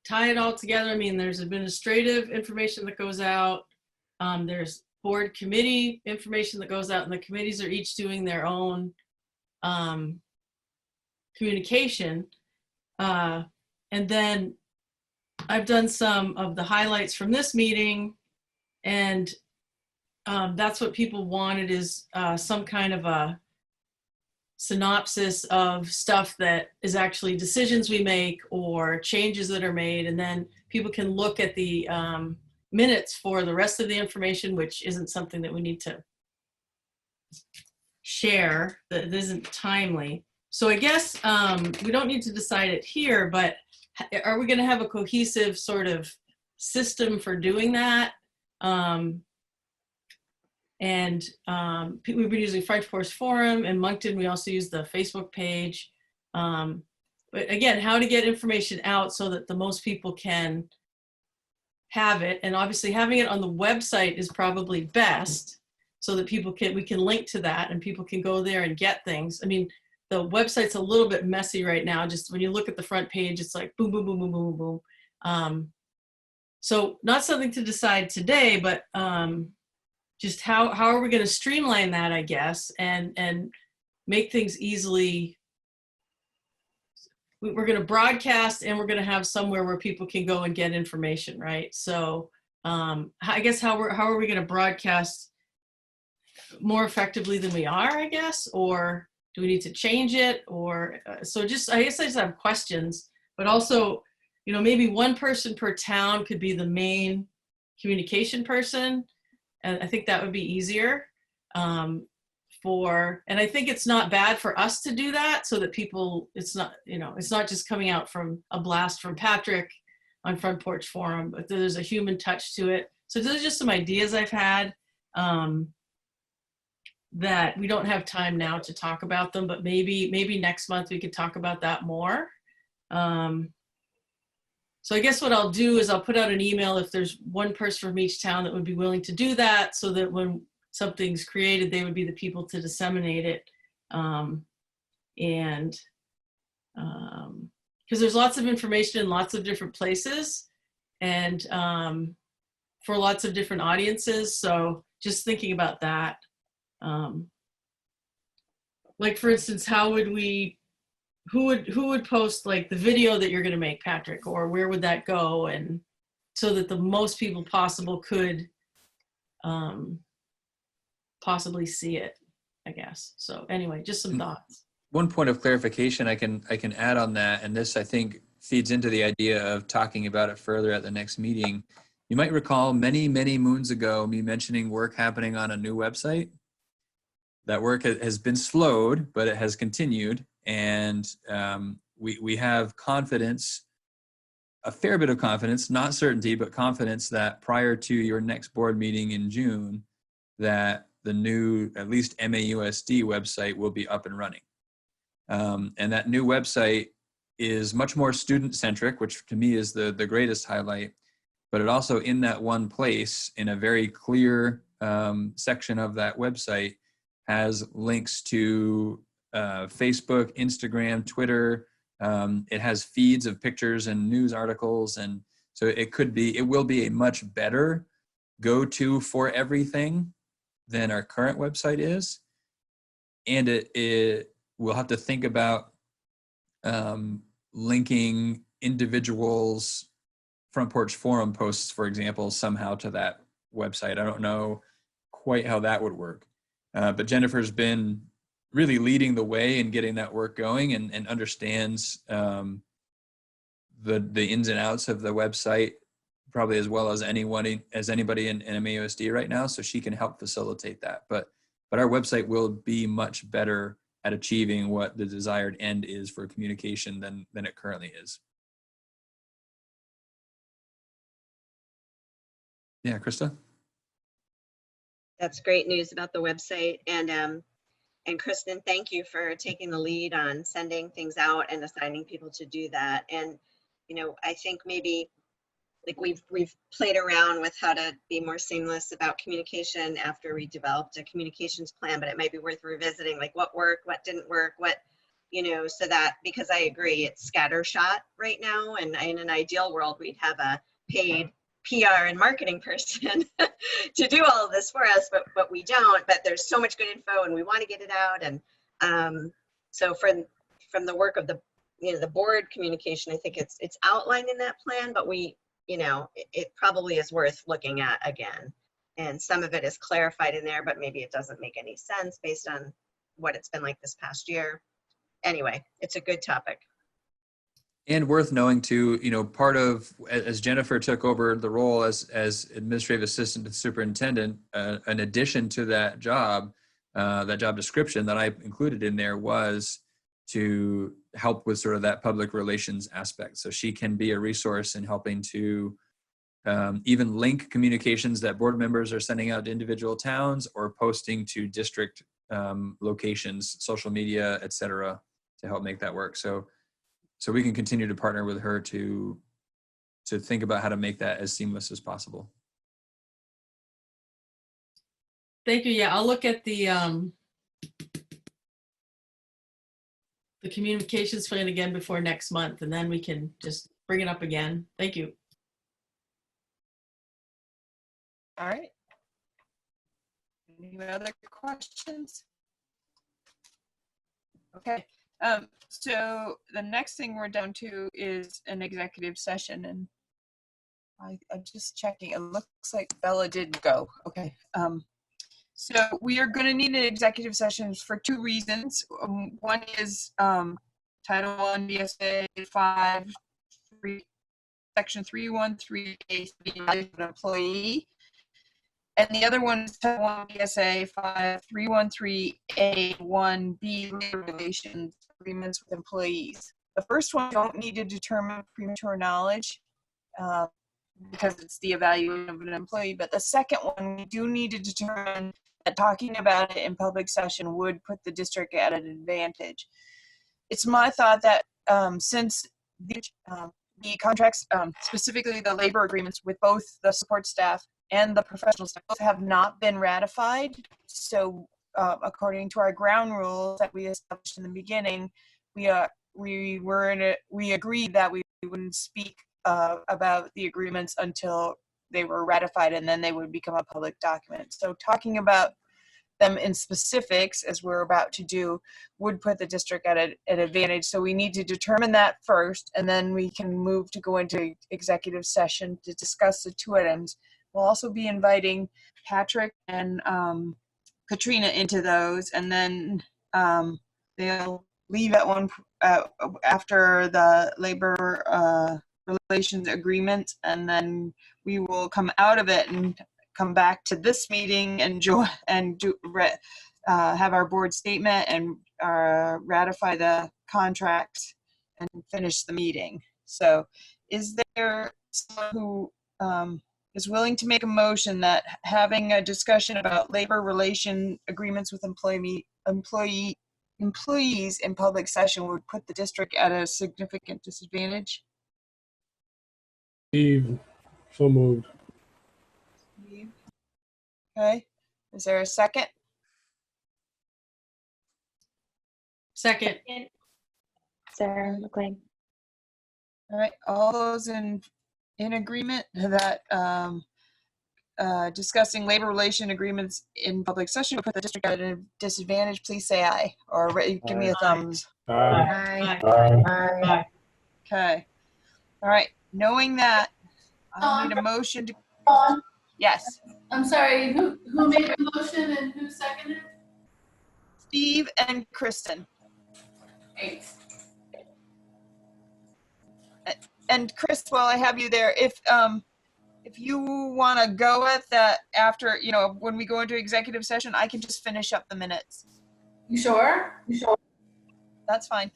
tie it all together? I mean, there's administrative information that goes out. There's board committee information that goes out, and the committees are each doing their own communication. And then I've done some of the highlights from this meeting, and that's what people wanted, is some kind of a synopsis of stuff that is actually decisions we make or changes that are made, and then people can look at the minutes for the rest of the information, which isn't something that we need to share, that isn't timely. So I guess we don't need to decide it here, but are we going to have a cohesive sort of system for doing that? We've been using Front Porch Forum. In Moncton, we also use the Facebook page. But again, how to get information out so that the most people can have it. And obviously having it on the website is probably best, so that we can link to that and people can go there and get things. I mean, the website's a little bit messy right now. Just when you look at the front page, it's like boom, boom, boom, boom, boom, boom. So not something to decide today, but just how are we going to streamline that, I guess, and make things easily. We're going to broadcast, and we're going to have somewhere where people can go and get information, right? So I guess how are we going to broadcast more effectively than we are, I guess, or do we need to change it? Or so I guess I just have questions, but also, you know, maybe one person per town could be the main communication person. And I think that would be easier and I think it's not bad for us to do that, so that people, it's not just coming out from a blast from Patrick on Front Porch Forum, but there's a human touch to it. So those are just some ideas I've had that we don't have time now to talk about them, but maybe next month we could talk about that more. So I guess what I'll do is I'll put out an email if there's one person from each town that would be willing to do that, so that when something's created, they would be the people to disseminate it. Because there's lots of information in lots of different places, and for lots of different audiences. So just thinking about that. Like for instance, who would post like the video that you're going to make, Patrick, or where would that go? And so that the most people possible could possibly see it, I guess. So anyway, just some thoughts. One point of clarification I can add on that, and this I think feeds into the idea of talking about it further at the next meeting. You might recall many moons ago me mentioning work happening on a new website. That work has been slowed, but it has continued, and we have confidence, a fair bit of confidence, not certainty, but confidence that prior to your next board meeting in June, that the new, at least MAUSD website will be up and running. And that new website is much more student-centric, which to me is the greatest highlight, but it also, in that one place, in a very clear section of that website, has links to Facebook, Instagram, Twitter. It has feeds of pictures and news articles. And so it will be a much better go-to for everything than our current website is. And it will have to think about linking individuals' Front Porch Forum posts, for example, somehow to that website. I don't know quite how that would work. But Jennifer's been really leading the way in getting that work going, and understands the ins and outs of the website probably as well as anybody in MAUSD right now, so she can help facilitate that. But our website will be much better at achieving what the desired end is for communication than it currently is. Yeah, Krista? That's great news about the website. And Kristen, thank you for taking the lead on sending things out and assigning people to do that. And, you know, I think maybe like we've played around with how to be more seamless about communication after we developed a communications plan, but it might be worth revisiting, like what worked, what didn't work, what, you know, so that, because I agree, it's scattershot right now. And in an ideal world, we'd have a paid PR and marketing person to do all of this for us, but we don't. But there's so much good info and we want to get it out. And so from the work of the, you know, the board communication, I think it's outlined in that plan, but we, you know, it probably is worth looking at again. And some of it is clarified in there, but maybe it doesn't make any sense based on what it's been like this past year. Anyway, it's a good topic. And worth knowing too, you know, part of, as Jennifer took over the role as administrative assistant to the superintendent, in addition to that job description that I included in there was to help with sort of that public relations aspect. So she can be a resource in helping to even link communications that board members are sending out to individual towns or posting to district locations, social media, et cetera, to help make that work. So we can continue to partner with her to think about how to make that as seamless as possible. Thank you. Yeah, I'll look at the communications plan again before next month, and then we can just bring it up again. Thank you. All right. Any other questions? Okay. So the next thing we're down to is an executive session, and I'm just checking. It looks like Bella did go. Okay. So we are going to need an executive session for two reasons. One is Title I BSA 5, Section 313A, an employee. And the other one is Title I BSA 5, 313A1B, labor relations agreements with employees. The first one, don't need to determine premature knowledge because it's the evaluation of an employee. But the second one, we do need to determine that talking about it in public session would put the district at an advantage. It's my thought that since the contracts, specifically the labor agreements with both the support staff and the professional staff, have not been ratified. So according to our ground rules that we established in the beginning, we agreed that we wouldn't speak about the agreements until they were ratified, and then they would become a public document. So talking about them in specifics, as we're about to do, would put the district at an advantage. So we need to determine that first, and then we can move to go into executive session to discuss the two items. We'll also be inviting Patrick and Katrina into those, and then they'll leave at after the labor relations agreement, and then we will come out of it and come back to this meeting and have our board statement and ratify the contracts and finish the meeting. So is there someone who is willing to make a motion that having a discussion about labor relation agreements with employees in public session would put the district at a significant disadvantage? Steve, so moved. Okay, is there a second? Second. Sarah McLean. All right, all those in agreement that discussing labor relation agreements in public session would put the district at a disadvantage, please say aye, or give me a thumbs. Aye. Aye. Okay, all right, knowing that, I need a motion to, yes. I'm sorry, who made the motion and who seconded? Steve and Kristen. Thanks. And Chris, while I have you there, if you want to go with that after, you know, when we go into executive session, I can just finish up the minutes. You sure? You sure? That's fine.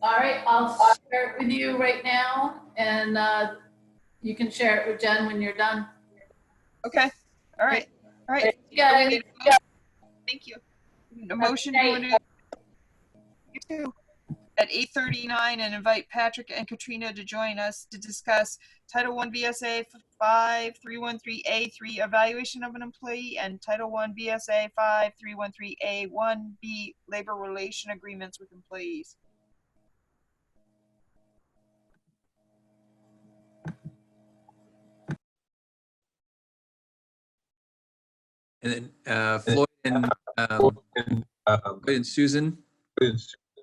All right, I'll share it with you right now, and you can share it with Jen when you're done. Okay. All right. All right. Yeah. Thank you. A motion to you too. at 8:39 and invite Patrick and Katrina to join us to discuss Title I VSA 5313A3 evaluation of an employee and Title I VSA 5313A1B labor relation agreements with employees. And then Floyd and Susan,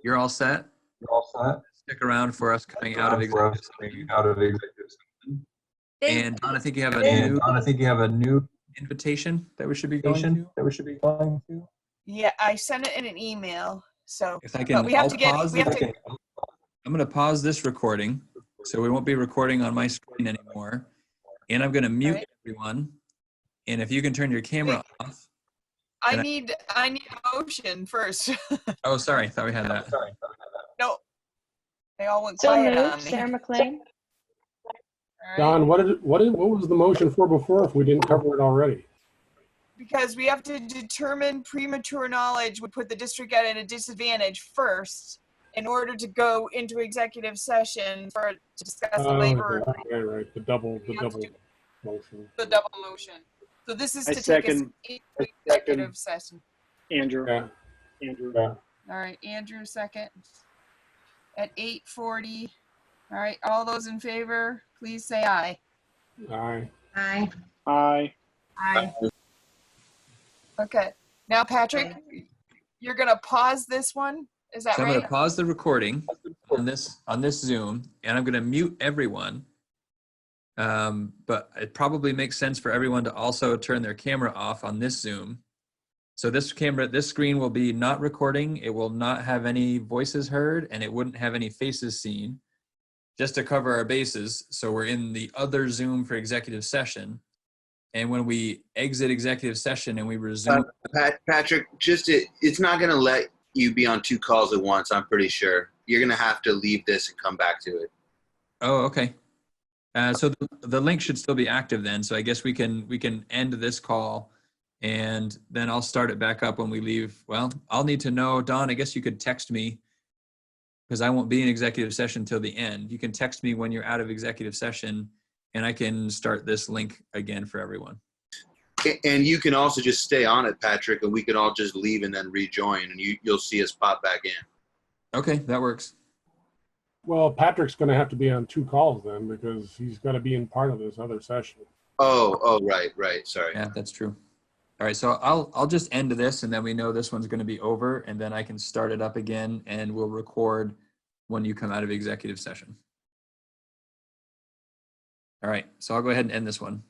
you're all set? You're all set? Stick around for us coming out of executive session. And Don, I think you have a new invitation that we should be going to. Yeah, I sent it in an email. So If I can, but we have to get. I'm going to pause this recording, so we won't be recording on my screen anymore. And I'm going to mute everyone. And if you can turn your camera off. I need a motion first. Oh, sorry. I thought we had that. No, they all went So quiet on moved, me. Sarah McLean. Don, what was the motion for before if we didn't cover it already? Because we have to determine premature knowledge would put the district at a disadvantage first in order to go into executive session to discuss the labor. Right. The double motion. The double motion. So this is I to take us second. into executive session. Andrew. Yeah. Andrew. Yeah. All right, Andrew second at 8:40. All right, all those in favor, please say aye. Aye. Aye. Aye. Aye. Okay, now Patrick, you're gonna pause this one. Is that So I'm right? going to pause the recording on this Zoom, and I'm going to mute everyone. But it probably makes sense for everyone to also turn their camera off on this Zoom. So this screen will be not recording. It will not have any voices heard, and it wouldn't have any faces seen, just to cover our bases. So we're in the other Zoom for executive session. And when we exit executive session and we resume. Patrick, it's not going to let you be on two calls at once, I'm pretty sure. You're going to have to leave this and come back to it. Oh, okay. So the link should still be active then. So I guess we can end this call, and then I'll start it back up when we leave. Well, I'll need to know, Don, I guess you could text me, because I won't be in executive session till the end. You can text me when you're out of executive session, and I can start this link again for everyone. And you can also just stay on it, Patrick, and we can all just leave and then rejoin, and you'll see us pop back in. Okay, that works. Well, Patrick's going to have to be on two calls then, because he's got to be in part of this other session. Oh, right. Sorry. Yeah, that's true. All right, so I'll just end this, and then we know this one's going to be over, and then I can start it up again, and we'll record when you come out of executive session. All right, so I'll go ahead and end this one.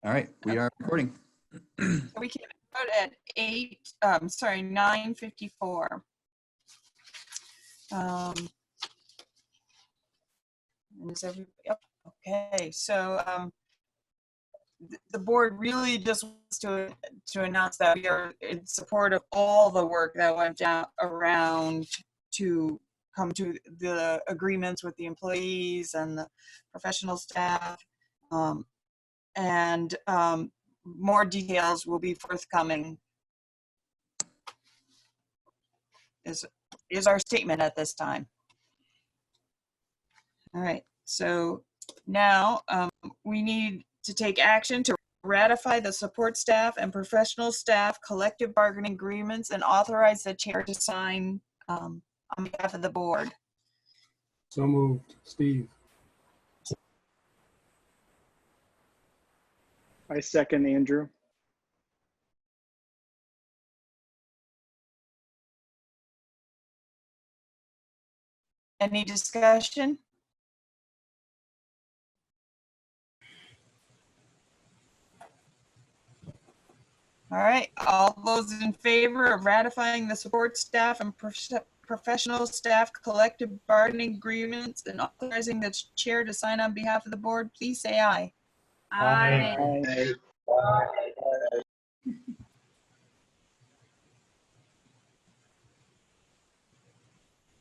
All right, we are recording. We can start at 9:54. Is everybody, okay, so the board really just wants to announce that we are in support of all the work that went down around to come to the agreements with the employees and the professional staff, and more details will be forthcoming is our statement at this time. All right, so now we need to take action to ratify the support staff and professional staff collective bargaining agreements and authorize the chair to sign on behalf of the board. So moved. Steve. I second Andrew. Any discussion? All right, all those in favor of ratifying the support staff and professional staff collective bargaining agreements and authorizing the chair to sign on behalf of the board, please say aye. Aye.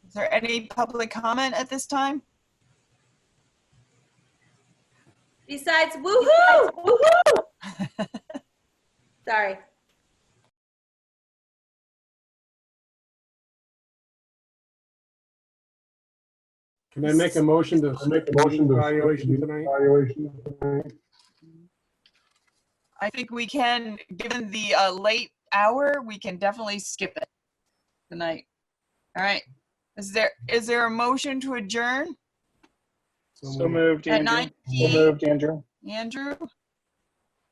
Is there any public comment at this time? Besides, woohoo! Woohoo! Sorry. Can I make a motion to evaluation tonight? I think we can, given the late hour, we can definitely skip it tonight. All right. Is there a motion to adjourn? So moved, At Andrew. 9:58? So moved, Andrew. Andrew?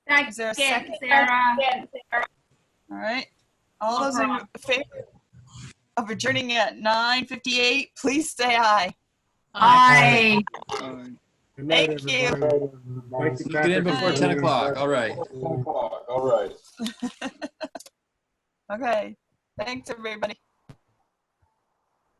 Second, Is there a second? Sarah. All right. All those in favor of adjourning at 9:58, please say aye. Aye. Good night, Thank you. Thank you, Get in before 10 o'clock. All right. All right. Okay. Thanks, everybody.